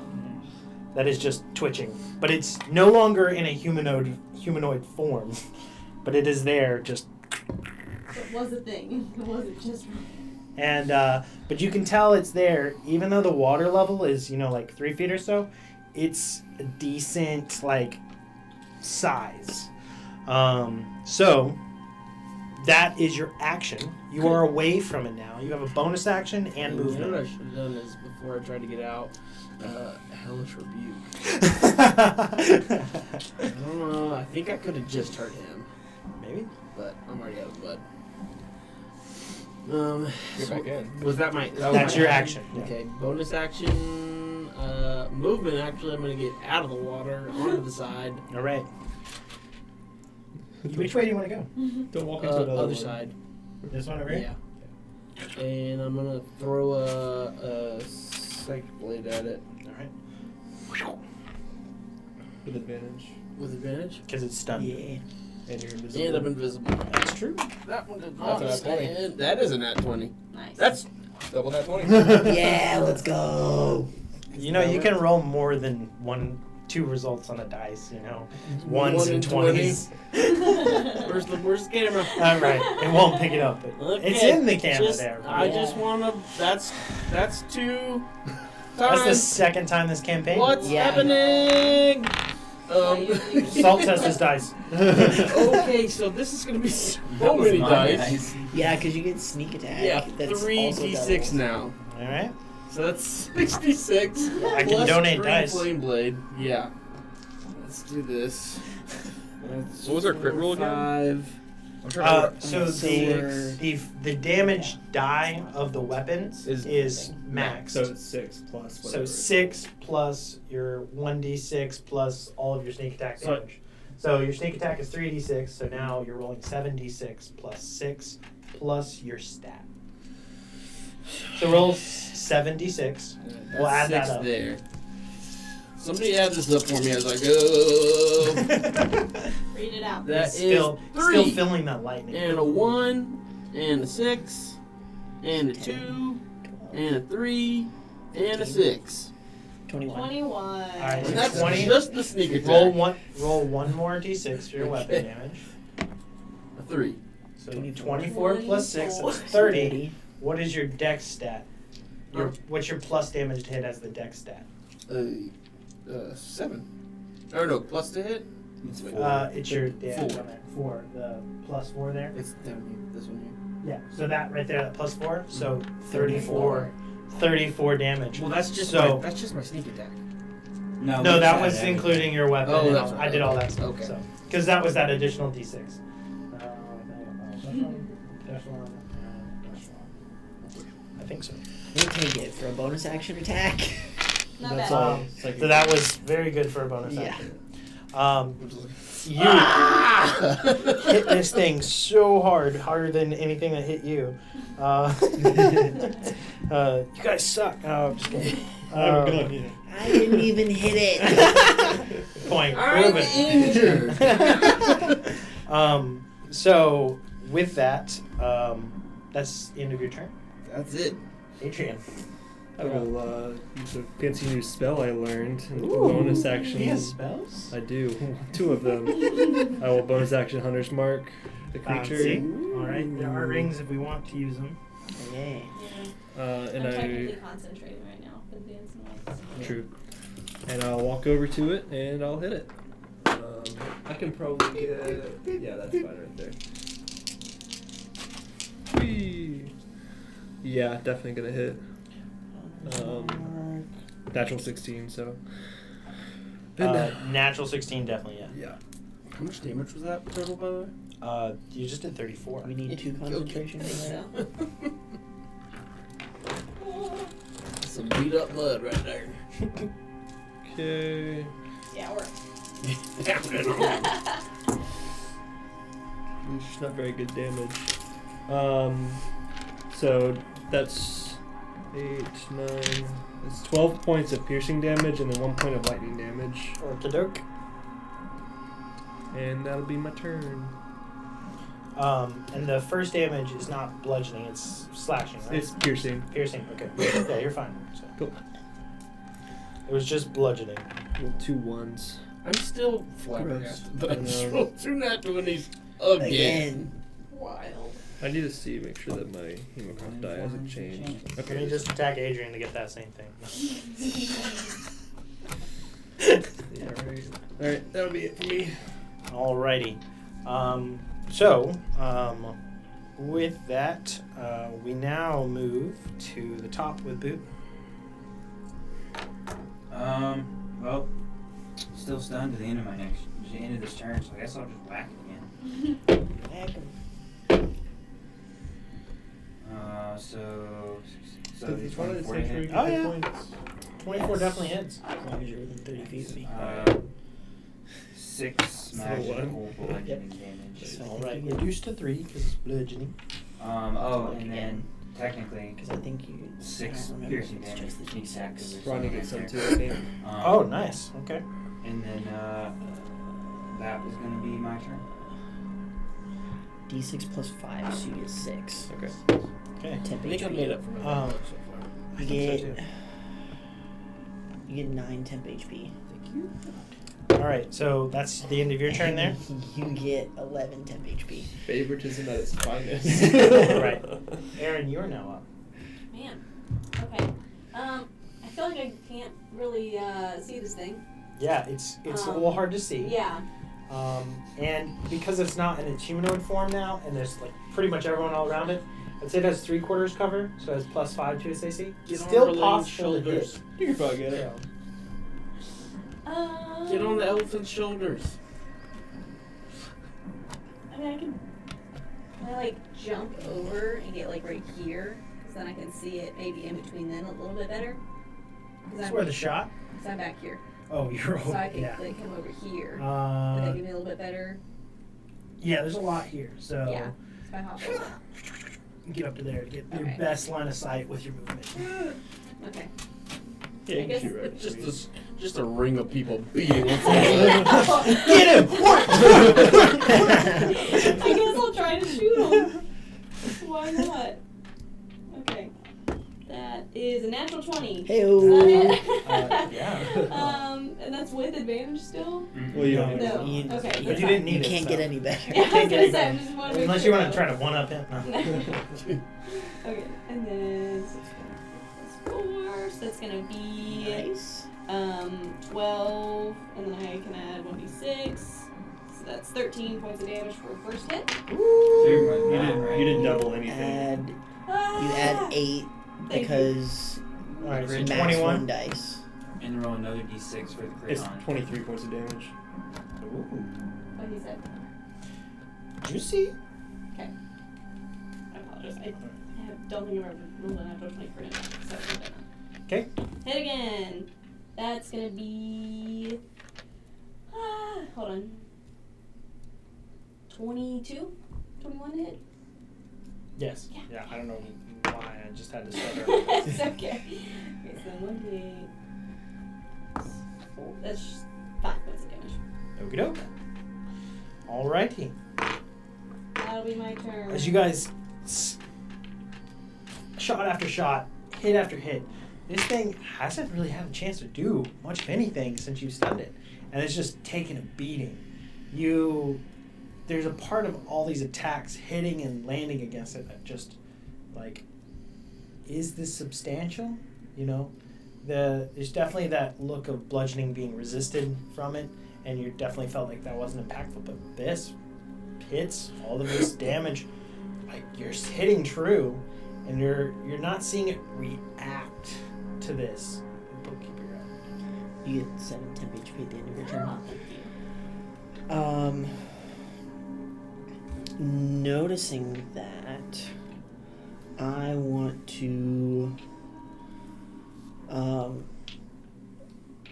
that is just twitching. But it's no longer in a humanoid form, but it is there just. It was a thing. It wasn't just. And but you can tell it's there, even though the water level is like 3 feet or so. It's a decent like size. So that is your action. You are away from it now. You have a bonus action and You know what I movement. should have done is before I tried to get out, hellish rebuke. I don't know. I think I could have just hurt him, Maybe. but I'm already out of the mud. Get back in. Was that my? That was That's my your action. Yeah. Okay, bonus action, movement. Actually, I'm gonna get out of the water onto the side. All right. Which way do you want to go? Don't walk into another Other one. side. This one over here. Yeah. And I'm gonna throw a psychic blade at it All right. With advantage. with advantage. Because it's stunned. Yeah. And you're invisible. And I'm invisible. That's true. That one did That's not a nat 20. stand. That is a nat 20. Nice. That's Double that 20. Yeah, let's go. You can roll more than 2 results on a dice. Ones One and and 20. 20s. where's the camera? All right. It won't pick it up. But it's Okay, in the camera just- there. I just wanna. That's 2 That's the times. second time this campaign. What's Yeah. happening? Salt test his dice. Okay, so this is gonna be so That was many my dice. Yeah, because you get sneak attack. Yeah, That's 3d6 also now. All right. So that's 66. I can plus donate 3 dice. flame blade. Yeah. Let's do this. That's What was our crit roll again? 5. I'm trying to So Six. the damage die of the weapon Is- is max. So it's 6 plus whatever. So 6 plus your 1d6 plus all of your sneak attack So- damage. So your sneak attack is 3d6. So now you're rolling 7d6 plus 6 plus your stat. So roll 7d6. We'll add that 6 up. there. Somebody add this up for me as I go. Read it out. That is Still 3. feeling that lightning. And a 1, and a 6, and a 2, and a 3, and a 6. 21. 21. Alright, And that's 20. just the sneak attack. Roll one more d6 for your weapon damage. A 3. So 24 plus 6 is 30. What is your dex stat? What's your plus damage to hit as the dex stat? 7. Oh no, plus to hit? It's 4. It's your 4. 4. The plus 4 there. It's this one Yeah. So that right there, that plus 4. So 34 damage. here. Well, that's just So- my sneak attack. No, that was including your weapon. Oh, and that's all- right. I did all that stuff. Okay. So because that was that additional d6. I think so. We'll take it for a bonus action attack. Not That's bad. all. It's like So that was very good for a bonus Yeah. action. You hit this thing so hard, harder than anything that hit you. You guys suck. Oh, I'm just kidding. I didn't even hit it. Point I'm proven. injured. So with that, that's the end of your turn. That's it. Adrian. I will use a fancy new spell I learned. And Ooh, bonus action. He has spells? I do. 2 of them. I will bonus action Hunter's Mark the creature. Fancy. Alright, there are rings if we want to use them. Yeah. And I'm technically concentrating right now for the dance and lights. True. And I'll walk over to it and I'll hit it. I can probably get. Yeah, that's fine right there. Whee! Yeah, definitely gonna hit. Natural 16, so. Natural 16, definitely, yeah. Yeah. How much damage was that total, by the way? You just did 34. We need 2 concentration. I think so. Some beat up blood right there. Okay. Yeah, we're. It's just not very good damage. So that's 8, 9. It's 12 points of piercing damage and then 1 point of lightning damage. Orthodox. And that'll be my turn. And the first damage is not bludgeoning, it's slashing, right? It's piercing. Piercing, okay. Yeah, you're fine. So. Cool. It was just bludgeoning. Well, 2 1s. I'm still flabbergasted that I just rolled 2 nat 20s again. Again. Wild. I need to see, make sure that my Hemocroft die hasn't changed. Let me Okay. just attack Adrian to get that same thing. Yeah, right. Alright, that'll be it for me. Alrighty. With that, we now move to the top with Boot. Well, still stunned to the end of the end of this turn, so I guess I'll just whack it again. Whack 'em. So these 24 to hit. Oh, yeah. 24 definitely hits. As long as you're within 30 feet of me. 6 magical bludgeoning damage. So Alright, reduced to 3 because it's bludgeoning. And then technically Because I think you. 6 I don't remember piercing if it's damage. just the Sneak attack, 'cause there's Ronnie something gets some right too, there. I think. Oh, nice. Okay. And then that was gonna be my turn. D6 plus 5, so you get 6. Okay. Okay. 10 I think I made up for my Um, so far. You think so, get. You get 9 temp HP. Thank you. Alright, so that's the end of your turn there? You get 11 temp HP. Favoritism at its finest. Right. Aaron, you're now up. Man. Okay. I feel like I can't really see this thing. Yeah, it's a little hard to see. Yeah. And because it's not in its humanoid form now, and there's like pretty much everyone all around it, I'd say it has 3/4 cover, so it has +5 to its AC. Get on Still Relay's possible to shoulders. hit. You can probably get it. Get on the elephant's shoulders. I mean, can I like jump over and get like right here? So then I can see it maybe in between then a little bit better. That's where the shot. Cause I'm back here. Oh, you're So I over. can Yeah. like come over here. Would that Uh, give me a little bit better? yeah. There's a lot here, so Yeah. So I hop over. get up to there to get your Okay. best line of sight with your movement. Okay. Yeah, I you guess can shoot right Just through this, just a ring of people beating with Get him! I guess I'll try to shoot him. Why not? Okay. That is a natural 20. Hey-o. Is that it? Yeah. And that's with advantage still? Well, you don't need No. to. You, Okay. But you, you didn't need you it, can't so. get any better. Yeah, I was Can't gonna get say, I it. just want to make Unless sure you want I- to try to one up him. No. Okay, and then that's 4, so that's gonna be Nice. 12, and then I can add 1d6, so that's 13 points of damage for a first hit. You didn't double anything. Add, you Ah! add 8 Thank you. because All right, so max 21. 1 dice. And roll another d6 for the crit It's on. 23 points of damage. Ooh. What he said. Juicy. Okay. I apologize. Don't think I've ever rolled a natural 20 for him. So I did that. Okay. Hit again. That's gonna be. Hold on. 22? 21 to hit? Yes. Yeah. Yeah. I don't know why. I just had to stutter. It's okay. Okay, so 1d8. 4. That's just 5 points of damage. Okie doke. Alrighty. That'll be my turn. As you guys shot after shot, hit after hit, this thing hasn't really had a chance to do much of anything since you stunned it, and it's just taken a beating. There's a part of all these attacks hitting and landing against it that just like, is this substantial? You know, there's definitely that look of bludgeoning being resisted from it, and you definitely felt like that wasn't impactful. But this hits all of this damage, like you're hitting true, and you're not seeing it react to this. Bookkeeper, You get 7 temp HP at the end of your Oh, turn. thank you. Noticing that, I want to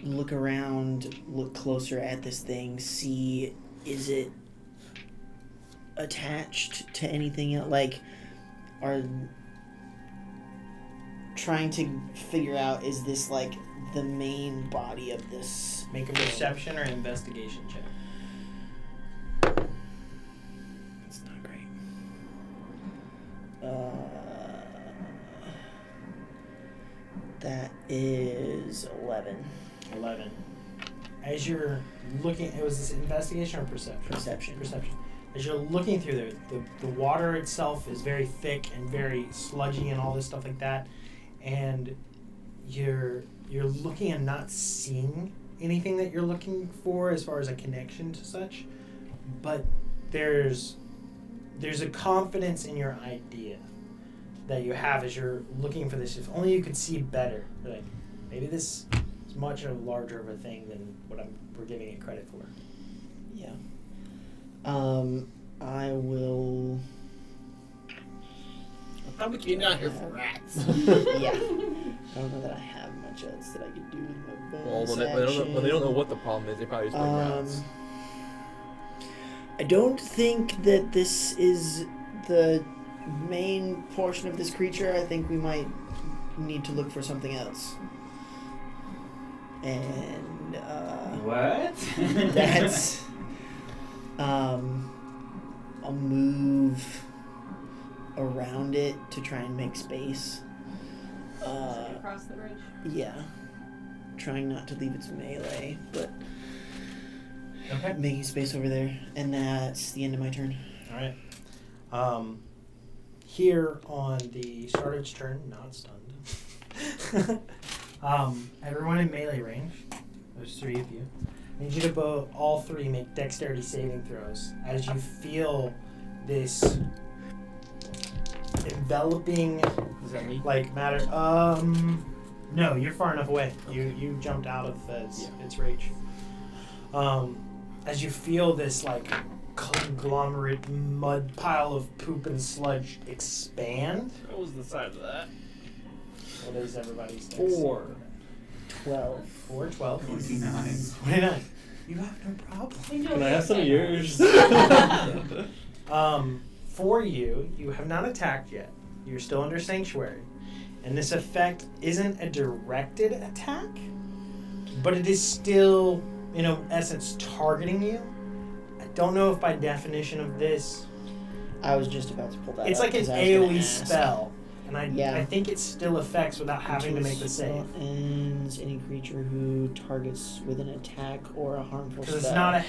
look around, look closer at this thing, see, is it attached to anything else? Like, are trying to figure out, is this like the main body of this? make a perception or investigation check. It's not great. That is 11. 11. As you're looking, it was this investigation or perception? Perception. Perception. As you're looking through there, the water itself is very thick and very sludgy and all this stuff like that, and you're looking and not seeing anything that you're looking for as far as a connection to such, but there's a confidence in your idea that you have as you're looking for this. If only you could see better, like maybe this is much larger of a thing than what we're giving it credit for. Yeah. I will. I'm probably getting out here for rats. Yeah. I don't know that I have much else that I could do with my Well, bonus when they don't know action. what the problem is, they probably just bring rats. I don't think that this is the main portion of this creature. I think we might need to look for something else. And What? that's I'll move around it to try and make space. Across the bridge. Yeah. Trying not to leave its melee, but Okay. making space over there. And that's the end of my turn. All right. Here on the start of its turn, not stunned. Everyone in melee range, there's 3 of you. I need you to all 3 make dexterity saving throws as you feel this enveloping Is that me? like matter. No, you're far enough away. You jumped out of its reach. As you feel this like conglomerate mud pile of poop and sludge expand. What was the size of that? What is everybody's dex? 4. 12. 4, 12. 29. 29. You have no problem. Can I have some of yours? For you have not attacked yet. You're still under Sanctuary. And this effect isn't a directed attack, but it is still, in essence, targeting you. I don't know if by definition of this, I was just about to pull that it's up like an 'cause I was gonna AoE ask. spell. And Yeah. I think it still affects without having to make the save. Spell ends any creature who targets with an attack or a harmful spell. Because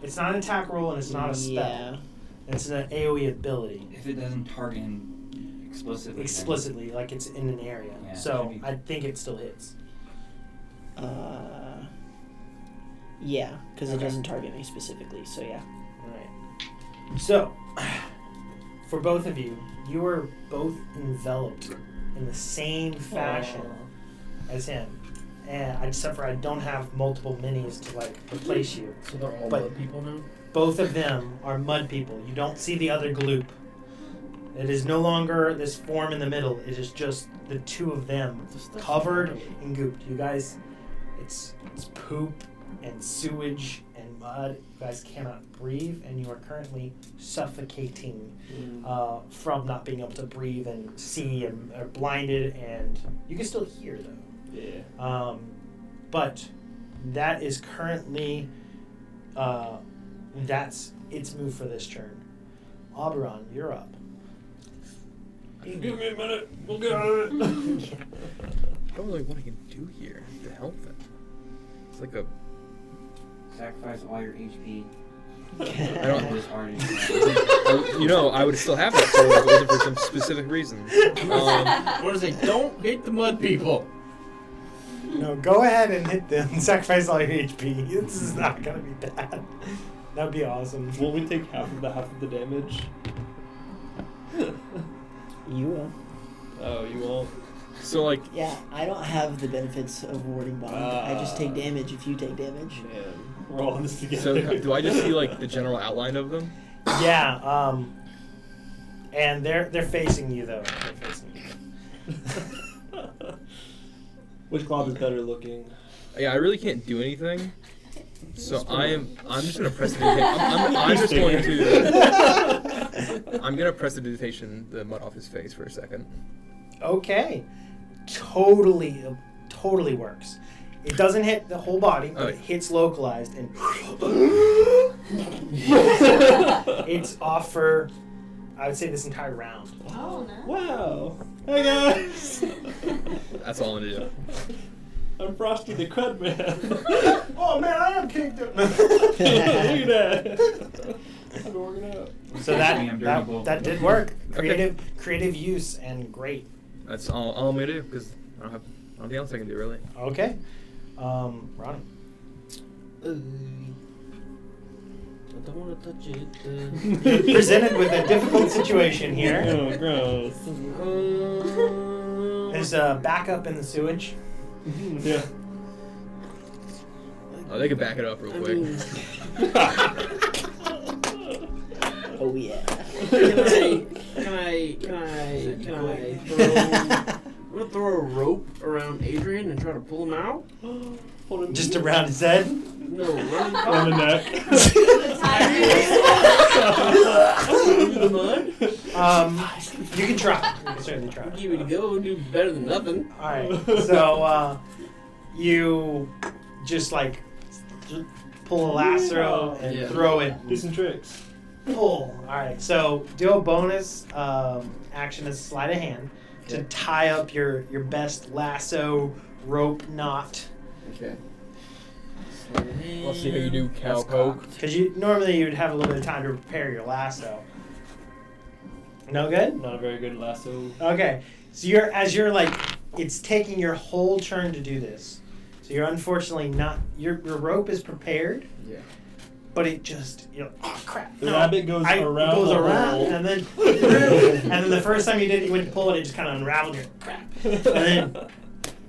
it's not an attack roll and it's not a spell. Yeah. It's an AoE ability. If it doesn't target him explicitly. Explicitly, like it's in an area. Yeah, So maybe. I think it still hits. Yeah, because it Okay. doesn't target me specifically, so yeah. Alright. So, for both of you, you are both enveloped in the same fashion as him. And except for I don't have multiple minis to like replace you. So they're all But- mud people now? Both of them are mud people. You don't see the other gloop. It is no longer this form in the middle. It is just the two of them covered in goop. You guys, it's poop and sewage and mud. You guys cannot breathe, and you are currently suffocating from not being able to breathe and see, and are blinded. And you can still hear though. Yeah. But that is currently that's its move for this turn. Oberon, you're up. Just give me a minute. We'll get out of it. I don't really know what I can do here to help them. It's like a. Sacrifice all your HP. I don't. As hard as you can. I would still have that sword if it wasn't for some specific reason. What does it? Don't hit the mud people. No, go ahead and hit them. Sacrifice all your HP. This is not gonna be bad. That'd be awesome. Will we take half of the damage? You will. Oh, you won't. So like, Yeah, I don't have the benefits of warding bond. I just take damage if you take damage. Man, we're all in this together. so do I just see like the general outline of them? Yeah. And they're facing you though. They're facing you. Which cloud is better looking? Yeah, I really can't do anything. So I'm just gonna prestidigitation. I'm just going to. I'm gonna prestidigitation the mud off his face for a second. Okay. Totally works. It doesn't hit the whole body, but it hits localized, and it's off for, I would say, this entire round. Oh, no. Wow. Hey guys. That's all I'm gonna do. I'm Frosty the Crud Man. Oh man, I am kicked up. Look at that. I've been working out. So that did work. Okay. Creative use and great. That's all I'm gonna do because I don't have nothing else I can do really. Okay. Ronnie. I don't want to touch it. Presented with a difficult situation here. Oh, gross. There's a backup in the sewage. Yeah. Oh, they can back it up real quick. Oh yeah. Can I throw? I'm gonna throw a rope around Adrian and try to pull him out. Hold him Just around his head. No, run on the neck. the mud. You can try. You can certainly try. Give it a go. Do better than nothing. All right. So you just like pull a lasso and Yeah. throw it. Do some tricks. Pull. All right. So do a bonus action as sleight of hand to tie up your best lasso rope knot. Okay. Let's see how you do, cowpoke. Because normally you'd have a little bit of time to prepare your lasso. No good? Not a very good lasso. Okay. So you're like, it's taking your whole turn to do this. So you're unfortunately not, your rope is prepared, Yeah. but it just, oh crap. The rabbit goes around the hole. and then and then the first time you did it, you went to pull it, it just kind of unraveled your crap. And then,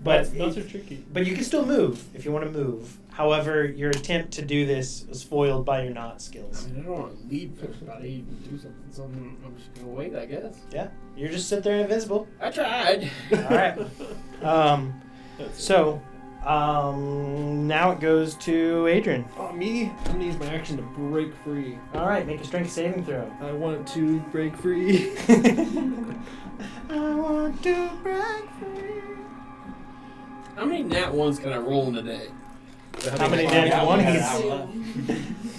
but Not so tricky. But you can still move if you want to move. However, your attempt to do this was foiled by your knot skills. I mean, I don't want to leave everybody and do something, so I'm just gonna wait, I guess. Yeah, you're just sit there invisible. I tried. All right. So, Now it goes to Adrian. Oh, me? I'm gonna use my action to break free. All right, make a strength saving throw. I want to break free. I want to break free. How many nat ones can I roll in a day? How many nat Yeah, ones?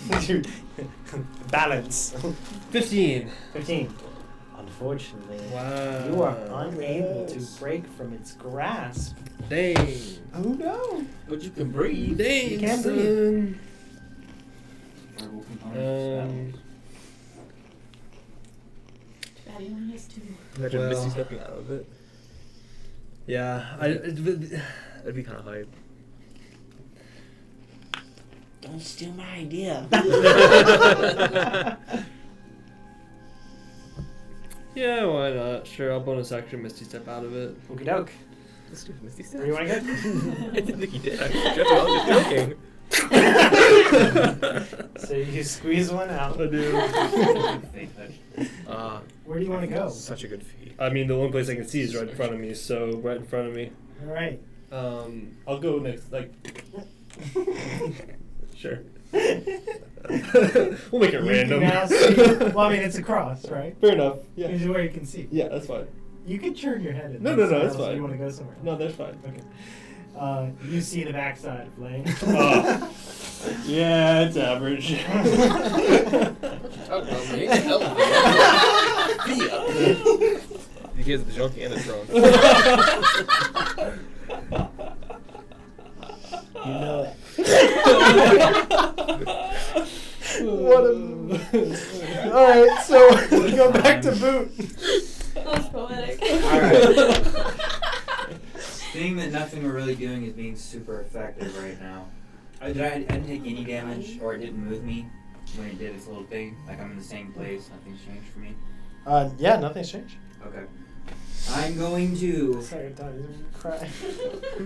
yeah. Dude, balance. 15. 15. Unfortunately, Wow. you are unable to break from its grasp. Dang. Oh no! But you can breathe. Dang. You can son. Verbal components. Daddy only has 2. Imagine Well. Misty stepping out of it. Yeah. That'd be kind of hype. Don't steal my idea. Yeah, why not? Sure, I'll bonus action Misty Step out of it. Okie doke. Let's do Misty step. Where do you want to I didn't think he did. Jeff, I was just joking. go? So you squeeze one out. I do. Where do you want to go? Such a good feat. I mean, the only place I can see is right in front of me, so right in front of me. All right. I'll go next, like... Sure. We'll make it You random. can now see, well, I mean, it's a cross, right? Fair enough. Yeah. Here's where you can see. Yeah, that's fine. You could turn your head. No, that's fine. You want to go somewhere? No, that's fine. Okay. You see the backside of Lane. Oh. Yeah, it's average. Oh, no, man. He has the junk and the trunk. You know it. What a. All right, so we go back to Boot. That was poetic. Alright. Seeing that nothing we're really doing is being super effective right now. I didn't take any damage, or it didn't move me when it did its little thing. Like I'm in the same place, nothing's changed for me. Yeah, nothing's changed. Okay. I'm going to Second time, he's gonna cry.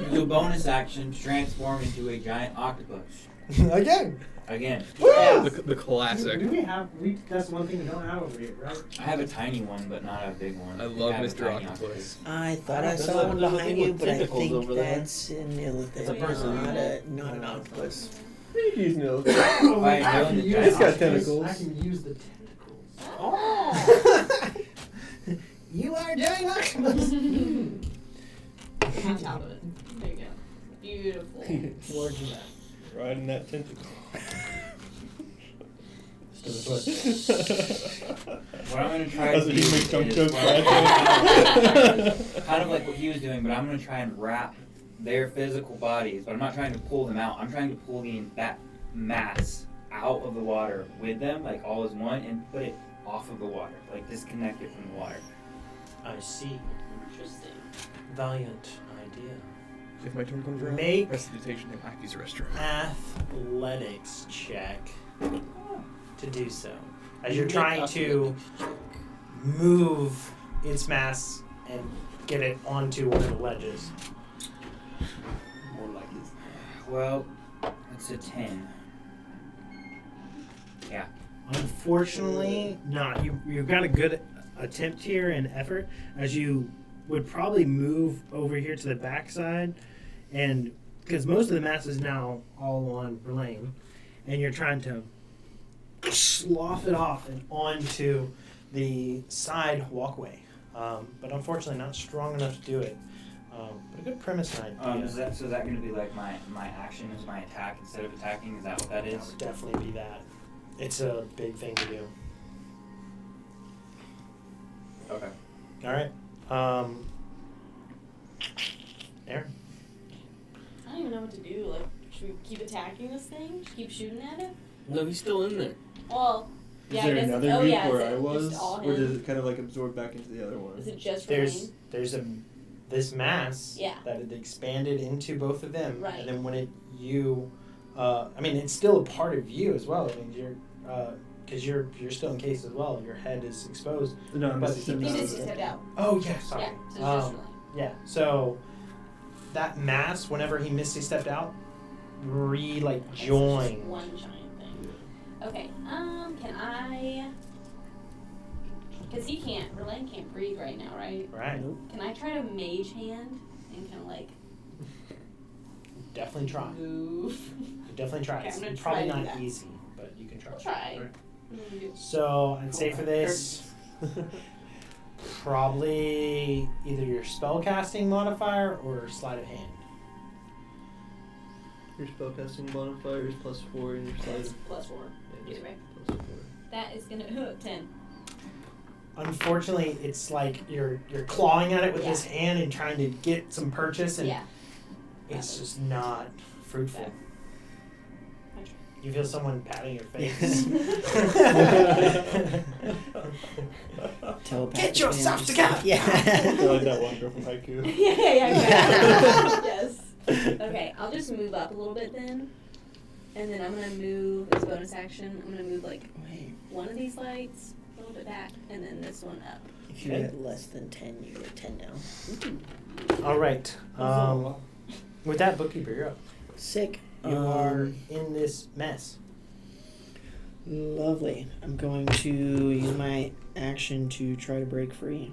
do a bonus action to transform into a giant octopus. Again. Again. The classic. Do we have? That's one thing we don't have over here, right? I have a tiny one, but not a big one. I love have a Mr. tiny Octopus. I thought I There's saw a- one there's a behind thing you, with but I tentacles think over there. that's an illithid. It's a person. Not an octopus. He's no. Oh, I know the giant It's got octopus. tentacles. I can use the tentacles. Oh! You are doing octopus. On top of it. There you go. Beautiful. Lord Jeanette. Riding that tentacle. What I'm going to try That's to what do you make jump is jokes kind of like what he was doing, but I'm going to try and wrap their physical bodies, but I'm not trying to pull them out. I'm trying to pull that mass out of the water with them, like all as one, and put it off of the water, like disconnect it from the water. I see. Interesting. Valiant idea. If my turn comes around, Make- prestidigitation and Aki's restroom. Athletics check to do so. As you're Make trying to Move its mass and get it onto one of the ledges. more like this. Well, it's a 10. Yeah. Unfortunately, not. You've got a good attempt here and effort, as you would probably move over here to the backside, and because most of the mass is now all on Verlaine, and you're trying to slough it off and onto the side walkway. But unfortunately, not strong enough to do it. But a good premise and idea. Is that going to be like my action is my attack instead of attacking? Is that what that That is? would definitely be that. It's a big thing to do. Okay. All right. Aaron. I don't even know what to do. Like, should we keep attacking this thing? Just keep shooting at it? No, he's still in there. Well, Is yeah, there I guess. another Oh group yeah, where is I it was, just all or does him? it kind of like absorb back into the other one? Is it just There's Verlaine? this mass Yeah. that it expanded into both of them, Right. and then when I mean, it's still a part of you as well. I mean, because you're still encased as well. Your head is exposed. No, But Misty He Steps just out. stepped out. Oh yeah, sorry. Yeah, so it's just Verlaine. Yeah, so that mass, whenever he Misty stepped out, Okay, so it's just joined. one giant thing. Okay, can I... Because Verlaine can't breathe right now, right? Right. Can I try to mage hand and kind of like definitely try. Move. You definitely try. Okay, It's I'm gonna probably try to do not that. easy, but you can try. I'll try. Alright. I'm gonna do- So I'd say for this, probably either your spellcasting modifier or sleight of hand. Your spellcasting modifier is +4 and your slide That's is +4. Either way. +4. That is gonna 10. Unfortunately, it's like you're clawing at it with Yeah. this hand and trying to get some purchase, and Yeah. it's just not fruitful. Okay. I try. You feel someone patting your face. Telepathic Get yourself man, together! I Yeah. like that one girl from Haiku. yeah. Yes. Okay, I'll just move up a little bit then. And then I'm gonna move as a bonus action. I'm gonna move like Wait, one of these lights a little bit back, and then this one up. if you're Okay. at less than 10, you're at 10 now. All right. With that, bookkeeper, you're up. Sick. You are in this mess. Lovely. I'm going to use my action to try to break free.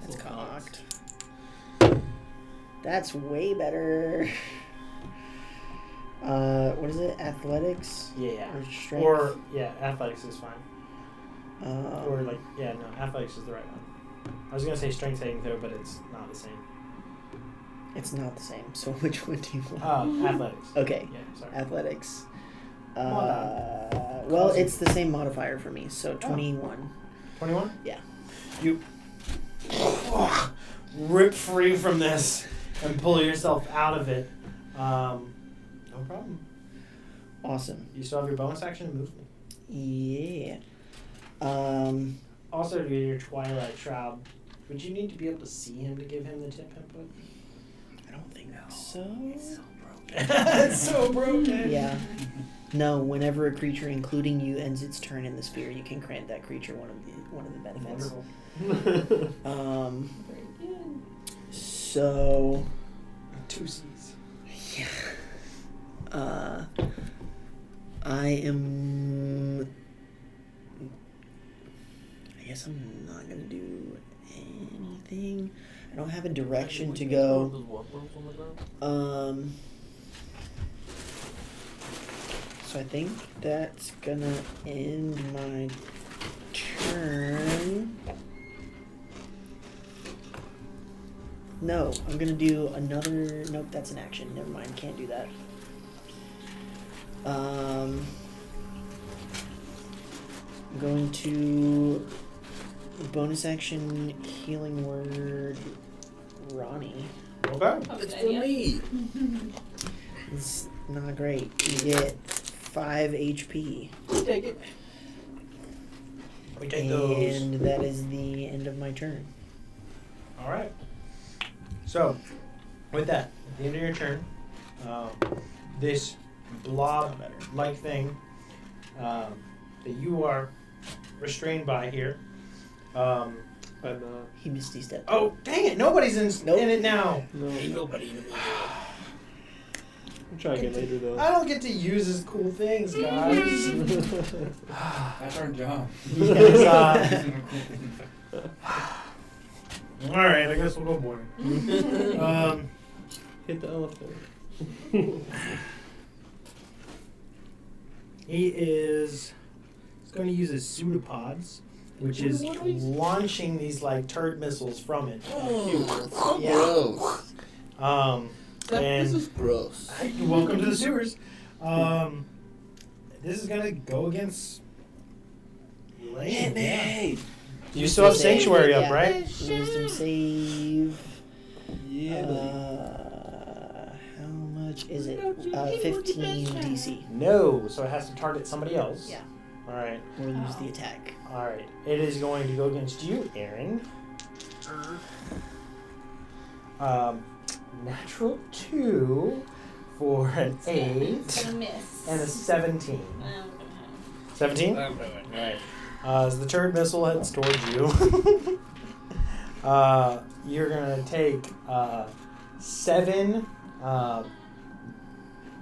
That's cocked. That's way better. What is it? Athletics Yeah. or strength? Or athletics is fine. Um, Or athletics is the right one. I was gonna say strength saving throw, but it's not the same. it's not the same. So which one do you want? Athletics. Okay. Yeah, sorry. Athletics. Well Well, Cause it's the same modifier for me, so 21. 21? Yeah. You rip free from this and pull yourself out of it. No problem. Awesome. You still have your bonus action to move me. Yeah. Also, to do your Twilight Shroud, would you need to be able to see him to give him the tip input? I don't think so. It's so broken. Yeah. No, whenever a creature, including you, ends its turn in the sphere, you can grant that creature one of the benefits. Wonderful. Very good. So 2 C's. yeah. I am. I guess I'm not gonna do anything. I don't have a direction to go. So I think that's gonna end my turn. No, I'm gonna do another. Nope, that's an action. Never mind, can't do that. I'm going to bonus action healing word Ronnie. Okay. It's for me. It's not great. You get 5 HP. Take it. We take those. And that is the end of my turn. All right. So, with that, at the end of your turn, this blob-like thing that you are restrained by here. He misty stepped. Oh, dang it! Nobody's in it now. No. Ain't nobody in the middle. I'll try again later though. I don't get to use his cool things, guys. That's our job. You guys, all right, I guess we'll go boring. Hit the elephant. He is going to use his pseudopods, which is launching these like turd missiles from it. Oh, Yeah. gross. And This is gross. welcome to the sewers. This is gonna go against Lane. Yeah. You still have Sanctuary up, Yeah. right? Wisdom save. Yeah. How much is it? 15 DC. No, so it has to target somebody else. Yeah. All right. Or lose the attack. All right. It is going to go against you, Aaron. Natural 2 for an 8 Gonna miss. and a 17. I'm gonna have. 17? That'll do it. Alright. As the turd missile heads towards you, you're going to take 7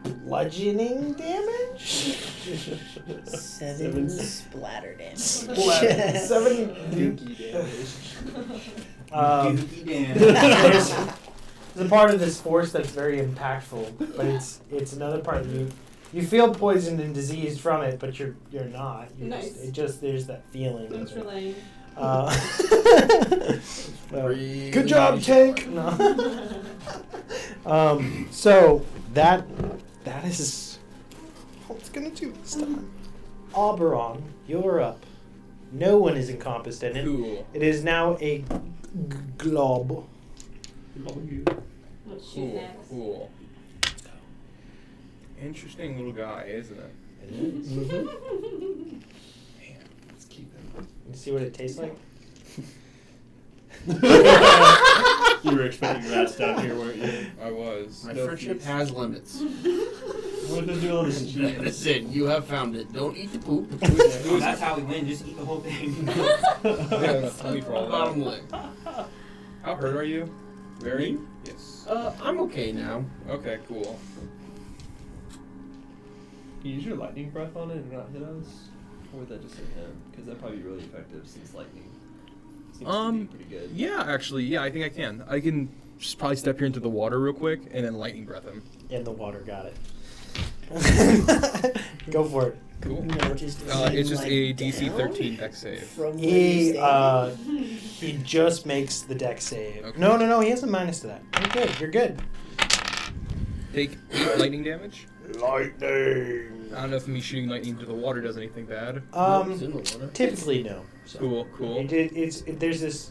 bludgeoning damage? 7 splatter damage. 7 Dookie damage. Dookie damage. there's It's a part of this force that's very impactful, but it's another part of you. You feel poisoned and diseased from it, but you're not. Nice. There's that feeling. Thanks for laying. Good job, Tank. No. So that is all it's gonna do this time. Oberon, you're up. No one is encompassed in it. Cool. It is now a glob. Let's shoot Cool. next. Cool. Interesting little guy, isn't it? Mm-hmm. Let's keep him. You see what it tastes like? You were expecting rats down here, weren't you? I was. My No friendship fees. has limits. What did you do all this cheese? Listen, you have found it. Don't eat the poop. The Oh, that's how we win. Just eat the whole thing. I got enough money for all Bottom that. line. How hurt are you? Very? Me? Yes. I'm okay now. Okay, cool. Can you use your lightning breath on it and not hit us? Or would that just hit him? Because that'd probably be really effective since lightning seems to be pretty good. Yeah, actually, yeah, I think I can. I can just probably step here into the water real quick and then lightning breath him. In the water, got it. Go for it. Cool. No, just It's just like a DC down 13 dex save. From where you stand. He just makes the deck save. Okay. No, he has a minus to that. You're good. Take 8 lightning damage. Lightning. I don't know if me shooting lightning into the water does anything bad. It's in the water. Typically no. So Cool. there's this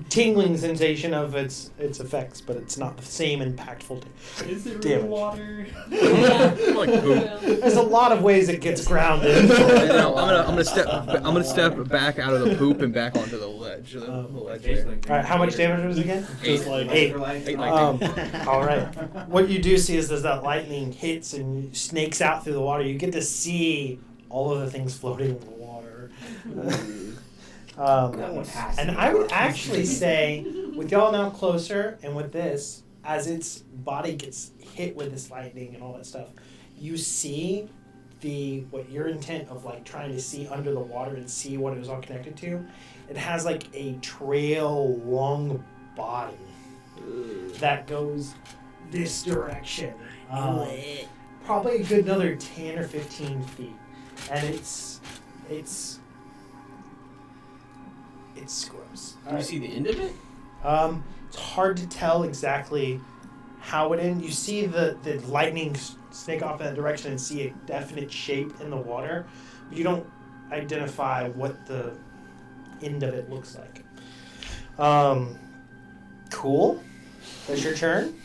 tingling sensation of its effects, but it's not the same impactful. Is it Damage. real water? Like poop. There's a lot of ways it gets grounded. And then I'm gonna step back out of the poop and back onto the ledge. The ledge there. Basically. All right, how much damage was it again? Just like Eight. Eight lightning. All right. What you do see is as that lightning hits and snakes out through the water, you get to see all of the things floating in the water. And I would actually say, with y'all now closer, and with this, as its body gets hit with this lightning and all that stuff, you see what your intent of like trying to see under the water and see what it was all connected to. It has like a trail long body that goes this direction. Probably a good another 10 or 15 feet. And it's gross. Can you see the end of it? It's hard to tell exactly how it ends. You see the lightning snake off in that direction and see a definite shape in the water, but you don't identify what the end of it looks like. Cool. That's your turn.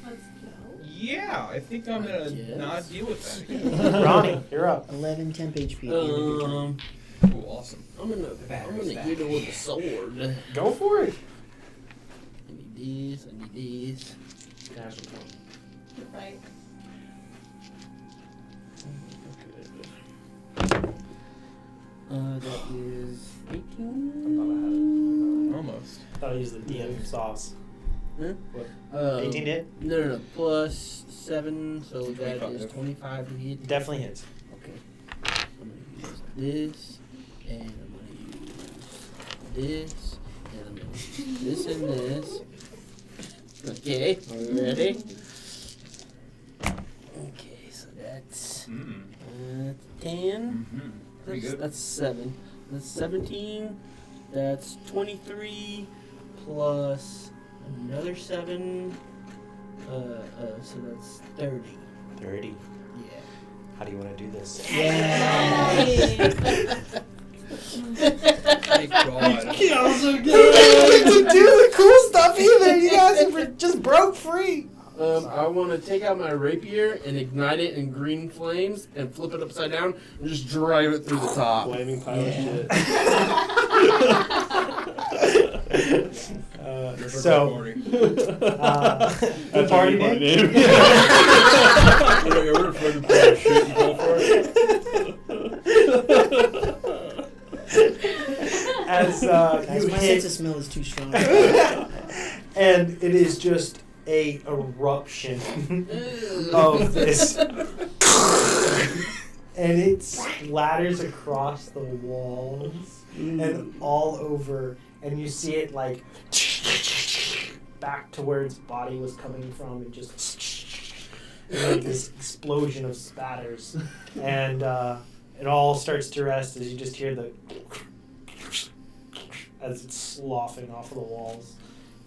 Let's go. Yeah, I think I'm gonna Yes. not deal with that again. Ronnie, you're up. 11 temp HP. at the end of your turn. Cool, awesome. I'm gonna hit her with a sword. Go for it. I need these. Right. That is 18. Almost. I thought I used the DM sauce. Huh? What? 18 18 hit? No. Plus 7, so that 25. is 25 to hit. Definitely hits. Okay. I'm gonna use this, and I'm gonna use this, and I'm gonna use this and this. Okay, ready? Okay, so that's 10. Pretty good. That's 7. That's 17. That's 23 plus another 7. So that's 30. 30. Yeah. How do you want to do this? Thank God. to do the cool stuff either. You guys are just broke free. I want to take out my rapier and ignite it in green flames and flip it upside down and just drive it through the top. Flaming pile of shit. So, the party name? We're flaming pile of shit. You go for it. As Guys, you my hit, sense of smell is too strong. and it is just a eruption of this, and it splatters across the walls and all over, and you see it like back to where its body was coming from, and just like this explosion of spatters, and it all starts to rest as you just hear the as it's sloughing off of the walls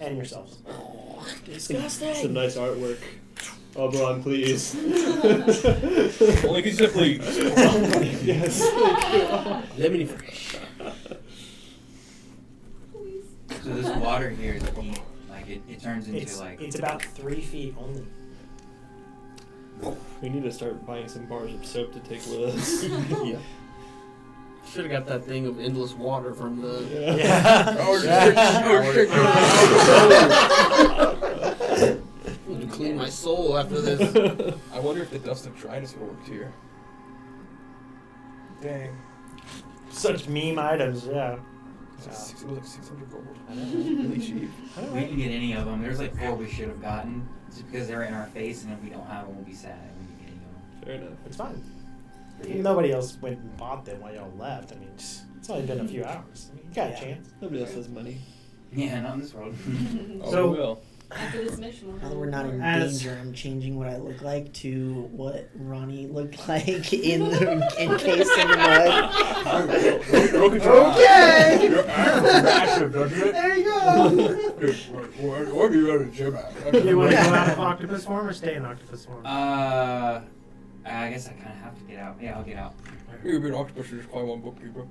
and yourselves. Disgusting. Some nice artwork. Oberon, please. Only because you said please. Yes. Lemony fresh. So this water here is deep. Like it turns into It's about 3 feet only. We need to start buying some bars of soap to take with us. Yeah. Should have got that thing of endless water from the. Need to clean my soul after this. I wonder if the dust of dryness would work here. Dang. Such meme items, yeah. It was like 600 gold. I know. Really cheap. we didn't get any of them. There's like 4 we should have gotten just because they were in our face, and if we don't have them, we'll be sad. We didn't get any of them. Fair enough. It's fine. Nobody else went and bought them while y'all left. I mean, it's only been a few hours. I mean, you got a chance. Nobody else has money. Yeah, not in this world. Oh, So- we will. After this mission, we'll Now have that we're not in As- danger, I'm changing what I look like to what Ronnie looked like encased in the mud. Okay! You're massive, doesn't it? There you go! What are you at a gym at? Do you want to go out of octopus form or stay in octopus form? I guess I kind of have to get out. Yeah, I'll get out. You've been octopus and just climb on bookkeeper.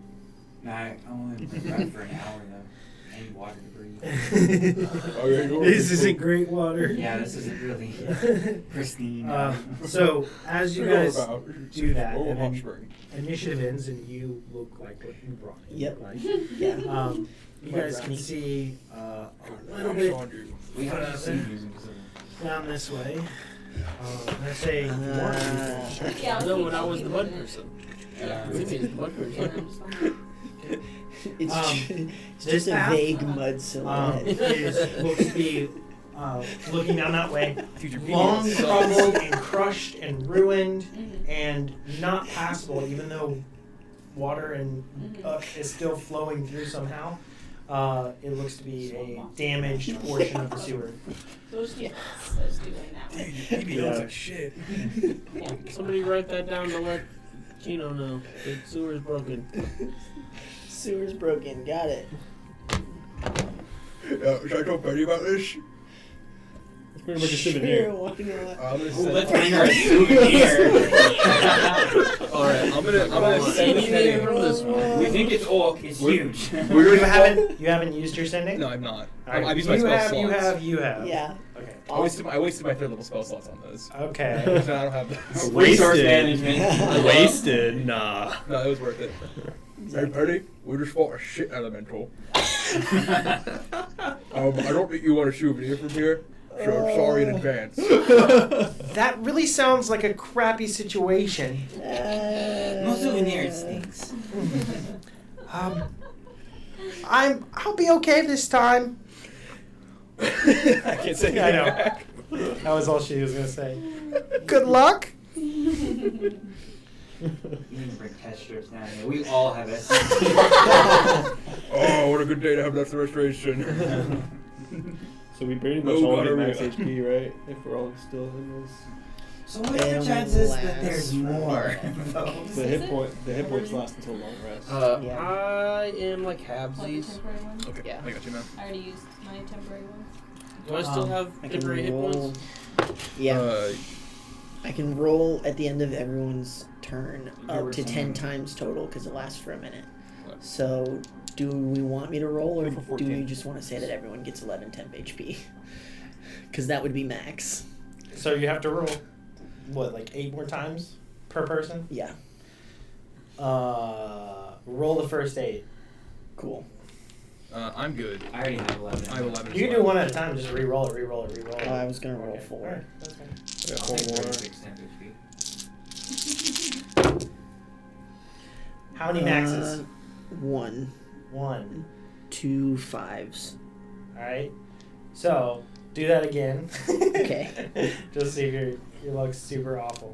Nah, I only ride for an hour though. I need water to breathe. Oh, yeah, This isn't great water. Yeah, this isn't really pristine. So, as you guys do that, Oh, and hot then spring. initiative ends and you look like what you brought in. Yep. Right? Yeah. You guys can see a little bit we have to see you. down this way. Let's say you want to. Yeah, No, when I was the mud person. Yeah. Timmy is the mud person. It's, it's this just a path, vague mud silhouette. looks to be looking down that way. Future Long, penis. crumbled, and crushed, and ruined, Mhm. and not passable, even though water and is still flowing through somehow. It looks to be a damaged portion of the sewer. So let's do let's do it that way. He looks like shit. Somebody write that down to let Chino know. The sewer's broken. Sewer's broken. Got it. Should I tell Betty about this? It's pretty much a souvenir. Sure, why not? I'm gonna Let's send bring her a souvenir. Alright, I'm gonna send Anything you. from this one. We think it's oak. It's huge. You haven't used your sending? No, I'm not. All right. I've used my spell slots. You have. Yeah. Okay. I wasted my 3rd level spell slots on those. Okay. I don't have those. Resource management. Wasted. Nah. No, it was worth it. Hey, Betty, we just fought a shit elemental. I don't think you want a souvenir from here, so I'm sorry in advance. That really sounds like a crappy situation. No souvenir, it stinks. I'll be okay this time. I can't say I know. back. That was all she was gonna say. Good luck. You need to bring test strips down here. We all have SC. Oh, what a good day to have that restoration. So we pretty much Oh, all God, get max Arena. HP, right? If we're all still in this. So what are the chances that last there's more? The hit points last until long rest. Yeah. I am like Like the halvesies. temporary ones. Okay, Yeah. I got you, man. I already used my temporary ones. Do I still have I can temporary hit roll. points? Yeah. I can roll at the end of everyone's turn You up were to 10 saying- times total because it lasts for a minute. What? So, do we want me to roll or Go for do we 14. just want to say that everyone gets 11 temp HP? Because that would be max. So you have to roll, what, like 8 more times per person? Yeah. Roll the first 8. Cool. I'm good. I already have 11. I have 11 as You can well. do one at a time. Just re-roll it, re-roll it, re-roll it. I was going to roll Okay. 4. Alright, that's fine. I got I'll 4 take more. 36 temp HP. How many maxes? 1. 1. 2 5s. Alright. So, do that again. Okay. Just see if your luck's super awful.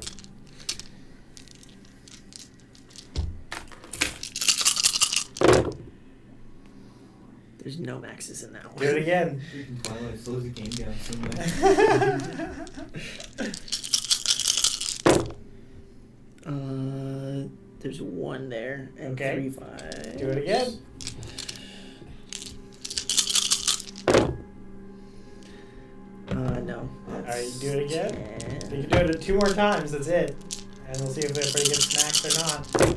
There's no maxes in that one. Do it again. Freaking Twilight slows the game down so much. There's 1 there and Okay. 3 5. Do it again. No. Alright, do it again. And You can do it 2 more times, that's it. And we'll see if everybody gets maxed or not.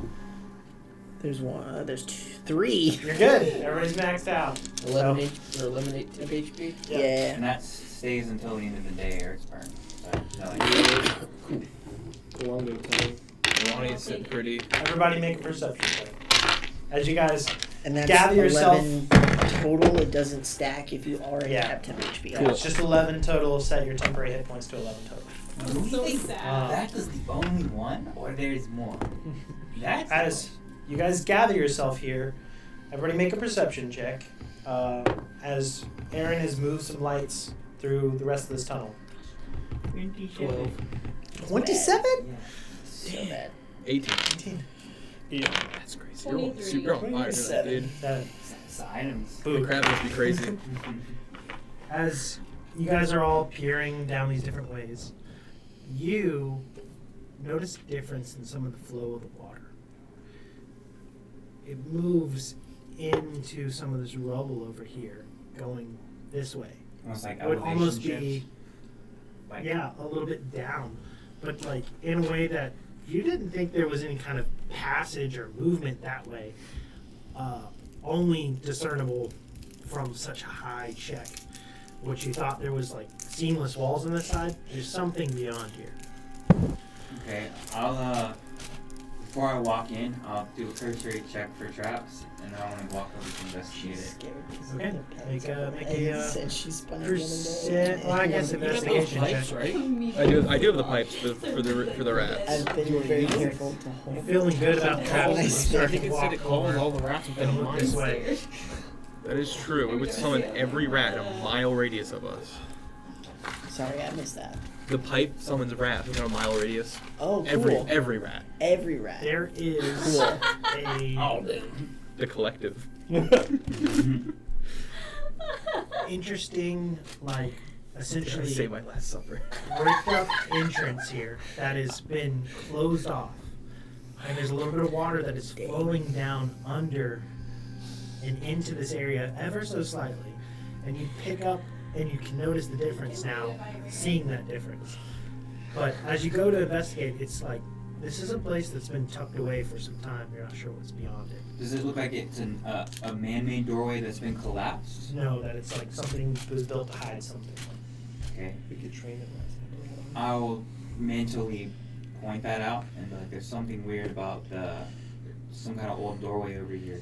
there's 1. There's 3. You're good. Everybody's maxed out. Eliminate 2 HP. Yeah. And that stays until the end of the day, or it's burned. So, no, like, Longo time. Lonnie is sitting pretty. Everybody make a perception check. As you guys And that's gather 11 total. It doesn't stack if you already Yeah. have 10 HP. it's just 11 total. Set your temporary hit points to 11 total. that was the only one, or there's more? That's As you guys gather yourself here, everybody make a perception check. As Aaron has moved some lights through the rest of this tunnel. 12. 27? So bad. 18. Yeah. That's crazy. You're on 23. super on fire tonight, dude. The items. The crab must be crazy. As you guys are all peering down these different ways, you notice a difference in some of the flow of the water. It moves into some of this rubble over here, going this way. Almost like It would elevation almost shifts. be, Like, yeah, a little bit down, but like in a way that you didn't think there was any kind of passage or movement that way. Only discernible from such a high check. What you thought there was like seamless walls on this side, there's something beyond here. Okay, I'll before I walk in, I'll do a cursory check for traps, and then I want to walk over to investigate She's it. scared because Okay, of the make pets. a And said she spun it the percent. other day. Well, I guess You got those investigation pipes, check. right? I do have the pipes for the rats. I've been very careful to hold. You're feeling good about Oh, traps. I You see. start I think to it said walk it calls over all the rats within a and look this mile. way. That is true. It would summon every rat in a mile radius of us. Sorry, I missed that. The pipe summons rats within a mile radius. Oh, cool. Every rat. Every rat. There is Cool. a The collective. interesting, like, essentially Say my last supper. bricked up entrance here that has been closed off. And there's a little bit of water that is flowing down under and into this area ever so slightly. And you pick up and you can notice the difference now, seeing that difference. But as you go to investigate, it's like, this is a place that's been tucked away for some time. You're not sure what's beyond it. Does it look like it's a man-made doorway that's been collapsed? Just know that it's like something that was built to hide something. Okay. We could train it last time. I'll mentally point that out and be like, there's something weird about some kind of old doorway over here.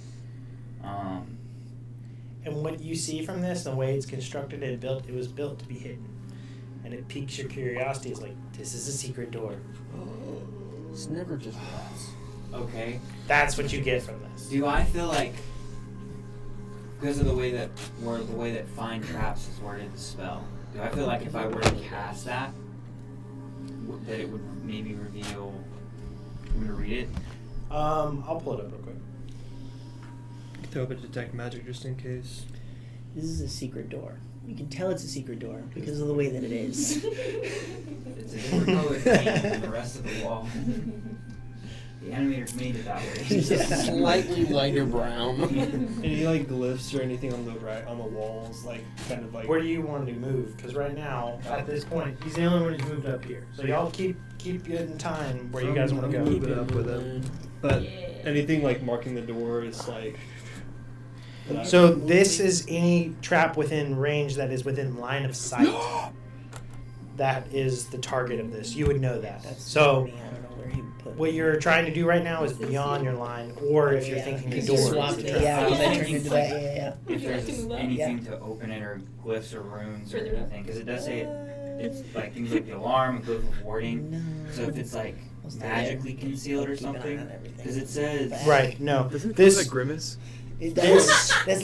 And what you see from this, the way it's constructed and built, it was built to be hidden. And it piques your curiosity. It's like, this is a secret door. It's never just rats. Okay. That's what you get from this. Do I feel like, because of the way that find traps is worded the spell, do I feel like if I were to cast that, that it would maybe reveal? I'm gonna read it. I'll pull it up real quick. Throw up a detect magic just in case. This is a secret door. You can tell it's a secret door because of the way that it is. It's a different color paint than the rest of the wall. The animators made it that way. Yeah. Slightly lighter brown. Any like glyphs or anything on the walls, like kind of like. Where do you want to move? Because right now, at this point, he's the only one who's moved up here. So y'all keep getting time where you guys want to go. Keep it up with him. But Yeah. anything like marking the door is like. So this is any trap within range that is within line of sight. That is the target of this. You would know that. That's So me. I don't know where he put what you're trying to do right now is beyond your line, or if you're thinking the because door you is swapped the it. trap. Yeah, because I Yeah. turned into that. Yeah. If there's Would you like to move up? anything to open it, or glyphs or runes or Further up? anything, because it does say it's like things like the alarm, a glyph of warding. No. So if it's like I'll stay there. magically concealed or Keep an eye something, on everything. because it says Right, no. Doesn't it This- this like grimace? That's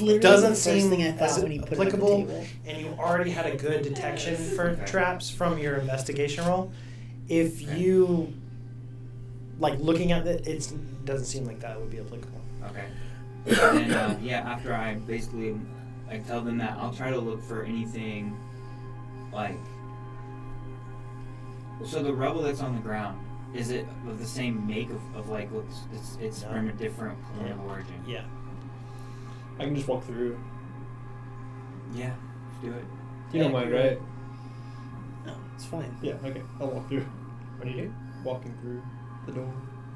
literally doesn't the first seem thing I as thought when he put it on the applicable, table. and you already had a good detection for traps from your investigation roll. If you like looking at it, it doesn't seem like that would be applicable. okay. And then after I basically I tell them that I'll try to look for anything like. So the rubble that's on the ground, is it of the same make of like it's No. from a different point of origin? Yeah. I can just walk through. Yeah, let's do it. You don't mind, right? No, it's fine. Yeah, okay. I'll walk through. What do you do? Walking through the door.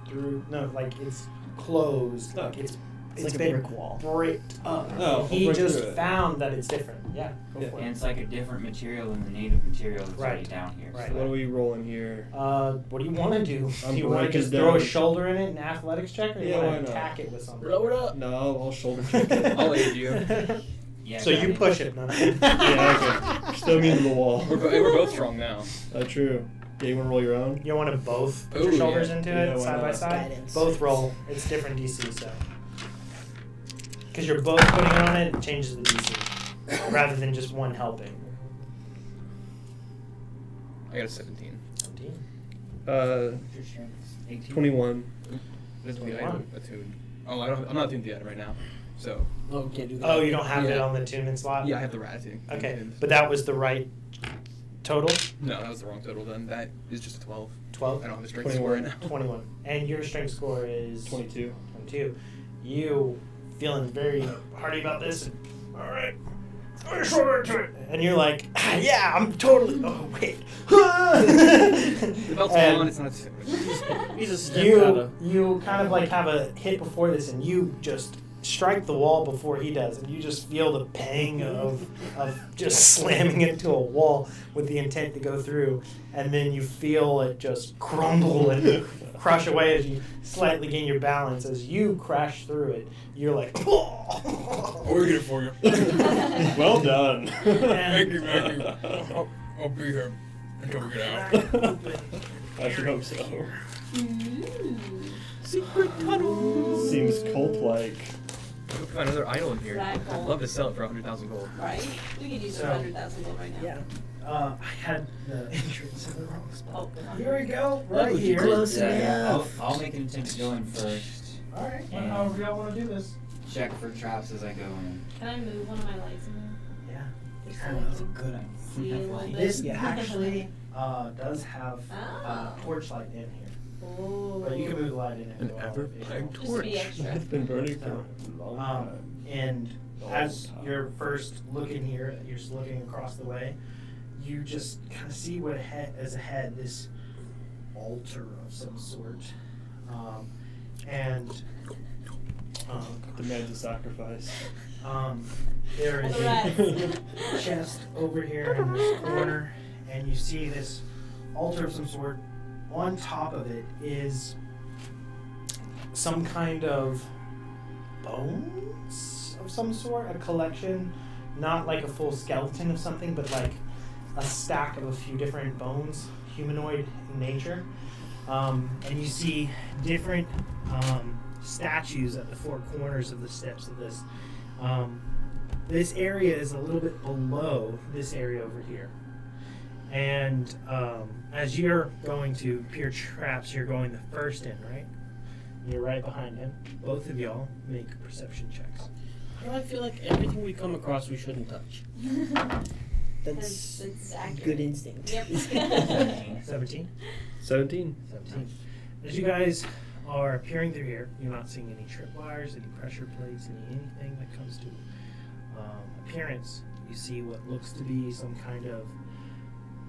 Through? No, like it's closed. Oh. Like it's like a been brick wall. bricked up. Oh, He I'll break just through it. found that it's different. Yeah, go Yeah. for And it. it's like a different material than the native material that's already Right. down here. Right. So what are we rolling here? What do you want to do? I'm Do you want to breaking just throw a down. shoulder in it, an athletics check, or do you Yeah, want why to not? attack it with something? Blow it up. No, I'll shoulder check it. I'll aid you. Yeah. So you push it. No, no. Yeah, okay. Still mean to the wall. We're both strong now. True. Yeah, you want to roll your own? You want to both put Ooh, your shoulders yeah. into Yeah, it why side by not? side. Guidance. Both roll. It's different DC, so because you're both putting it on it, it changes the DC rather than just one helping. I got a 17. 17. Uh, 21. This will be 21. item attuned. Oh, I'm not attuned to the item right now. So Oh, can't do that. Oh, you don't have it Yeah. on the attunement slot? yeah, I have the Ratatouille. Okay, but that was the right total? No, that was the wrong total. Then that is just a 12. 12? I don't have the strength score right now. 21. And your strength score is? 22. 22. You feeling very hearty about this? All right. Throw your shoulder into it. And you're like, yeah, I'm totally. Oh, wait. The belt's And on. It's not attuned. He's a step you kind of like have a hit before this, and you just strike the wall before he does, and you just feel the pang of just slamming into a wall with the intent to go through, and then you feel it just crumble and crush away as you slightly gain your balance. As you crash through it, you're like, We'll get it for you. Well done. Thank you, thank you. I'll be here until we get out. I should hope so. Secret tunnel. Seems cult-like. We'll find another idol in here. Right, I'd gold. love to sell it for 100,000 gold. Right? We could use So- 100,000 gold right now. Yeah. I had the entrance in the wrong spot. Oh, Here we go, That right would be here. close Yeah, enough. I'll make an attempt to go in first. All right, well, And however y'all want to do this. check for traps as I go in. Can I move one of my lights in there? Yeah. Just Oh, so that's a I good idea. see a little bit. This actually does have Oh. torchlight in here. Oh. But you can move the light in it. An ever-playing Just to be extra. It's been burning for a long time. And as you're first looking here, you're just looking across the way, you just kind of see what is ahead, this altar of some sort. Demands a sacrifice. There is a chest over here in this corner, and you see this altar of some sort. On top of it is some kind of bones of some sort, a collection, not like a full skeleton of something, but like a stack of a few different bones, humanoid in nature. And you see different statues at the four corners of the steps of this. This area is a little bit below this area over here. And as you're going to peer traps, you're going the first in, right? You're right behind him. Both of y'all make perception checks. Why do I feel like everything we come across we shouldn't touch? That's It's accurate. good instinct. Yep. 17? 17. 17. As you guys are peering through here, you're not seeing any tripwires, any pressure plates, anything that comes to appearance. You see what looks to be some kind of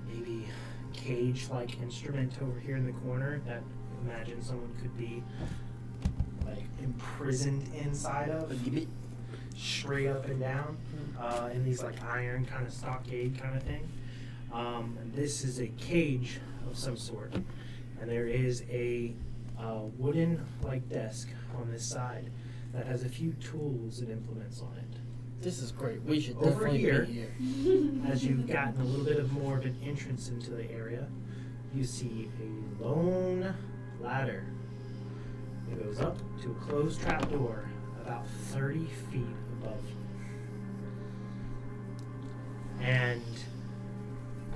maybe cage-like instrument over here in the corner that imagine someone could be like imprisoned inside of, straight up and down, in these like iron kind of stockade kind of thing. And this is a cage of some sort, and there is a wooden like desk on this side that has a few tools and implements on it. This is great. We should Over definitely here. be here. As you've gotten a little bit of more of an entrance into the area, you see a lone ladder. It goes up to a closed trap door about 30 feet above you. And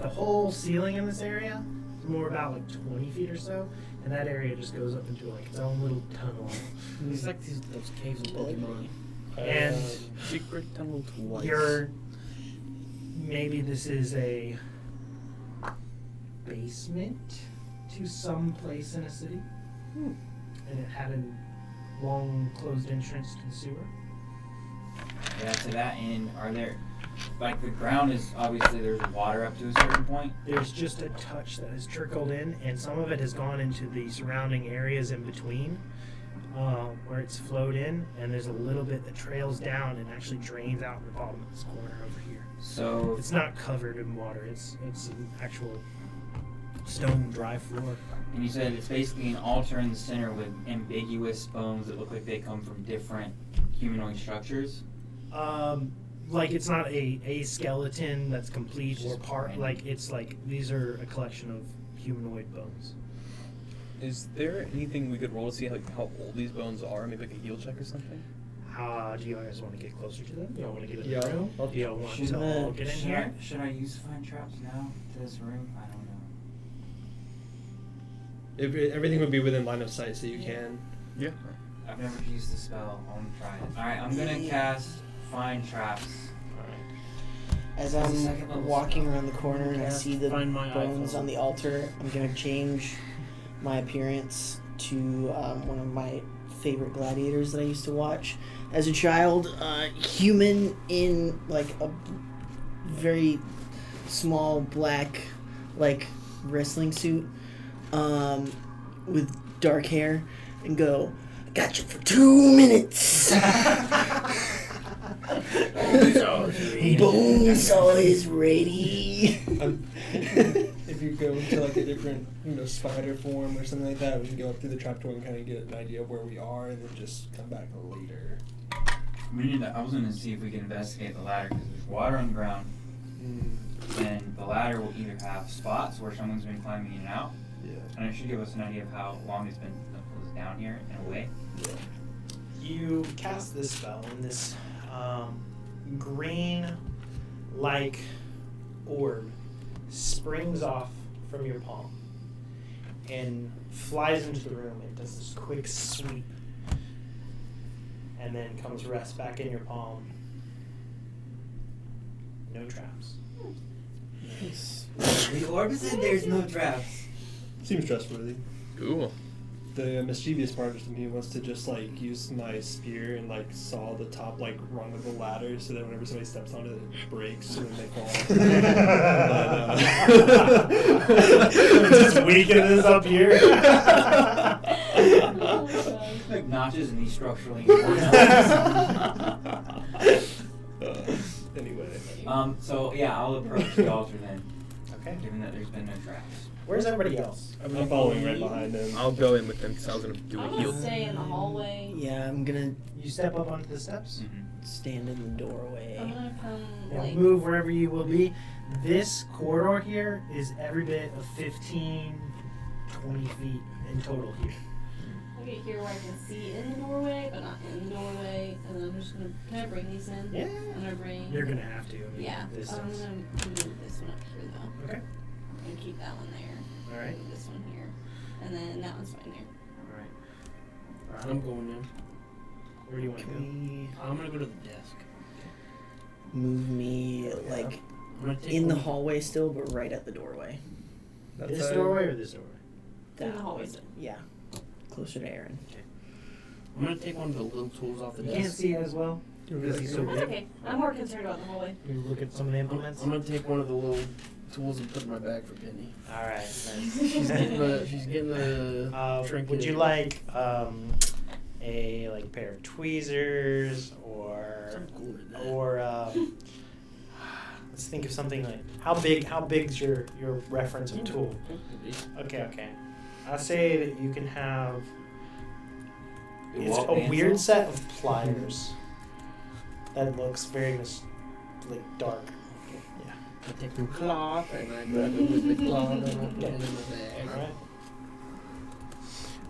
the whole ceiling in this area is more about like 20 feet or so, and that area just goes up into like its own little tunnel. It's like those caves in Pokemon. And secret tunnel twice. Maybe this is a basement to some place in a city, and it had a long closed entrance to the sewer. Yeah, to that end, are there, like, the ground is obviously there's water up to a certain point. There's just a touch that has trickled in, and some of it has gone into the surrounding areas in between, where it's flowed in, and there's a little bit that trails down and actually drains out in the bottom of this corner over here. So It's not covered in water. It's an actual stone dry floor. And you said it's basically an altar in the center with ambiguous bones that look like they come from different humanoid structures. Like it's not a skeleton that's complete or Just part. random. Like it's like these are a collection of humanoid bones. Is there anything we could roll to see how old these bones are? Maybe like a heal check or something? Do you guys want to get closer to them? You want to get in Yeah, the room? I'll- Do you want Should- to all get in here? Should I use find traps now to this room? I don't know. Everything would be within line of sight, so you can. Yeah. I've never used the spell. I want to try it. Alright, I'm gonna cast find traps. As That's the second I'm level walking spell. around the corner and I Cast see the Find My bones iPhone. on the altar, I'm gonna change my appearance to one of my favorite gladiators that I used to watch as a child. Human in like a very small black like wrestling suit, with dark hair, and go, "I got you for 2 minutes." Bonesaw is ready. If you go into like a different, spider form or something like that, we can go up through the trapdoor and kind of get an idea of where we are, and then just come back later. I was gonna see if we can investigate the ladder because there's water on the ground. And the ladder will either have spots where someone's been climbing in and out, Yeah. and it should give us an idea of how long it's been down here in a way. You cast this spell, and this green like orb springs off from your palm and flies into the room. It does this quick sweep and then comes rest back in your palm. No traps. Nice. The orb said there's no traps. Seems trustworthy. Cool. The mischievous part of me wants to just use my spear and saw the top rung of the ladder, so that whenever somebody steps on it, it breaks and then they fall. Just weaken this up here. Oh my gosh. Like notches in these structurally important elements. Anyway. So yeah, I'll approach the altar then, Okay. given that there's been no traps. Where's everybody else? I'm following right behind him. I'll go in with them because I was gonna do a I'm heal. gonna stay in the hallway. Yeah, I'm gonna You step up onto the steps. stand in the doorway. I'm gonna come Yeah, move wherever you will be. This corridor here is every bit of 15, 20 feet in total here. I'll get here where I can see in the doorway, but not in the doorway. And then I'm just gonna. Can I bring these in? Yeah. I'm gonna bring. You're gonna have to. I mean, Yeah. This I'm is. gonna move this one up here though. Okay. And keep that one there. All right. Move this one here, and then that one's fine there. All right. I'm going in. Where do you want to go? Can we I'm gonna go to the desk. move me I'm gonna take in the one- hallway still, but right at the doorway? This doorway or this doorway? In the hallway. Yeah, closer to Aaron. I'm gonna take one of the little tools off the You desk. can't see it as well. Because he's so That's big. okay. I'm more concerned about the hallway. You look at some of the implements. I'm gonna take one of the little tools and put it in my bag for Penny. All right. Nice. She's getting the trinket. Would you like a pair of tweezers or Something cooler than that. or let's think of something like how big's your reference of tool? Okay. I say that you can have it's a weird set of pliers that looks very dark. Yeah. I take some cloth and I grab it with the cloth and I put it in the bag. All right.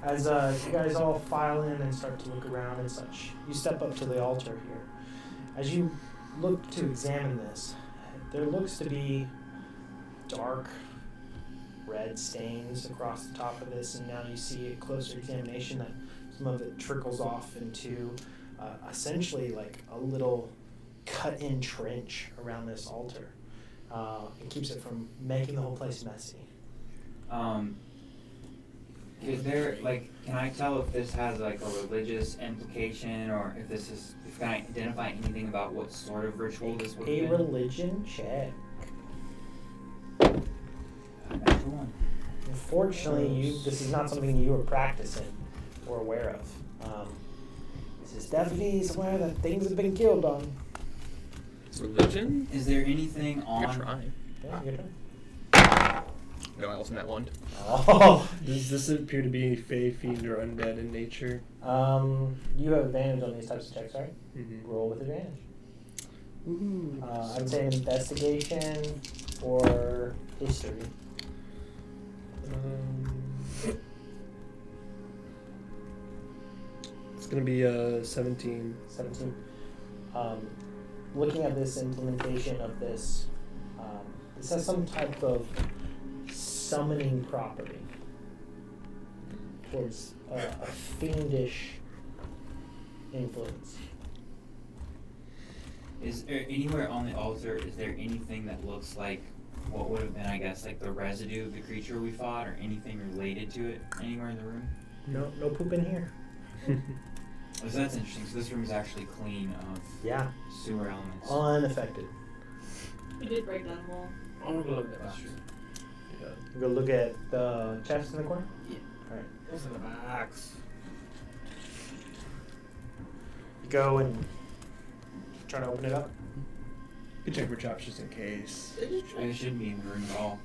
As you guys all file in and start to look around and such, you step up to the altar here. As you look to examine this, there looks to be dark red stains across the top of this, and now you see a closer examination that some of it trickles off into essentially like a little cut-in trench around this altar. It keeps it from making the whole place messy. Is there, like, can I tell if this has like a religious implication, or if can I identify anything about what sort of ritual this would be? A religion check. Natural one. Unfortunately, this is not something you were practicing or aware of. This is definitely somewhere that things have been killed on. Religion? Is there anything I on? could try. Yeah, your turn. No, I also met one. Oh. Does this appear to be fey, fiend, or undead in nature? You have advantage on these types of checks, right? Mm-hmm. Roll with advantage. Ooh. I would say investigation or history. It's gonna be 17. 17. Looking at this implementation of this, this has some type of summoning property towards a fiendish influence. Is there anywhere on the altar? Is there anything that looks like what would have been, I guess, like the residue of the creature we fought, or anything related to it anywhere in the room? No poop in here. Oh, so that's interesting. So this room is actually clean of Yeah, sewer elements. unaffected. We did break down the wall. I want to go look at that. Yeah. Go look at the chest in the corner. Yeah. All right. What's in the box? You go and try to open it up. Good check for traps just in case. It shouldn't be in the room at all.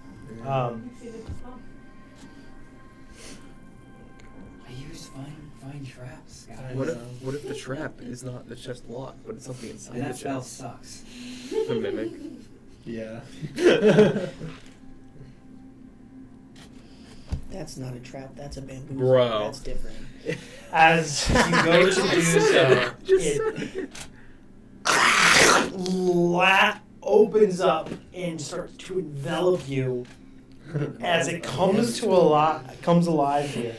I use fine traps, guys. What if the trap is not the chest lock, but it's something inside That the spell chest? sucks. The mimic. Yeah. That's not a trap. That's a bamboo. Bro. That's different. As you go to do so, it opens up and starts to envelop you as it comes comes alive here.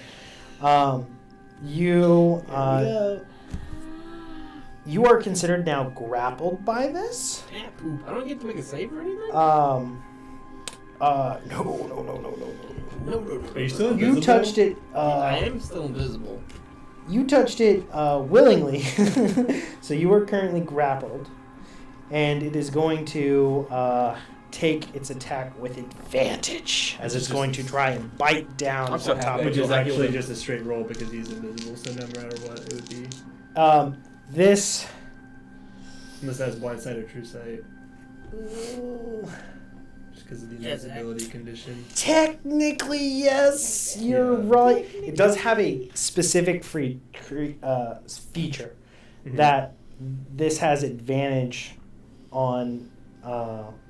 You are considered now grappled by this. Yeah, poop. I don't get to make a save or anything? No. No. Are you still invisible? You touched it. I am still invisible. You touched it willingly, so you are currently grappled, and it is going to take its attack with advantage, as it's going to try and bite down I'm on so top happy. of Which you. is actually just a straight roll because he's invisible, so no matter what, it would be. This. Unless that has blind sight or true sight. Just because of the invisibility condition. Technically, yes, you're right. It does have a specific feature Mhm. that this has advantage on,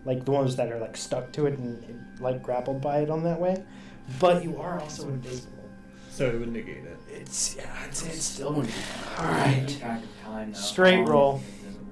like the ones that are like stuck to it and like grappled by it on that way. But you are also invisible. So it would negate it. It's still Someone. all right. Keep track of time, though. Straight How long roll. is it invisible?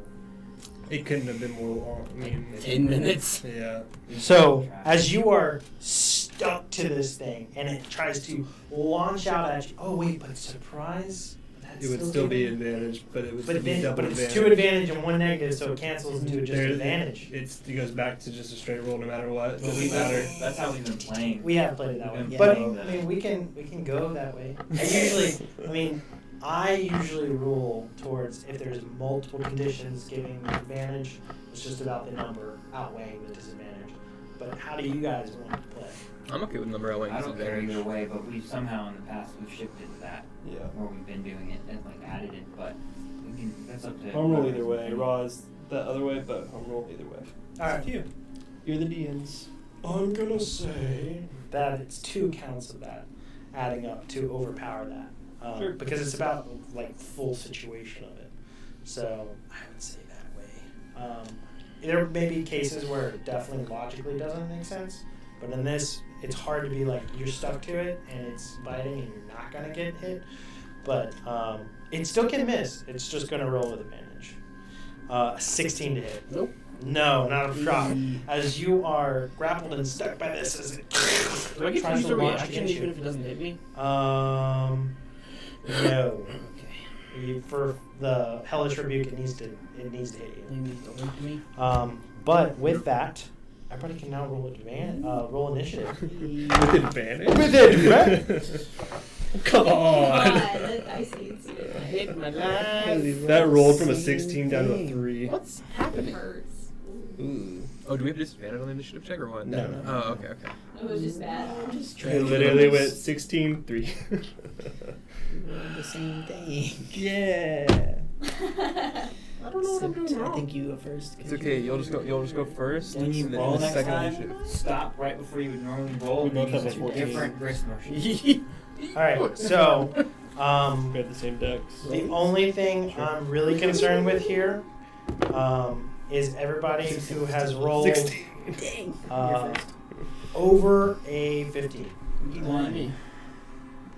It couldn't have been more long. I mean, 10 minutes? yeah. So as you are stuck to this thing and it tries to launch out at you. Oh wait, but surprise. That's It would still be giving- advantage, but it would But, be double it's advantage. two advantage and one negative, so it cancels into just There- advantage. It goes back to just a straight roll no matter what. It Well, doesn't matter. that's how we've been playing. We have played it that way, We've been but playing I mean we can go that way. I usually rule towards if there's multiple conditions giving advantage. It's just about the number outweighing the disadvantage. But how do you guys want to play? I'm okay with number outweighing I don't care disadvantage. either way, but we've somehow in the past we've shifted to that, Yeah. or we've been doing it and like added it. But we can, that's up to. Home roll either way. Raw is the other way, but home roll either way. All right. It's up to you. You're the DNs. I'm gonna say that it's 2 counts of that, adding up to overpower that. Sure. Because it's about like full situation of it. So I would say that way. There may be cases where it definitely logically doesn't make sense, but in this, it's hard to be like you're stuck to it and it's biting and you're not gonna get hit. But it still can miss. It's just gonna roll with advantage. 16 to hit. Nope. No, not a problem. As you are grappled and stuck by this, as it Do I get to tries use to a launch reaction against even you. if it doesn't hit me? No. Okay. for the hellish rebuke, it needs to hit you. You need to link me. But with that, everybody can now roll initiative. With advantage? With advantage. Come on! I see. I hate my life. That rolled from a 16 down to a 3. What's It happening? hurts. Ooh. Oh, do we have disadvantage on the initiative check or what? No, no. Oh, okay. It was just bad. I'm just I trying literally to went 16, 3. The same thing. Yeah. I don't know what I'm doing I wrong. think you go first. It's okay. You'll just go first. When you and then roll the next second time, initiative. stop right before you would normally roll. We both and have use a 14. different wrist motion. All right, so We had the same decks. the only thing I'm really concerned with here is everybody who has rolled 16. Dang. over a 15. 21.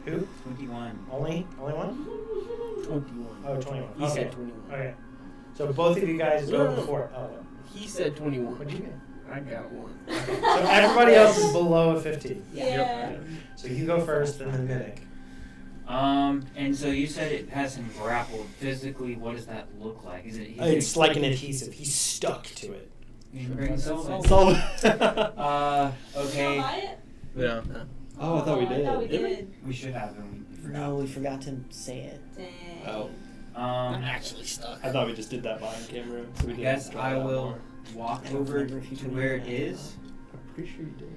Who? 21. Only one? 21. Oh, 21. He Okay. said 21. Okay. So both of you guys go No. before. Oh. He said 21. What did you get? I got one. So everybody else is below a 15. Yeah. So you go first, and then Minik. And so you said it has him grappled. Physically, what does that look like? Is it? It's like an adhesive. He's stuck to it. You can bring Solomon. Solve Okay. Buy it? Yeah. Oh, I thought we I thought we did. did. We should have him. We forgot. No, we forgot to say it. Dang. Oh. I'm actually stuck. I thought we just did that behind camera. So we I didn't guess draw I it out will more. walk I don't over remember if you to told me where it that. is. I'm pretty sure you did.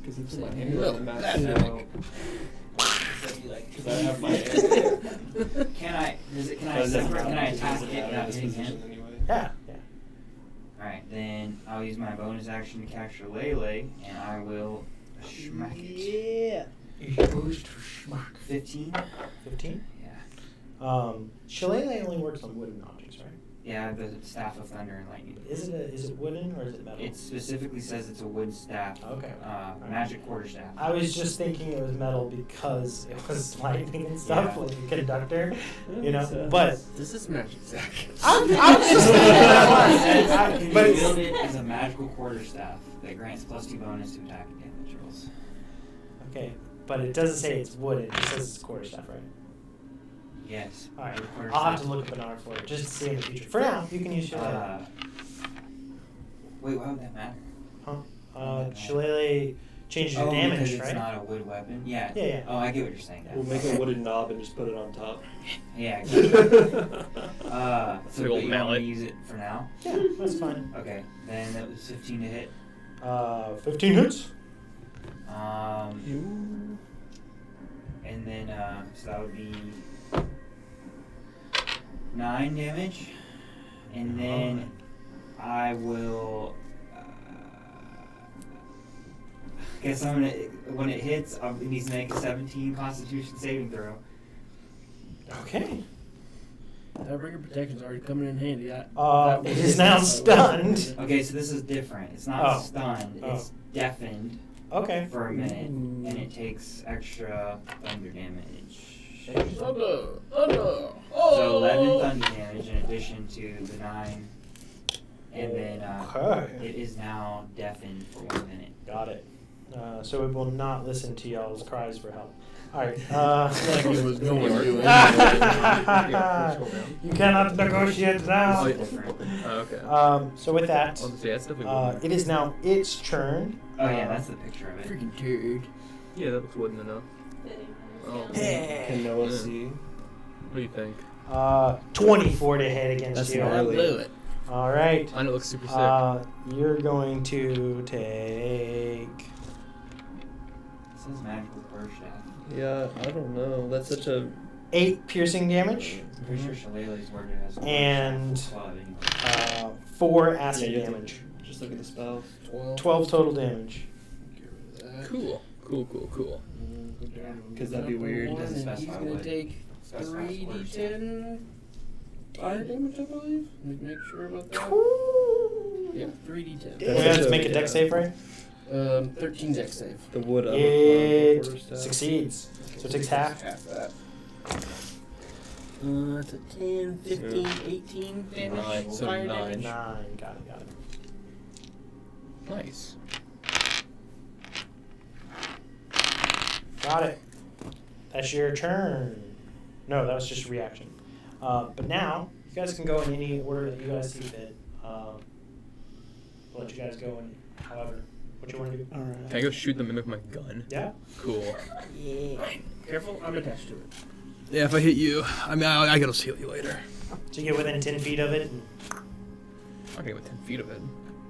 Because it's in my Say, hand. "Well, on the map, that's so- Because I have my hand. Can I? Does it? Can I But it doesn't separate? Can I matter, because attack doesn't it matter without this hitting position him? anyway. Yeah. Yeah. All right, then I'll use my bonus action to capture Lele, and I will smack it. Yeah. 15. 15. Yeah. Shillelagh only works on wooden objects, right? Yeah, the staff of thunder and lightning. Is it wooden or is it metal? It specifically says it's a wood staff. Okay. Magic quarter staff. I was just thinking it was metal because it was lightning and stuff, Yeah. like a conductor, you know. So- But This is magic, Zach. I'm just thinking that one. But You it's, wield it as a magical quarter staff that grants +2 bonus to attack and damage rolls. okay, but it doesn't say it's wood. It just says it's quarter staff, right? Yes. All right. Quarter I'll have staff. to look up an art for it just to see in the future. For now, you can use Shillelagh. Wait, why would that matter? Shillelagh changes your damage, because it's right? not a wood weapon. Yeah. Yeah, yeah. Oh, I get what you're saying. Now. We'll make a wooden knob and just put it on top. Yeah. Gotcha. So Big old but you want me mallet. to use it for now? Yeah, that's fine. Okay. Then that was 15 to hit. 15 hits. And then so that would be 9 damage, and then I will. Guess I'm gonna when it hits, it needs to make a 17 Constitution saving throw. Okay. Tiebreaker protection's already coming in handy. It is now stunned. Okay, so this is different. It's not Oh. stunned. Oh. It's deafened Okay. for a minute, and it takes extra thunder damage. Oh no! So 11 thunder damage in addition to the 9, and then Okay. it is now deafened for 1 minute. Got it. So it will not listen to y'all's cries for help. All right. Like he was going to anyway. You cannot negotiate now. Oh, yeah. Different. Oh, okay. So with that, Oh, yeah, that's definitely it is now its turn. Oh yeah, that's the picture of it. Freaking turd. Yeah, that looks wooden enough. Oh. Can Noah Yeah. see? What do you think? 24 to hit against That's you. not I really- blew it. All right. I know it looks super sick. You're going to take. It says magical quarter staff. Yeah, I don't know. That's such a. 8 piercing damage, I'm pretty sure Shillelagh's worded as quarter And- staff. Well, anyway. 4 Yeah, acid you have to damage, just look at the spell. 12 total damage. Cool. Cool. Because that'd be weird. It doesn't And he's specify gonna what. take Specifies quarter staff. 3d10 fire damage, I believe. Let me make sure about that. Yeah, 3d10. We have to make a deck save, right? 13 deck save. The wood of It quarter staff. succeeds. So it takes half. Half that. That's a 10, 15, 18 damage. 9, so fire 9. damage. 9. Got it. Nice. Got it. That's your turn. No, that was just a reaction. But now, you guys can go in any order that you guys see fit. I'll let you guys go in however. What you want to do? All right. Can I go shoot the mimic with my gun? Yeah? Cool. Yeah. Careful, I'm attached to it. Yeah, if I hit you, I mean, I gotta heal you later. So you get within 10 feet of it. And I'm not gonna get within 10 feet of it.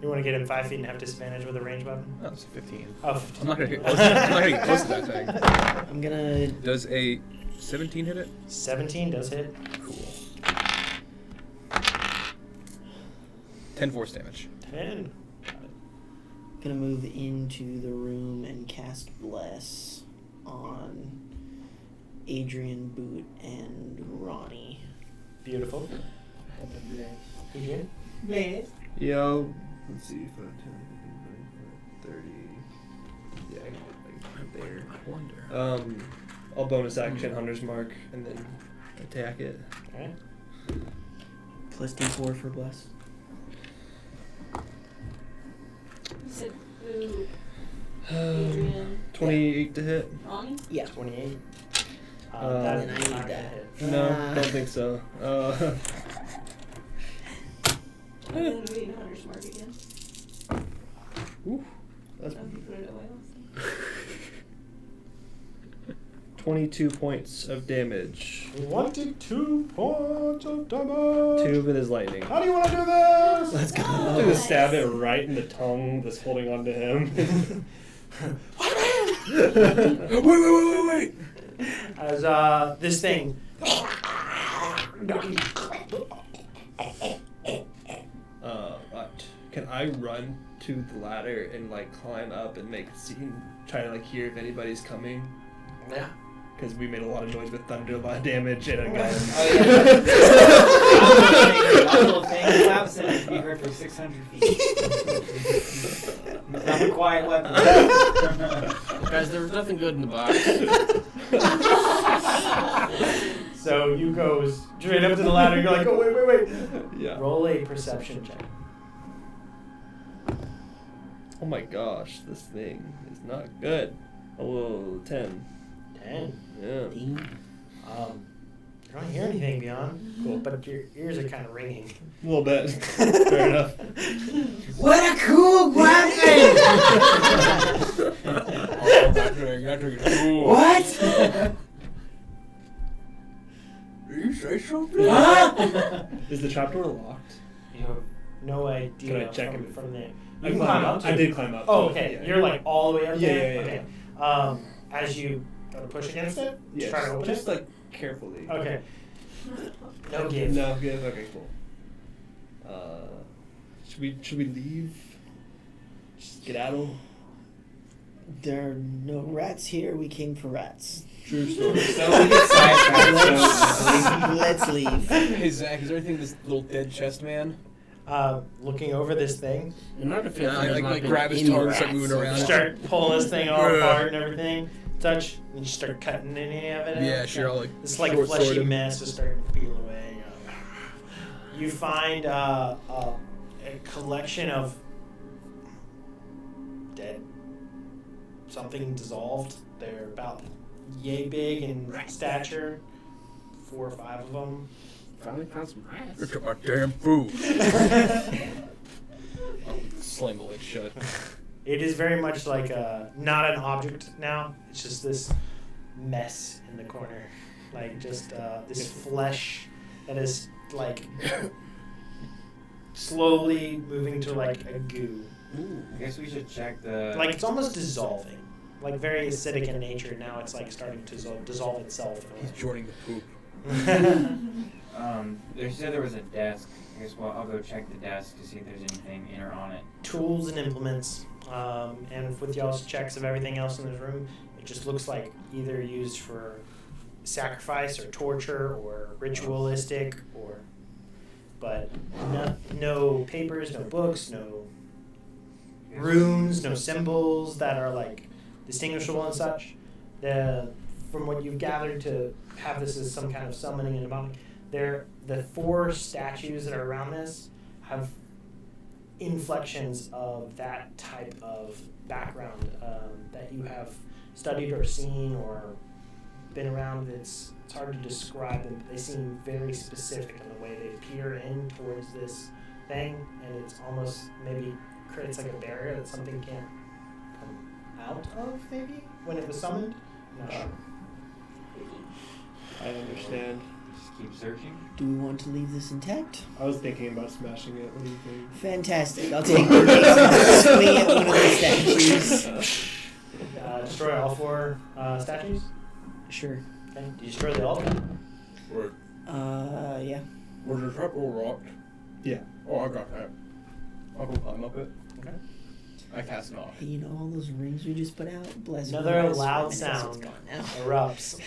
you want to get in 5 feet and have disadvantage with a ranged weapon? Oh, it's 15. Oh, 15. I'm not gonna get close. I'm not gonna get close to that thing. I'm gonna. Does a 17 hit it? 17 does hit. Cool. 10 force damage. 10. Gonna move into the room and cast Bless on Adrian, Boot, and Ronnie. Beautiful. Adrian? Yo, let's see, 5, 10, 30. Yeah, I can get like there. I wonder. I'll bonus action Hunter's Mark and then attack it. Okay. Plus D4 for Bless. Said who? Adrian. 28 to hit. Ronnie? Yeah. 28. And That I is need not gonna that. hit. No, don't think so. I'm gonna read Hunter's Mark again. Ooh, that's Oh, you put it away last time. 22 points of damage. 22 points of damage. 2 of it is lightning. How do you want to do this? Let's go. I'm gonna stab it right in the tongue that's holding on to him. Wait. As this thing Right. Can I run to the ladder and like climb up and make a scene, try to like hear if anybody's coming? Yeah. Because we made a lot of noise with thunder, a lot of damage, and a gun. Oh, yeah. Little thing claps and it can be heard for 600 feet. It's not a quiet weapon. Guys, there was nothing good in the box. So you go straight up to the ladder. You're like, oh wait. Yeah. Roll a perception check. Oh my gosh, this thing is not good. Oh, 10. 10. Yeah. You don't hear anything beyond. Cool, but your ears are kind of ringing. A little bit. Fair enough. What a cool weapon! What? Did you say something? Huh? Is the trapdoor locked? You have no idea Can I check from, it? from there. I You can climb up. I did climb up. Oh, too. okay. Yeah, You're like all the way up Yeah, there? yeah, Okay. As you push against it? yeah. Try to open Just it? like carefully. Okay. No give. No give. Okay, cool. Should we leave? Just skedaddle. There are no rats here. We came for rats. True story. So we get sidetracked. Let's leave. Hey Zach, is there anything in this little dead chest man? Looking over this thing, In our defense, Yeah, I there's not like been grab his any tongue and start rats, moving so- around. start pulling this thing all Yeah. apart and everything. Touch, and you start cutting any of it out. Yeah, sure. I'll like. This like short fleshy sword him. mess is starting to peel away. You find a collection of dead, something dissolved. They're about yay big in stature, 4 or 5 of them. Finally found some rats. Look at my damn food. I'll slam the lid shut. It is very much like not an object now. It's just this mess in the corner, like just this flesh that is like slowly moving to like a goo. I guess we should check the. Like it's almost dissolving, like very acidic in nature. Now it's like starting to dissolve itself. He's joining the poop. They said there was a desk. I guess I'll go check the desk to see if there's anything in or on it. Tools and implements, and with y'all's checks of everything else in this room, it just looks like either used for sacrifice or torture or ritualistic but no papers, no books, no runes, no symbols that are like distinguishable and such. From what you've gathered to have this as some kind of summoning and embalming, the 4 statues that are around this have inflections of that type of background that you have studied or seen or been around, it's hard to describe them. They seem very specific in the way they peer in towards this thing, and it's almost maybe creates like a barrier that something can't come out of, maybe, when it was summoned. I'm not sure. I understand. Just keep searching. Do we want to leave this intact? I was thinking about smashing it. What do you think? Fantastic. I'll take the mace and swing at one of the statues. Destroy all 4 statues? Sure. Okay. Do you destroy the altar? Right. Yeah. Was the trap all rocked? Yeah. Oh, I got that. I'll go climb up it. Okay. I cast it off. Hey, you know all those rings we just put out? Bless you. Another guys. loud My sense sound is gone now. erupts.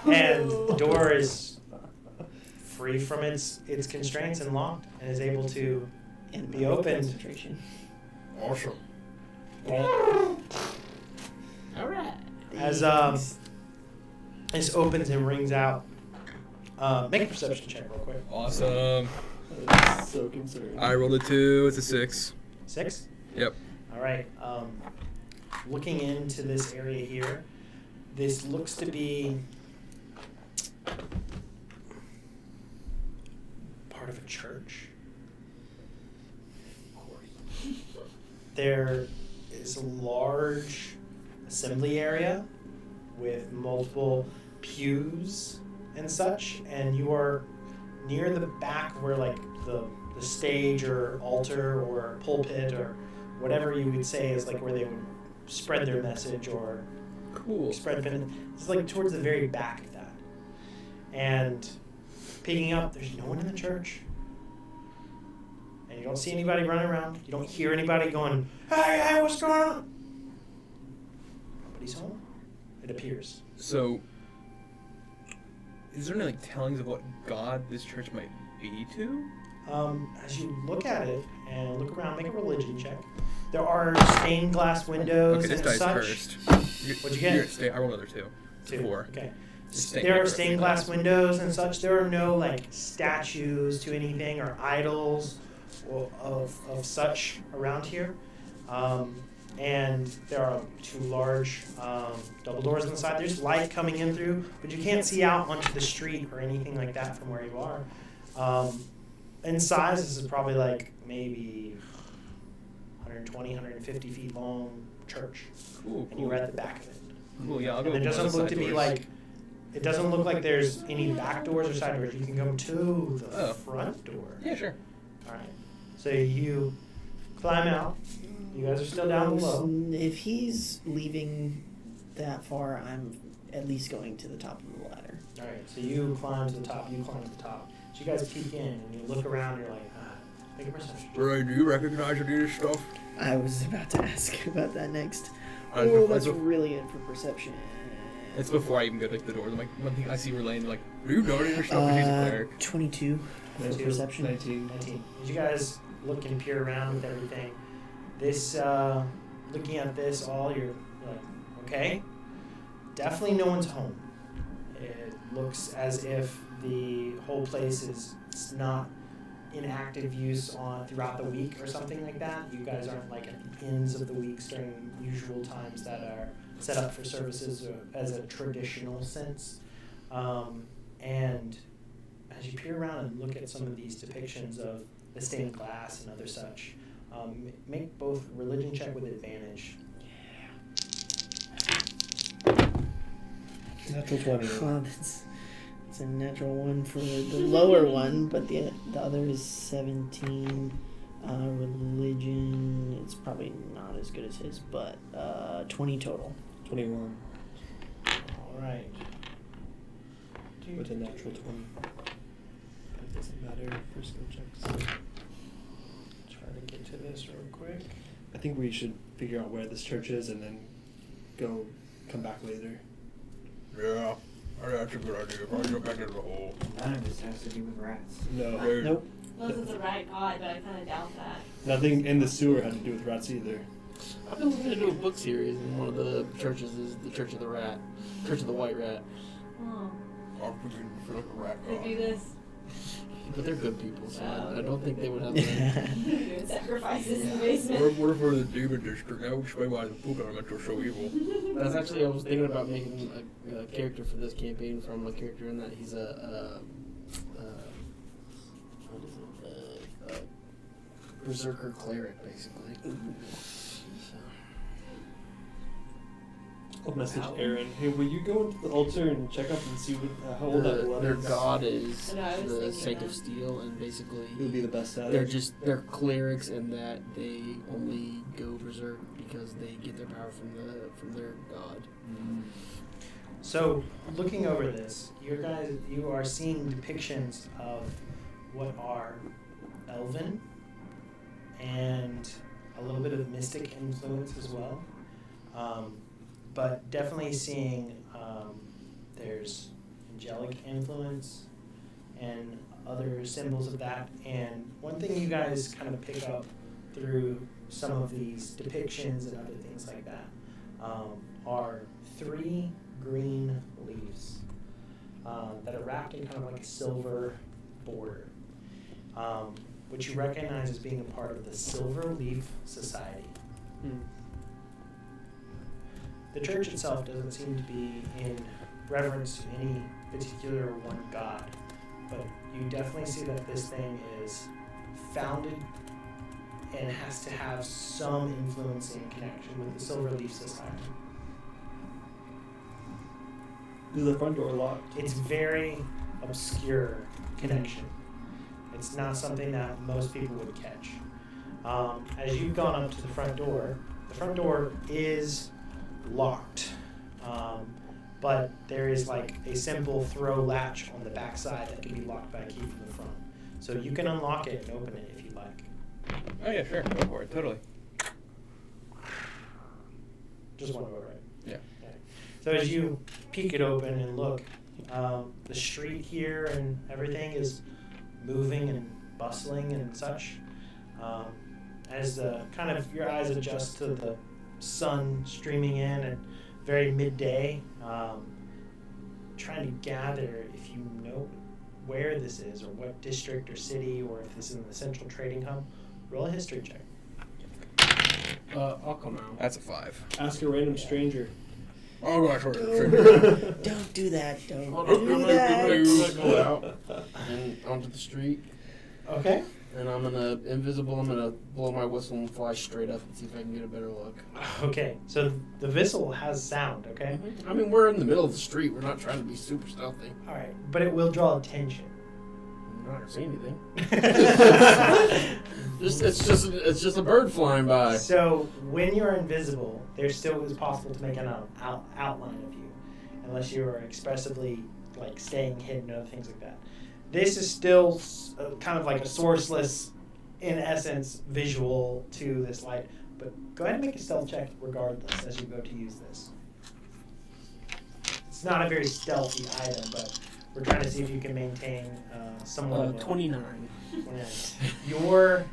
And the door is free from its constraints and locked, and is able to And be my opened. concentration. Awesome. Alright. As this opens and rings out. Make a perception check real quick. Awesome. I'm so concerned. I rolled a 2. It's a 6. 6? Yep. All right. Looking into this area here, this looks to be part of a church. There is a large assembly area with multiple pews and such, and you are near the back where like the stage or altar or pulpit or whatever you would say is like where they would spread their message or Cool. spread it's like towards the very back of that. And peeking up, there's no one in the church. And you don't see anybody running around. You don't hear anybody going, hey, what's going on? Nobody's home, it appears. So, is there any like tellings of what god this church might be to? As you look at it and look around, make a religion check. There are stained glass windows Okay, this and guy's such. cursed. What'd you get? I rolled another 2. It's a 4. Okay. It's stained There are glass. stained glass windows and such. There are no like statues to anything or idols of such around here. And there are 2 large double doors on the side. There's light coming in through, but you can't see out onto the street or anything like that from where you are. In size, this is probably like maybe 120, 150 feet long church. Cool. And you're at the back of it. Cool. Yeah, I'll go. And it open one of doesn't the look side to be doors. like, it doesn't look like there's any back doors or side doors. You can go to the Oh. front door. Yeah, sure. All right. So you climb out. You guys are still down below. If he's leaving that far, I'm at least going to the top of the ladder. All right. So you climb to the top. You climb to the top. So you guys peek in and you look around. And you're like, make a perception. Ray, do you recognize any of this stuff? I was about to ask about that next. I- Oh, I- that's really good for perception. It's before I even go to like, the doors. I'm like, one thing I see Relaine, like, Do you know any of this stuff? he's a cleric. 22 for 22. perception. 19. 19. As you guys look and peer around with everything, this, looking at this all, you're like, okay, definitely no one's home. It looks as if the whole place is not in active use throughout the week or something like that. You guys aren't like at the ends of the weeks during usual times that are set up for services as a traditional sense. And as you peer around and look at some of these depictions of the stained glass and other such, make both religion check with advantage. Natural 20. Well, that's a natural one for the lower one, but the other is 17. Religion, it's probably not as good as his, but 20 total. 21. All right. With a natural 20. That doesn't matter for skill checks. Try to get to this real quick. I think we should figure out where this church is and then come back later. Yeah, that's a good idea. Probably go back into the hole. None of this has to do with rats. No, Nope. Unless it's a rat god, but I kind of doubt that. nothing in the sewer had to do with rats either. I've been looking to do a book series, and one of the churches is the Church of the Rat. Church of the White Rat. Oh, I'm thinking for like a rat they do god. this. But they're good people, so I don't think they would have. Doing sacrifices in the basement. We're for the demon district. Now explain why the poop elementals are so evil. That's actually, I was thinking about making a character for this campaign from a character in that he's a what is it? Berserker cleric, basically. So. I'll message Aaron. Hey, will you go into the altar and check up and see what, how old that blood Their is? god is I know, I was the thinking Saint that. of Steel, and basically Who would be the best at they're it? they're clerics in that they only go berserk because they get their power from their god. So, looking over this, you are seeing depictions of what are elven and a little bit of mystic influence as well. But definitely seeing there's angelic influence and other symbols of that. And one thing you guys kind of pick up through some of these depictions and other things like that are 3 green leaves that are wrapped in kind of like a silver border, which you recognize as being a part of the Silver Leaf Society. The church itself doesn't seem to be in reverence to any particular one god, but you definitely see that this thing is founded and has to have some influencing connection with the Silver Leaf Society. Is the front door locked? It's very obscure connection. It's not something that most people would catch. As you've gone up to the front door is locked, but there is like a simple throw latch on the back side that can be locked by a key from the front. So you can unlock it and open it if you'd like. Oh yeah, sure, go for it, totally. Just one door, right? Yeah. Okay. So as you peek it open and look, the street here and everything is moving and bustling and such. As the kind of your eyes adjust to the sun streaming in at very midday, trying to gather if you know where this is or what district or city or if this is in the central trading hub. Roll a history check. I'll come out. That's a 5. Ask a random stranger. Oh gosh, Don't do that. Don't Hold on, do I'm that. gonna go out and onto the street, Okay. and I'm gonna blow my whistle and fly straight up and see if I can get a better look. Okay. So the whistle has sound. Okay. I mean, we're in the middle of the street. We're not trying to be super stealthy. All right, but it will draw attention. I'm not gonna see anything. It's just a bird flying by. So when you're invisible, there still is possible to make an outline of you, unless you are expressively like staying hidden and other things like that. This is still kind of like a sourceless, in essence, visual to this light. But go ahead and make a stealth check regardless as you go to use this. It's not a very stealthy item, but we're trying to see if you can maintain somewhat of a 29. You're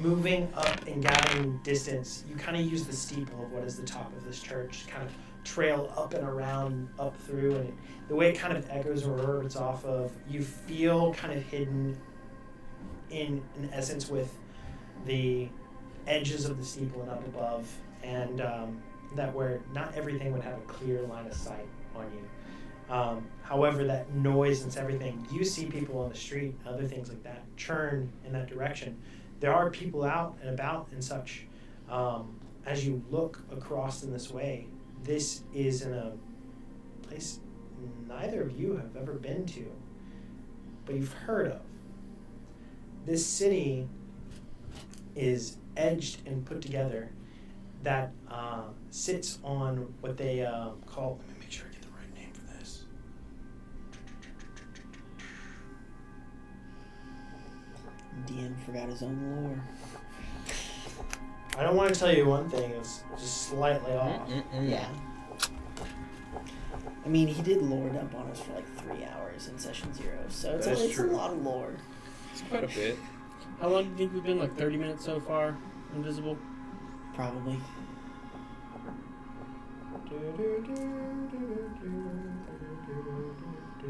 moving up and gathering distance. You kind of use the steeple of what is the top of this church, kind of trail up and around, up through, and the way it kind of echoes or reverberates off of, you feel kind of hidden in essence with the edges of the steeple and up above, and that where not everything would have a clear line of sight on you. However, that noise and everything, you see people on the street, other things like that, churn in that direction. There are people out and about and such. As you look across in this way, this is in a place neither of you have ever been to, but you've heard of. This city is edged and put together that sits on what they call, let me make sure I get the right name for this. DM forgot his own lore. I don't want to tell you one thing, it's just slightly off. Yeah. I mean, he did lore dump on us for like 3 hours in session 0, so it's, That is it's a true. lot of lore. It's quite a bit. How long do you think we've been? Like 30 minutes so far, invisible? Probably.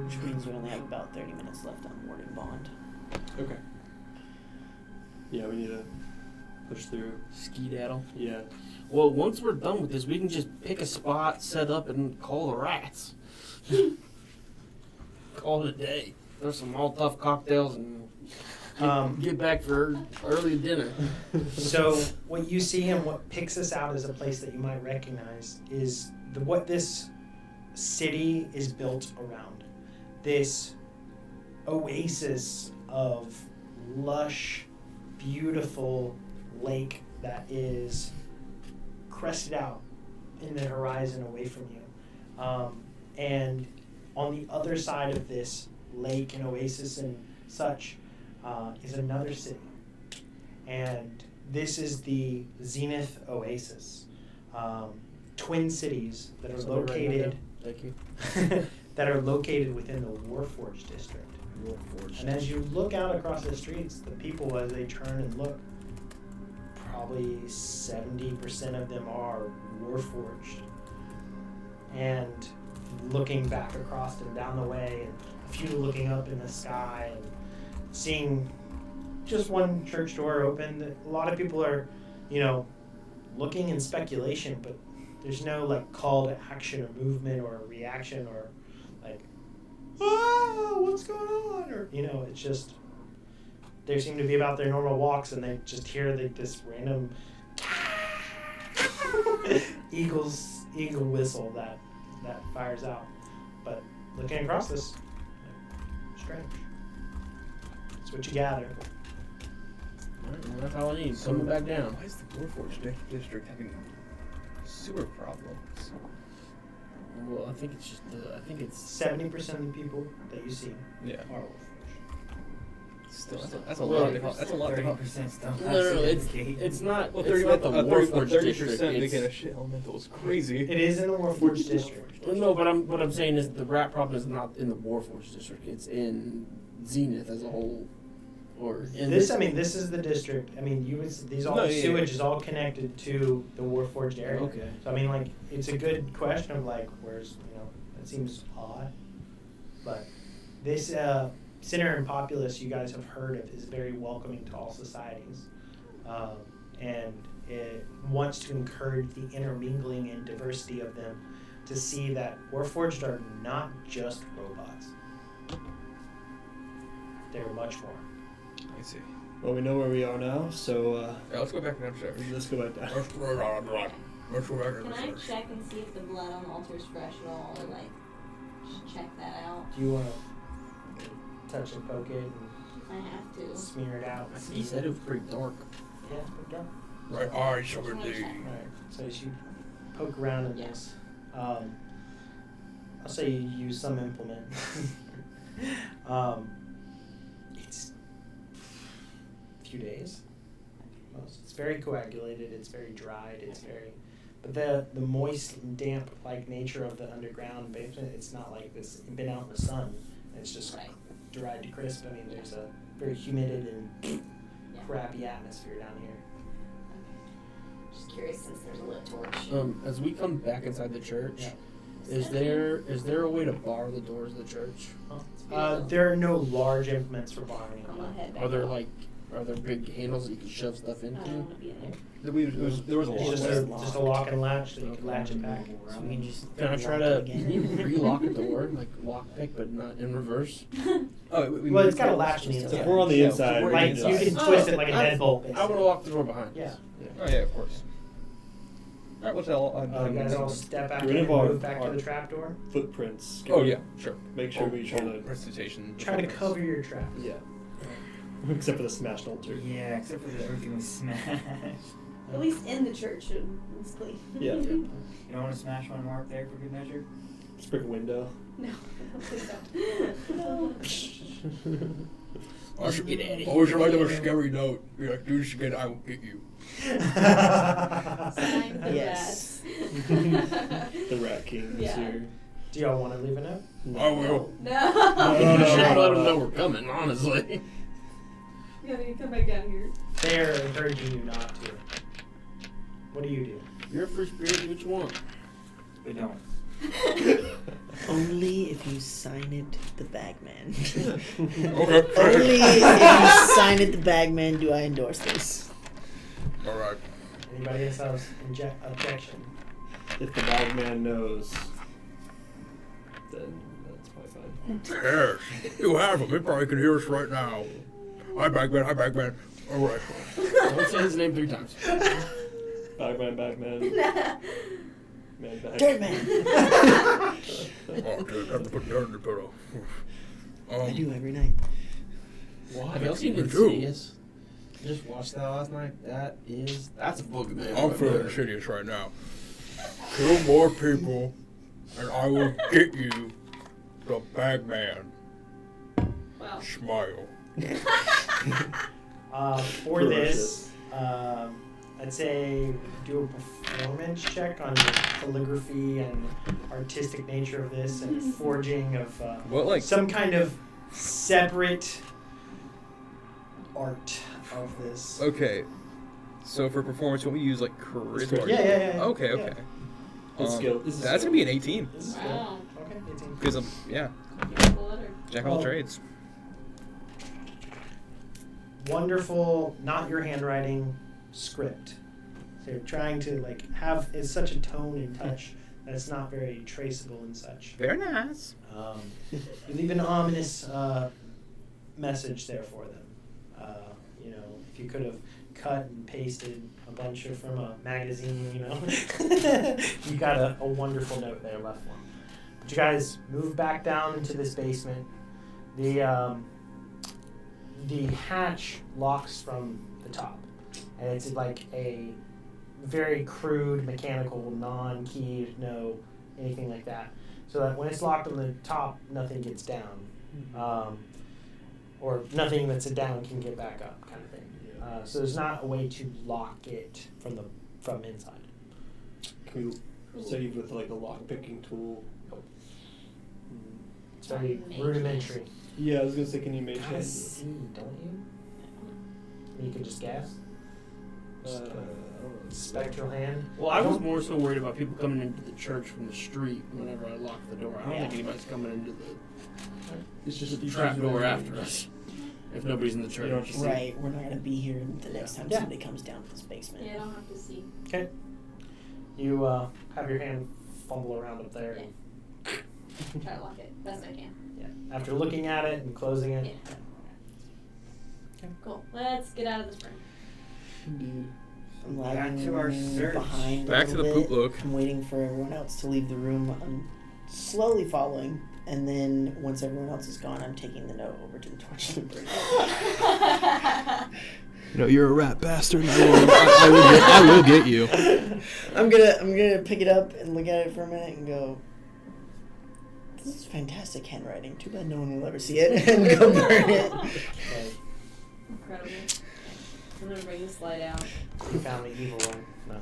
Which means means we only have about 30 minutes left on warding bond. Okay. Yeah, we need to push through. Skedaddle. Yeah. Well, once we're done with this, we can just pick a spot, set up, and call the rats. Call it a day. There's some Molotov cocktails and get back for early dinner. So what you see and what picks us out as a place that you might recognize is what this city is built around. This oasis of lush, beautiful lake that is crested out in the horizon away from you. And on the other side of this lake and oasis and such is another city. And this is the Zenith Oasis. Twin cities that are located Thank you. that are located within the Warforged district. And as you look out across the streets, the people, as they turn and look, probably 70% of them are Warforged. And looking back across and down the way, and a few looking up in the sky, and seeing just one church door open. A lot of people are, looking in speculation, but there's no like call to action or movement or reaction or like, what's going on? Or it's just they seem to be about their normal walks, and they just hear this random eagle whistle that fires out. But looking across this, strange. That's what you gather. Alright, well, that's all I need. Coming back down. Why is the Warforged district having sewer problems? Well, I think it's just 70% of the people that you see Yeah. are Warforged. Still, that's a lot. That's a lot. 30% still. No, it's not. Well, It's not the Warforged 30% district. making It's, a shit elemental is crazy. It is in the Warforged district. no, but what I'm saying is the rat problem is not in the Warforged district. It's in Zenith as a whole. Or in This is the district. Sewage is all connected to the Warforged area. Okay. So it's a good question of where's it seems odd, but this center and populace you guys have heard of is very welcoming to all societies, and it wants to encourage the intermingling and diversity of them, to see that Warforged are not just robots. They're much more. I see. Well, we know where we are now, so Yeah, let's go back downstairs. let's go back down. Let's go back Can I downstairs. check and see if the blood on the altar is fresh at all, or just check that out? Do you want to touch and poke it I have to. and smear it out? He said it was pretty dark. Yeah, it's pretty dark. Right eyes Just over wanna thee. check. Alright, so as you poke around in this, I'll say you use some implement. It's a few days. Most. It's very coagulated, it's very dried, but the moist and damp nature of the underground basement, it's not like this been out in the sun. It's just Right. dried to crisp. There's a very humid and crappy atmosphere down here. Just curious, since there's a lit torch. As we come back inside the church, Yeah. is there a way to bar the doors of the church? There are no large implements for barring. I'm gonna head back Are there out. are there big handles that you can shove stuff I don't into? want to be in there. There was a It's lot. just a lock and latch, so you can latch it back. So we can just Can I try lock it to again. re-lock a door, like lockpick, but not in reverse? Oh, Well, it's got a latch on the If inside. we're on the inside, we're we Like can you just- can twist it like a deadbolt. I want to lock the door behind. Yeah. us. Oh yeah, of course. Alright, what's that? You guys all step back Get in rid and of our- move back to our- the trapdoor. footprints. Oh yeah, sure. Make sure we try to, Recitation. Try to cover your tracks. yeah. Except for the smashed altar. Yeah, except for that everything was smashed. At least in the church, it's clean. Yeah. You don't want to smash one more up there for good measure? Just break a window. No, I don't think so. No. Always write them a scary note. Be like, do this again, I will get you. Sign the Yes. rats. The Rat King is Yeah. here. Do y'all want to leave a note? I will. No. No, You should no, let them no. know we're coming, honestly. Yeah, you come back down here. They're encouraging you not to. What do you do? You're a free spirit, do what you want. We don't. Only if you sign it the Bagman. Okay. Only if you sign it the Bagman do I endorse this. All right. Anybody else have objection? If the Bagman knows, then that's probably fine. Who cares? You have him. He probably can hear us right now. Hi, Bagman. Hi, Bagman. All right. Don't say his name 3 times. Bagman. Man, bag. Bagman! Oh, dude, I have to put dirt in the pillow. I do every night. Have y'all seen Me too. Insidious? I just watched that last night. That's a boogeyman. I'm feeling insidious right now. Kill more people, and I will get you the Bagman. Wow. Smile. For this, I'd say do a performance check on your calligraphy and artistic nature of this and forging of What, like- some kind of separate art of this. Okay. So for performance, won't we use like charisma? Yeah. Okay. Yeah. It's skill. This is That's skill. gonna be an 18. This is Wow. good. Okay, 18. Because I'm Beautiful letter. jack of all Oh. trades. Wonderful, not your handwriting script. So you're trying to like have it's such a tone and touch that it's not very traceable and such. Very nice. You leave an ominous message there for them. If you could have cut and pasted a bunch of from a magazine, you got a wonderful note there left for them. But you guys move back down into this basement. The hatch locks from the top, and it's like a very crude mechanical, non-keyed, no anything like that. So that when it's locked on the top, nothing gets down, or nothing that's down can get back up, kind of thing. So there's not a way to lock it from inside. Can we save with like a lock picking tool? It's very rudimentary. Yeah, I was gonna say, can you make Don't that? you? You can just guess. I don't know. Spectral hand. Well, I was more so worried about people coming into the church from the street whenever I locked the door. I don't think anybody's coming into the It's just a trap door after us. If nobody's in the You don't church. just- Right, we're not gonna be here the next time Yeah. somebody comes down to this basement. Yeah, I don't have to see. Okay. You have your hand fumble around up there. Yeah. Try to lock it best I can. Yeah. After looking at it and closing it. Yeah. Cool. Let's get out of this room. Indeed. I'm Back lagging to our search. behind. Back a to little the poop bit. look. I'm waiting for everyone else to leave the room. I'm slowly following, and then once everyone else is gone, I'm taking the note over to the torch and burning it. No, you're a rat bastard. I will get you. I'm gonna pick it up and look at it for a minute and go, this is fantastic handwriting. Too bad no one will ever see it, and go burn it. Okay. Incredible. I'm gonna bring the slide out. You found the evil one. No.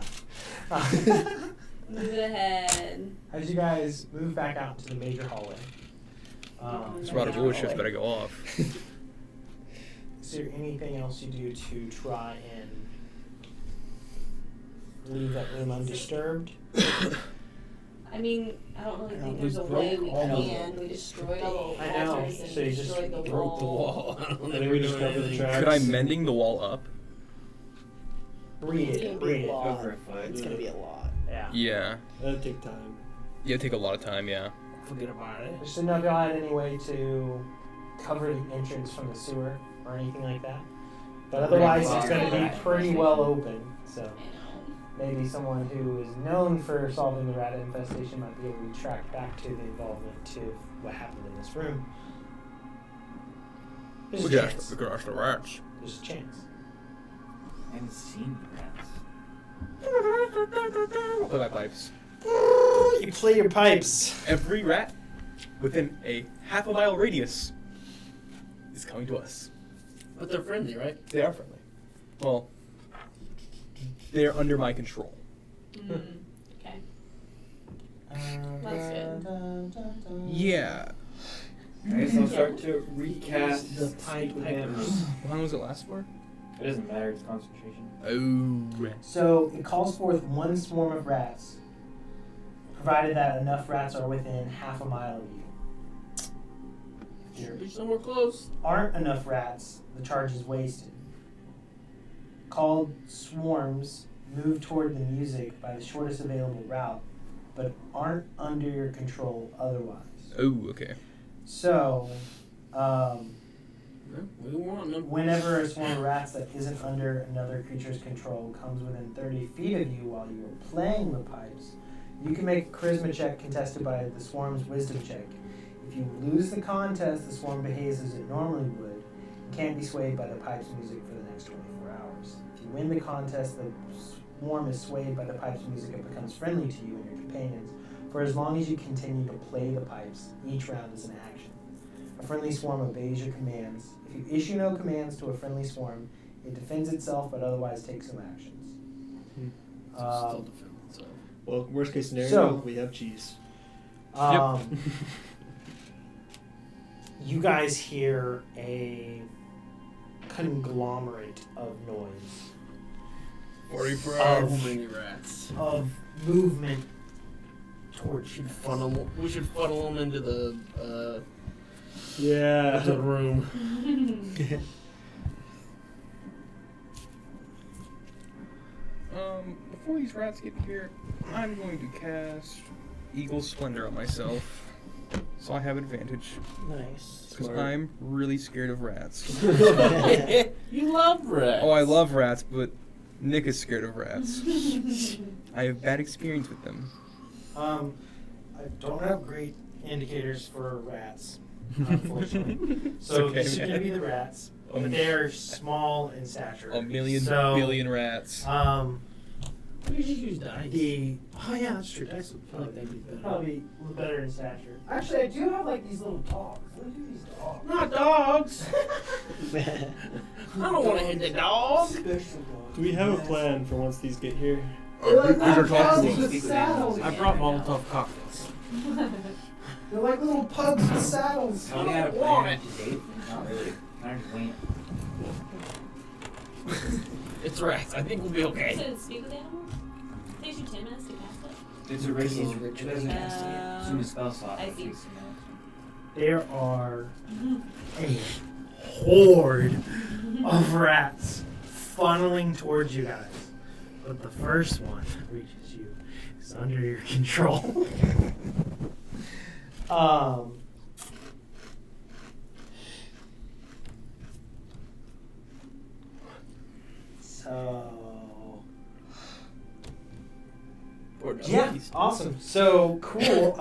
Move it ahead. As you guys move back out to the major hallway. This rod of bullshit's better go off. Is there anything else you do to try and leave that room undisturbed? I mean, I don't really think We there's a way we broke all of can. We destroyed all the I know, altars and so you just destroyed the Broke the wall. wall. I don't think Then we're we just doing cover the anything. tracks. Could I mending the wall up? Read It's it. gonna be Read a it. lot. Over a foot. It's gonna be a lot. Yeah. Yeah. That'd take time. Yeah, take a lot of time, yeah. Forget about it. Just didn't know if y'all had any way to cover the entrance from the sewer or anything like that. But otherwise, it's going to be pretty well open. So maybe someone who is known for solving the rat infestation might be able to track back to the involvement to what happened in this room. There's We a can chance. ask the rats. There's a chance. I haven't seen the rats. I'll play my pipes. You play your pipes. Every rat within a half a mile radius is coming to us. But they're friendly, right? They are friendly. Well, they're under my control. Okay. That's good. Yeah. I guess I'll start to recast The pipe members. How long does it last for? It doesn't matter, it's concentration. Oh. So it calls forth one swarm of rats, provided that enough rats are within half a mile of you. Should be somewhere close. aren't enough rats, the charge is wasted. Called swarms move toward the music by the shortest available route, but aren't under your control otherwise. Oh, okay. So, We want them. whenever a swarm of rats that isn't under another creature's control comes within 30 feet of you while you are playing the pipes, you can make a charisma check contested by the swarm's wisdom check. If you lose the contest, the swarm behaves as it normally would and can't be swayed by the pipe's music for the next 24 hours. If you win the contest, the swarm is swayed by the pipe's music and becomes friendly to you and your companions for as long as you continue to play the pipes. Each round is an action. A friendly swarm obeys your commands. If you issue no commands to a friendly swarm, it defends itself but otherwise takes no actions. Still defend itself. Well, worst case scenario, So- we have cheese. You guys hear a conglomerate of noise. 45. How many rats? Of movement towards you. We should funnel them into the Yeah. room. Before these rats get here, I'm going to cast Eagle Splendor on myself, so I have advantage. Nice. Because Smart. I'm really scared of rats. You love rats. Oh, I love rats, but Nick is scared of rats. I have bad experience with them. I don't have great indicators for rats, unfortunately. So okay, this is man. going to be the rats, but they're small in stature. A million So, billion rats. We should use dice. Oh yeah, that's true. Dice would I feel like that'd be better. probably a little better in stature. Actually, I do have like these little dogs. What do these dogs? Not dogs. I don't want to hit the dog. Special dogs. Do we have a plan for once these get here? They're like These are little pugs talking. with saddles. I brought Molotov cocktails. They're like little pugs with saddles. Oh, yeah, don't want it. Dave? Not really. I'm just waiting. It's rats. I think we'll be okay. So speak with animals? It takes you 10 minutes to cast it. It's a ritual. It's a ritual. It doesn't cast it. As soon as spell slot. I it see. takes a minute. There are a horde of rats funneling towards you guys. But the first one that reaches you is under your control. So yeah, awesome. So cool.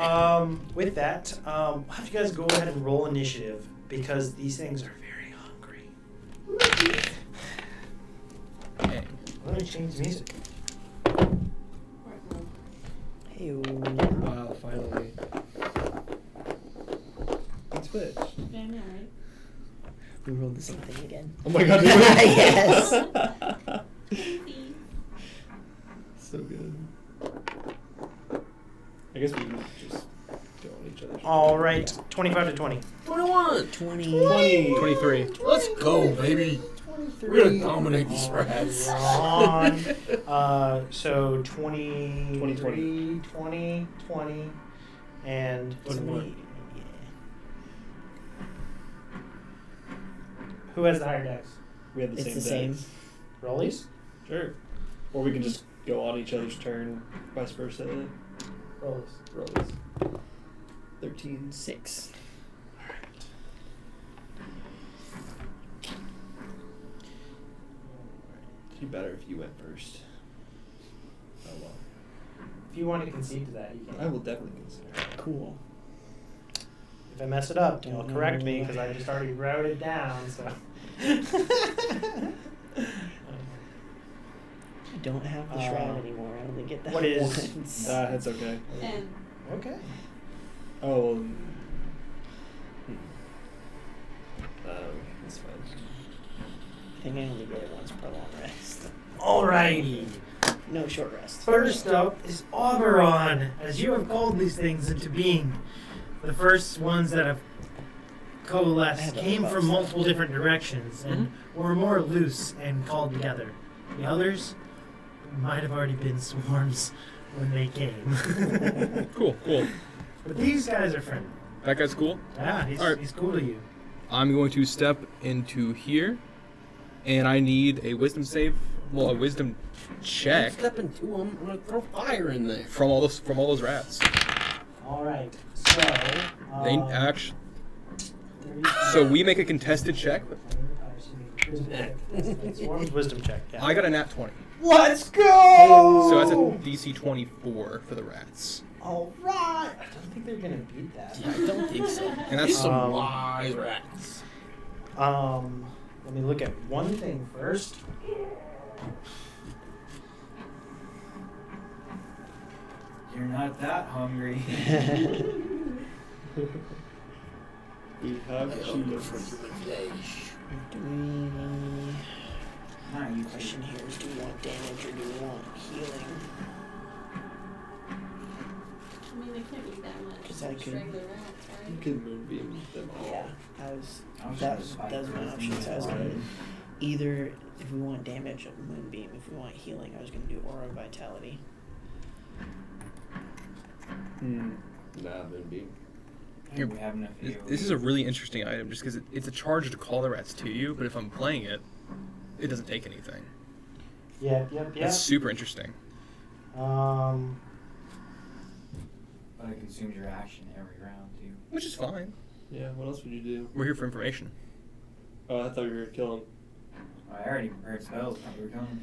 With that, I'll have you guys go ahead and roll initiative because these things are very hungry. Dang. Let me change the music. Hey, Wow, finally. It's switched. Yeah, I know, right? we rolled the same thing again. Oh my god, Yes. So good. I guess we can just go on each other. All right, 25 to 20. 21. 20. 23. Let's go, baby. We're gonna dominate these rats. On. So 20, 20, 20, 20, and Somebody- who has the higher dex? We have the It's same the same. decks. Rollies? Sure. Or we can just go on each other's turn, vice versa. Rollies. Rolls. 13. 6. It'd be better if you went first. Oh well. If you want to concede to that, you I can. will definitely consider it. Cool. If I mess it up, you'll correct me because I just already wrote it down. So. I don't have the shroud anymore. I only get that what is- once. That's okay. And Okay. Oh, well. That's fine. I think I only get it once per long rest. Alrighty. No short rest. First up is Oberon, as you have called these things into being. The first ones that have I coalesced have came those from buffs. multiple different directions and were more loose and called together. The others might have already been swarms when they came. Cool, cool. But these guys are friendly. That guy's cool. Yeah, he's, Alright. he's cool to you. I'm going to step into here, and I need a wisdom save. Well, a wisdom check Step into him. I'm gonna throw fire in there. from all those rats. All right. So. They actually. So we make a contested check. Wisdom check. Yeah. I got a nat 20. Let's go. So that's a DC 24 for the rats. All right. I don't think they're gonna beat that. Yeah, I don't think so. And that's These some Um, wise rats. Let me look at one thing first. You're not that hungry. We have I hunger for cheese. human flesh. Do we... Not you. The question here is, do we want damage or do we want healing? I mean, they can't be that much. 'Cause I Just could- regular rats, You right? can moonbeam them all. Yeah, I was that gonna was spike my those options. I was things. gonna either, if we want damage, moonbeam. If we want healing, I was gonna do aura of vitality. Nah, moonbeam. Here, we have enough heal. This is a really interesting item, just because it's a charge to call the rats to you. But if I'm playing it, it doesn't take anything. Yep. That's super interesting. But it consumes your action every round too. Which is fine. Yeah, what else would you do? We're here for information. Oh, I thought you were killing. I already prepared spells. We were coming.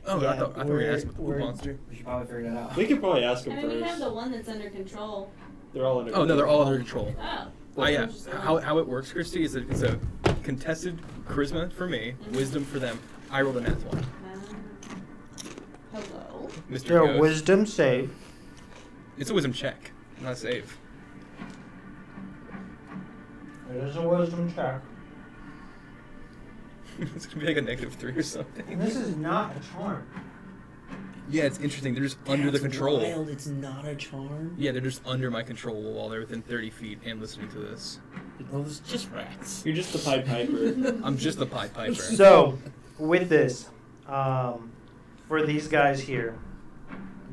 Oh, Yeah, I thought we were we're- asking about the we're- monster. We should probably figure that out. We could probably ask I them mean, we have first. the one that's under control. They're all under. Oh no, they're all under control. Oh. Yeah. How it works, Christy, is it's a contested charisma for me, wisdom for them. I rolled a nat 1. Hello. Mr. Their Ghost. wisdom save. It's a wisdom check, not a save. It is a wisdom check. It's gonna be like a -3 or something. And this is not a charm. Yeah, it's interesting. They're just under the That's control. Wild, it's not a charm. Yeah, they're just under my control while they're within 30 feet and listening to this. Well, it's just rats. You're just the Pied Piper. I'm just the Pied Piper. So, with this, for these guys here,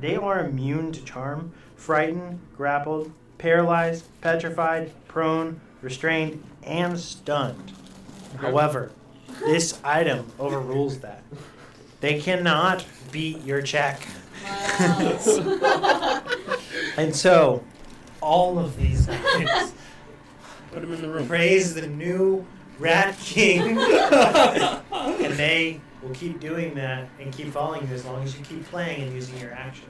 they are immune to charm, frightened, grappled, paralyzed, petrified, prone, restrained, and stunned. However, this item overrules that. They cannot beat your check. Wow. And so, all of these guys Put them in the room. praise the new Rat King. And they will keep doing that and keep following you as long as you keep playing and using your action.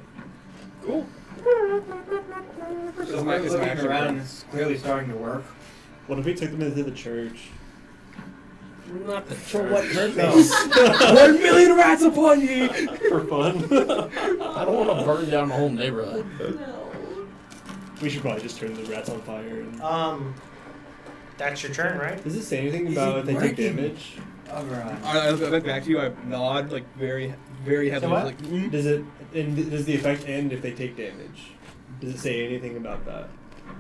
Cool. So my looking around is clearly starting to work. What if we took them into the church? Not the For what church. purpose? 1 million rats upon ye! For fun? I don't want to burn down the whole neighborhood. No. We should probably just turn the rats on fire. And... That's your turn, right? Does it say anything Is about it if they take working? damage? Overrun. I look back to you, I nod, like, very, very heavily. what? Like, mm. Does it? And does the effect end if they take damage? Does it say anything about that?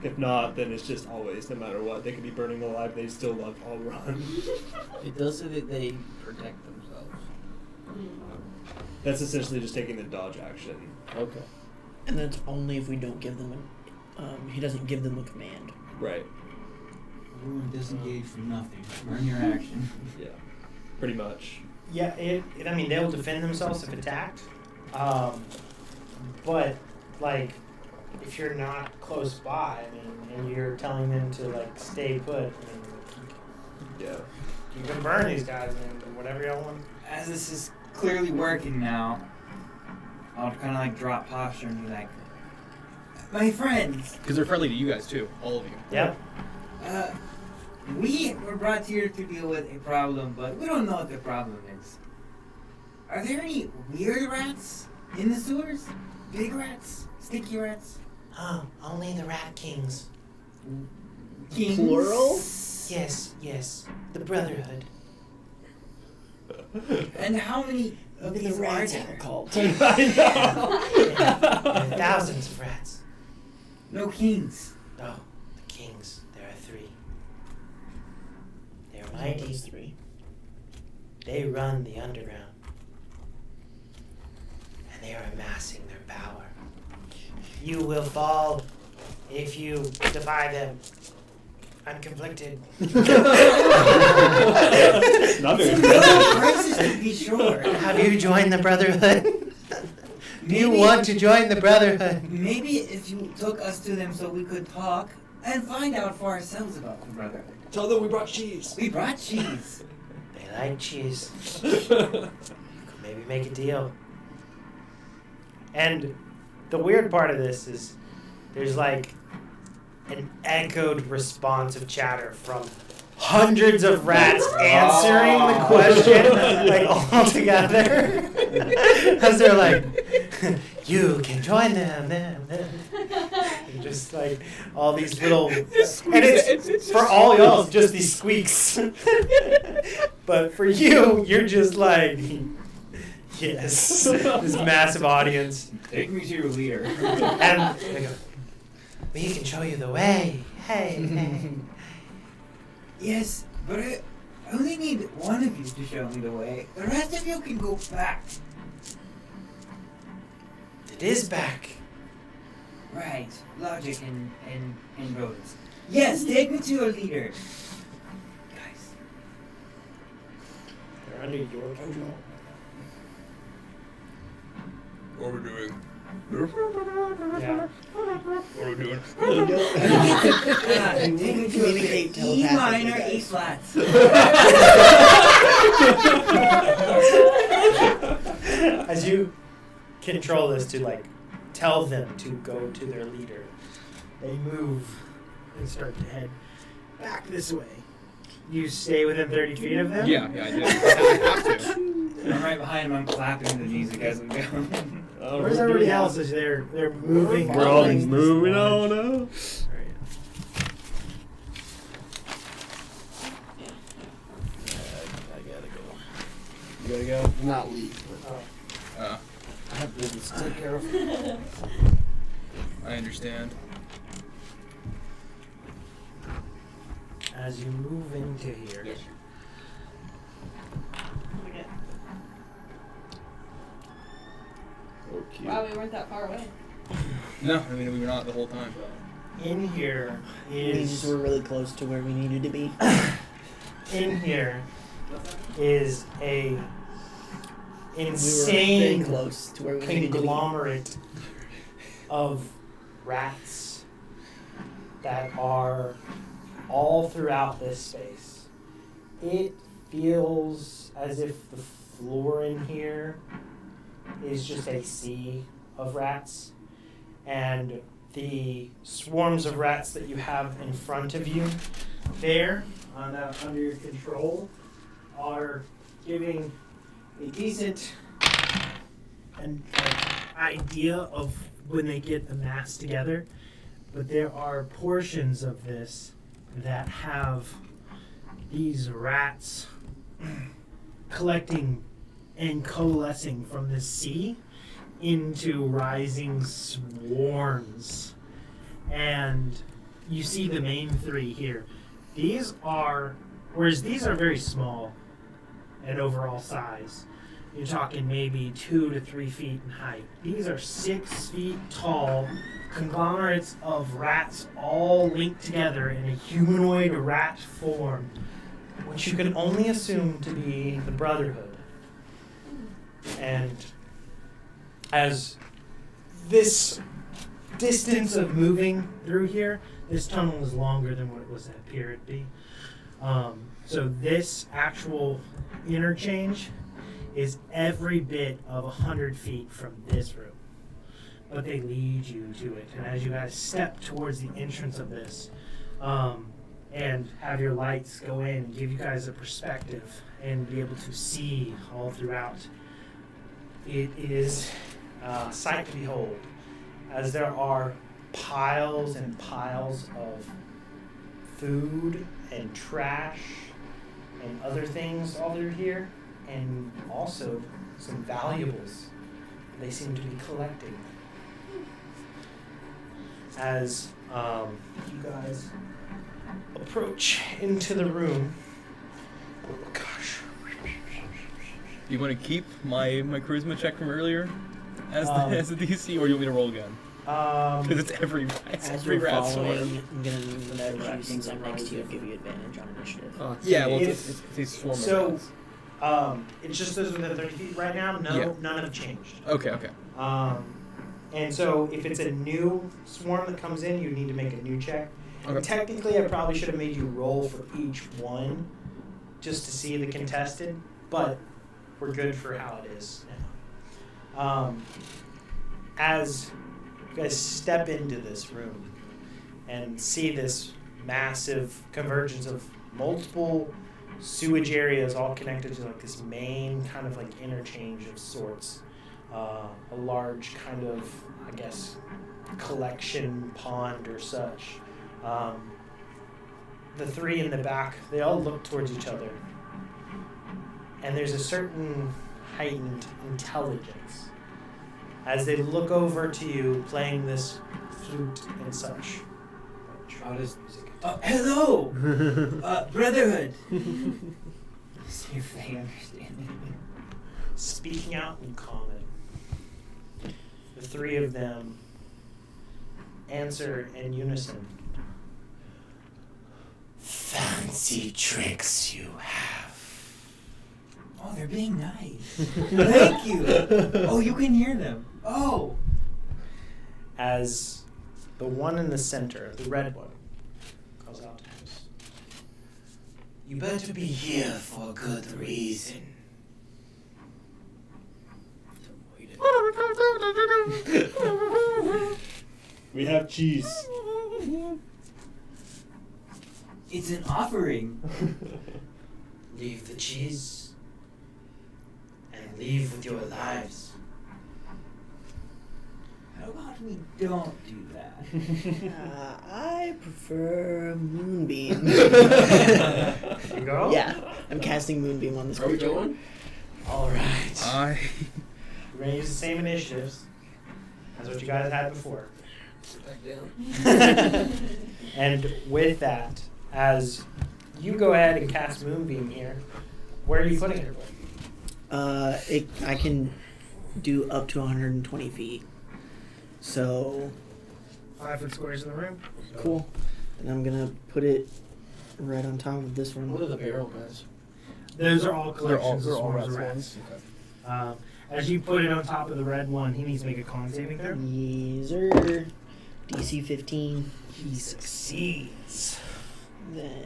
If not, then it's just always, no matter what. They could be burning alive. They still love all run. It does say that they protect themselves. That's essentially just taking the dodge action. Okay. And that's only if we don't give them he doesn't give them a command. Right. Everyone disengage from nothing. Burn your action. Yeah. Pretty much. Yeah, I mean, they'll defend themselves if attacked. But, like, if you're not close by, I mean, and you're telling them to, like, stay put, I mean, Yeah. you can burn these guys and whatever y'all want. As this is clearly working now, I'll kind of like drop posture and be like, my friends, Because they're friendly to you guys, too. All of you. Yep. we were brought here to deal with a problem, but we don't know what the problem is. Are there any weird rats in the sewers? Big rats? Sticky rats? Oh, only the Rat Kings. Kings? Plural? Yes. The Brotherhood. And how many of Even the these are rats have a there? cult. I know. There are thousands of rats. No kings. Oh, the kings. There are 3. They are Those mighty. 3. They run the underground. And they are amassing their power. You will fall if you defy them. I'm conflicted. Not very Crisis to be sure. Have you joined the Brotherhood? Do you want to join the Brotherhood? Maybe if you took us to them so we could talk and find out for ourselves about the Brotherhood. Tell them we brought cheese. We brought cheese. They like cheese. Maybe make a deal. And the weird part of this is there's like an echoed response of chatter from hundreds of rats answering the question like all together. As they're like, you can join them. And just like all these little, and it's for all y'all, it's just these squeaks. But for you, you're just like, yes, this massive audience. Take me to your leader. And they go, we can show you the way. Hey. Yes, but I only need one of you to show me the way. The rest of you can go back. It is back. Right. Logic and roads. Yes, take me to your leader. Guys. They're under your control. What are we doing? Yeah. What are we doing? Take me to Communicate E telepathically, minor, E guys. flat. As you control this to like tell them to go to their leader, they move and start to head back this way. You stay within 30 feet of them? Yeah, I do. I have to. I'm right behind him. I'm clapping the music as we go. Where's everybody else? Is they're moving? We're all following this moving large- on up. I gotta go. You gotta go. Not leave. Uh, I have business to take care of. I understand. As you move into here, Yes. Okay. Wow, we weren't that far away. No, I mean we were not the whole time. in here Means is we're really close to where we needed to be. in here is a We were very insane close to where we needed to be. conglomerate of rats that are all throughout this space. It feels as if the floor in here is just a sea of rats, and the swarms of rats that you have in front of you there, under your control, are giving a decent idea of when they get the mass together. But there are portions of this that have these rats collecting and coalescing from the sea into rising swarms. And you see the main three here. These are, whereas these are very small in overall size, you're talking maybe 2 to 3 feet in height. These are 6 feet tall conglomerates of rats all linked together in a humanoid rat form, which you can only assume to be the Brotherhood. And as this distance of moving through here, this tunnel is longer than what it was at Pier to be. So this actual interchange is every bit of 100 feet from this room. But they lead you to it. And as you guys step towards the entrance of this, and have your lights go in and give you guys a perspective and be able to see all throughout, it is a sight to behold, as there are piles and piles of food and trash and other things all through here, and also some valuables they seem to be collecting. As you guys approach into the room, oh gosh, Do you want to keep my charisma check from earlier as Um, the DC, or do you want me to roll again? Because it's every As we're following, I'm gonna nudge you since I'm next to you and give you advantage on initiative. Yeah, well, If- it's a swarm of so, rats. it's just those within 30 feet right now. No, Yeah. none have changed. Okay. And so if it's a new swarm that comes in, you need to make a new check. Okay. Technically, I probably should have made you roll for each one, just to see the contested. But we're good for how it is now. As you guys step into this room and see this massive convergence of multiple sewage areas all connected to like this main kind of like interchange of sorts. A large kind of, I guess, collection pond or such. The three in the back, they all look towards each other. And there's a certain heightened intelligence as they look over to you playing this flute and such. How does... hello! Brotherhood! Is your thing understanding? Speaking out in common, the three of them answer in unison. Fancy tricks you have. Oh, they're being nice. Thank you! Oh, you can hear them. Oh! As the one in the center, the red one, calls out to us. You better be here for a good reason. We have cheese. It's an offering. Leave the cheese and leave with your lives. How about we don't do that? I prefer Moonbeam. You go? Yeah, I'm casting Moonbeam on this Are we creature. going? All right. We're going to use the same initiatives as what you guys had before. Sit back down. And with that, as you go ahead and cast Moonbeam here, where are you putting it? I can do up to 120 feet. So 5 foot squares in the room. cool. And I'm gonna put it right on top of this one. What are the barrel guys? Those are all collections they're of all swarms of rats. rats. As you put it on top of the red one, he needs to make a con saving throw. Yes, sir. DC 15. He succeeds. Then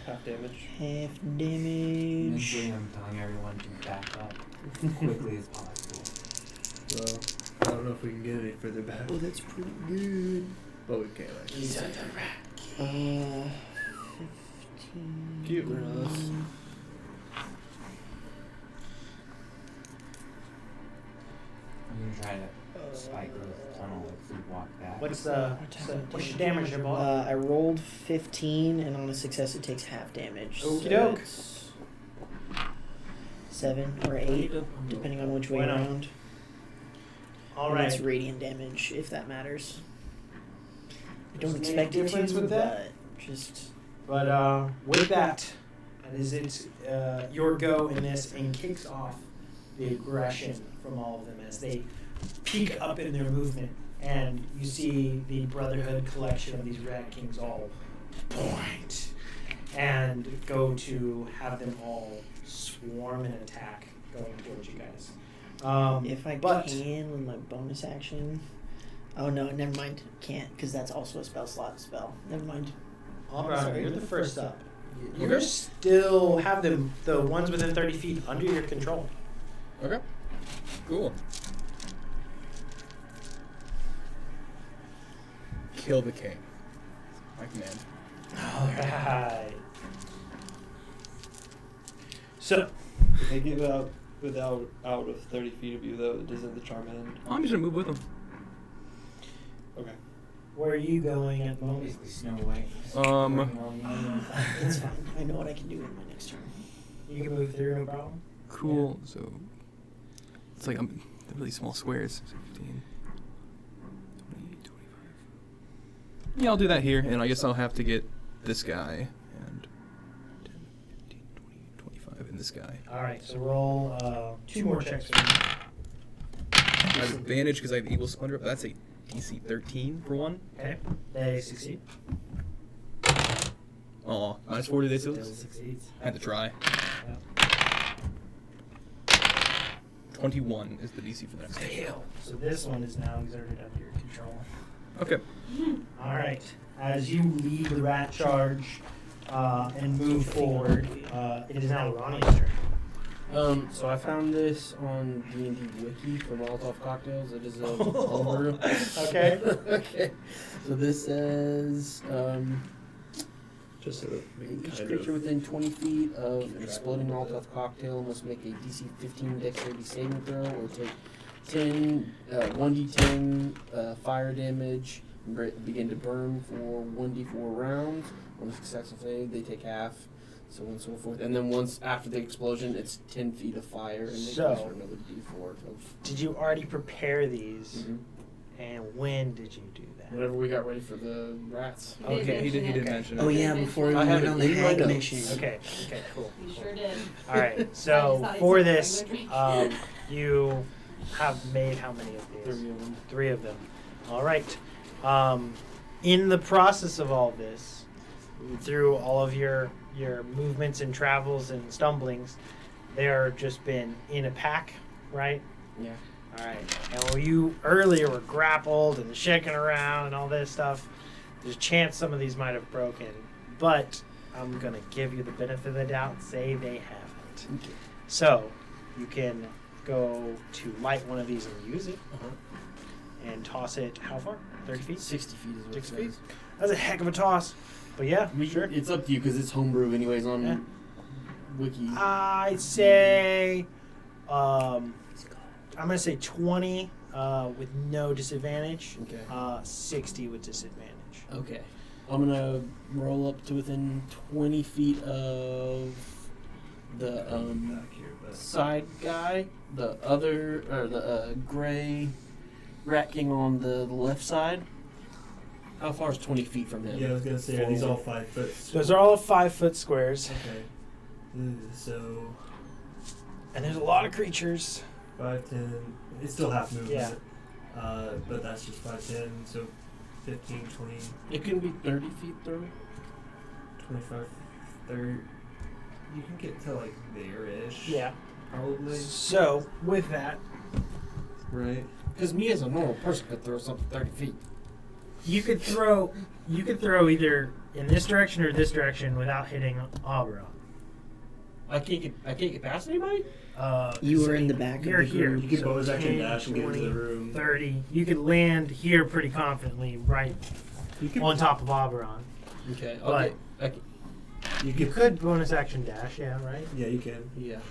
Half damage. half damage. Mentally, I'm telling everyone to back up as quickly as possible. Well, I don't know if we can get any further back. Oh, that's pretty good. But we can actually. These are the rat. 15. Cute. I'm gonna try to spike the tunnel if we walk back. What's your damage, your ball? I rolled 15, and on a success, it takes half damage. Okie so doke. it's 7 or 8, depending on which way Why not? around. All And right. That's radiant damage, if that matters. I don't Does it expect make a it to, difference with that? but just But with that, that is it. Your go in this and kicks off the aggression from all of them as they peak up in their movement, and you see the Brotherhood collection of these Rat Kings all point and go to have them all swarm and attack going towards you guys. if I but can with my bonus action. Oh no, never mind. Can't, because that's also a spell slot spell. Never mind. all right, you're the first up. You Okay. still have them, the ones within 30 feet, under your control. Okay. Cool. Kill the king. My command. All right. So, If they get out of 30 feet of you, though, doesn't the charm end? I'm just gonna move with him. Okay. where are you going at the moment? Basically, Snow White. It's fine. I know what I can do in my next turn. You can move through, no problem. Cool. So it's like they're really small squares. So 15, 20, 25. Yeah, I'll do that here, and I guess I'll have to get this guy and 10, 15, 20, 25, and this guy. All right, so roll 2 more checks for me. I have advantage because I have Evil Splendor, but that's a DC 13 for one. Okay. They succeed. Aw, minus 40 they still Still succeeds. had to try. Yeah. 21 is the DC for the next game. So this one is now exerted under your control. Okay. All right. As you lead the rat charge and move forward, it is now Ronnie's turn. So I found this on D&D Wiki for Molotov cocktails. It is a homebrew. Okay. Okay. So this says, Just so that we can each kind creature of. within 20 feet of an exploding Molotov cocktail must make a DC 15 Dexterity saving throw or take 1d10 fire damage and begin to burn for 1d4 rounds. On a successful save, they take half. So on and so forth. And then once after the explosion, it's 10 feet of fire, and they So- goes for another d4 of Did you already prepare these? Mhm. And when did you do that? whenever we got ready for the rats. You did Okay. He did mention it. mention it. Oh yeah, before we I have went it on the in my hag notes. mission. Okay, cool. You sure did. All right, I just so thought he for said this, something good. you have made how many of these? 3 of them. 3 of them. All right. In the process of all this, through all of your movements and travels and stumblings, they're just been in a pack, right? Yeah. All right. And when you earlier were grappled and shaking around and all this stuff, there's a chance some of these might have broken, but I'm gonna give you the benefit of the doubt and say they haven't. Okay. So you can go to light one of these and use it, and toss it how far? 30 feet? 60 feet is what 60 it feet? says. That's a heck of a toss. But yeah, sure. It's up to you because it's homebrew anyways on Yeah. Wiki. I'd say, I'm gonna say 20 with no disadvantage. Okay. 60 with disadvantage. Okay. I'm gonna roll up to within 20 feet of the Back here, but side guy, the other or the gray rat king on the left side. How far is 20 feet from him? yeah, I was gonna say, are these all 5 foot? Those are all 5-foot squares, Okay. So and there's a lot of creatures. 5, 10. It's still half movement. Yeah. But that's just 5, 10. So 15, 20, It can be 30 feet through. 25, 30. You can get to like there-ish. Yeah. Probably. So with that, Right. Because me as a normal person could throw something 30 feet. you could throw either in this direction or this direction without hitting Abra. I can't get past anybody? You were in the back of You're the here. group. You can So bonus action 10, dash and get into the 20, room. 30. You could land here pretty confidently, right You can, on top of Oberon. Okay. But- Okay. You You can. could bonus action dash, yeah, right? Yeah, you can. Yeah. Do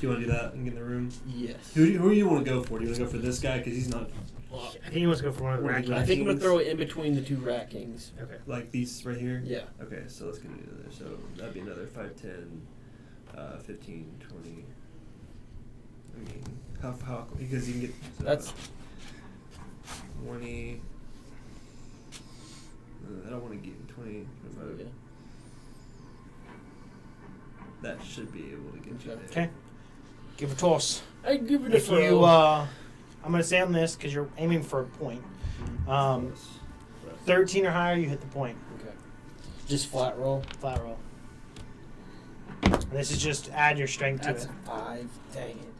you want to do that and get in the room? Yes. Who do you want to go for? Do you want to go for this guy because he's not I think he wants to go for one of the One of rat the I kings. think I'm gonna throw it in between the 2 rat kings. Okay. like these right here? Yeah. Okay, so let's get into there. So that'd be another 5, 10, 15, 20. I mean, how because you can get That's 20. I don't want to get 20, 25. yeah. That should be able to get you there. Okay. Give a toss. I give it a If throw. you, I'm going to say on this because you're aiming for a point. 13 or higher, you hit the point. Okay. Just flat roll. Flat roll. And this is just add your strength to That's it. a 5. Dang it.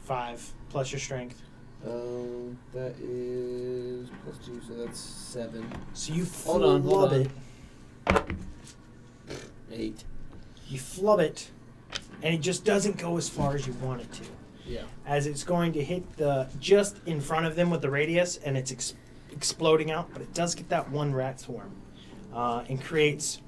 5 plus your strength. That is plus 2, so that's 7. So you Hold on, hold flub on. it. 8. You flub it, and it just doesn't go as far as you want it to. Yeah. As it's going to hit just in front of them with the radius, and it's exploding out, but it does get that one rat swarm, and creates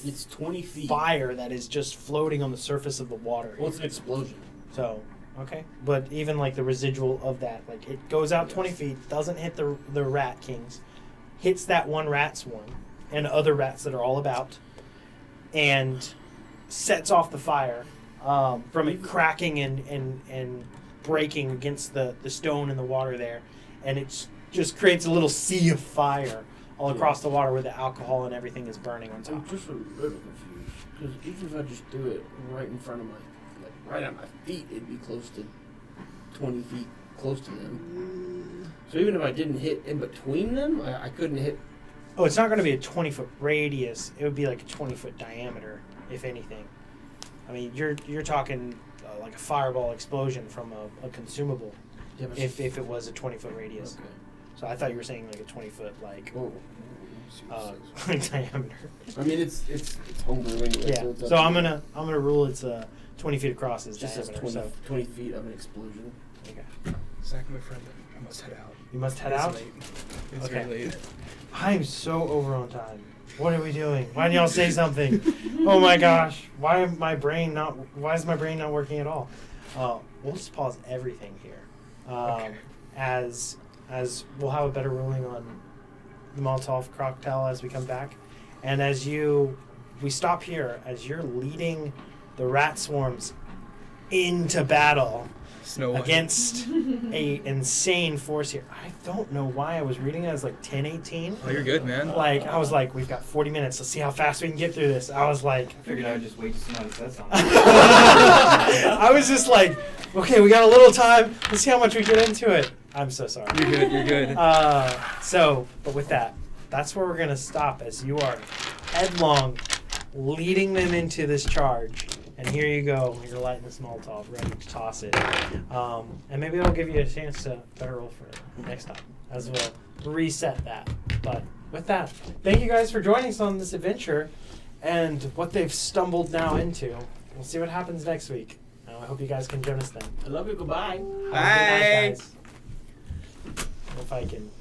It's 20 feet. fire that is just floating on the surface of the water. Well, it's an explosion. So, okay. But even like the residual of that, like it goes out 20 feet, doesn't hit the rat kings, hits that one rat swarm and other rats that are all about, and sets off the fire from it cracking and breaking against the stone in the water there. And it just creates a little sea of fire all across the water where the alcohol and everything is burning on top. I'm just a little confused. Because even if I just do it right in front of my, like right at my feet, it'd be close to 20 feet close to them. So even if I didn't hit in between them, I couldn't hit. Oh, it's not going to be a 20-foot radius. It would be like a 20-foot diameter, if anything. I mean, you're talking like a fireball explosion from a consumable. Yeah, but If it was a 20-foot radius. Okay. So I thought you were saying like a 20-foot like Oh. diameter. I mean, it's homebrew anyway. Yeah. So, it's up So to I'm you. gonna rule it's 20 feet across as It just says diameter. 20, So 20 feet of an explosion. okay. Zach, my friend, I must head out. You must head It's out. late. It's Okay. very late. I'm so over on time. What are we doing? Why didn't y'all say something? Oh my gosh! Why is my brain not working at all? We'll just pause everything here. Okay. As we'll have a better ruling on the Molotov cocktail as we come back, and we stop here as you're leading the rat swarms into battle Snow White. against a insane force here. I don't know why I was reading it as like 10:18. Oh, you're good, man. Like I was like, we've got 40 minutes. Let's see how fast we can get through this. I was like, I figured I would just wait till somebody said something. I was just like, okay, we got a little time. Let's see how much we get into it. I'm so sorry. You're good. You're good. But with that, that's where we're gonna stop as you are headlong, leading them into this charge. And here you go. You're lighting this Molotov, ready to toss it. And maybe I'll give you a chance to better roll for it next time, as we'll reset that. But with that, thank you guys for joining us on this adventure and what they've stumbled now into. We'll see what happens next week. I hope you guys can join us then. I love you. Goodbye. Have a good night, guys. If I can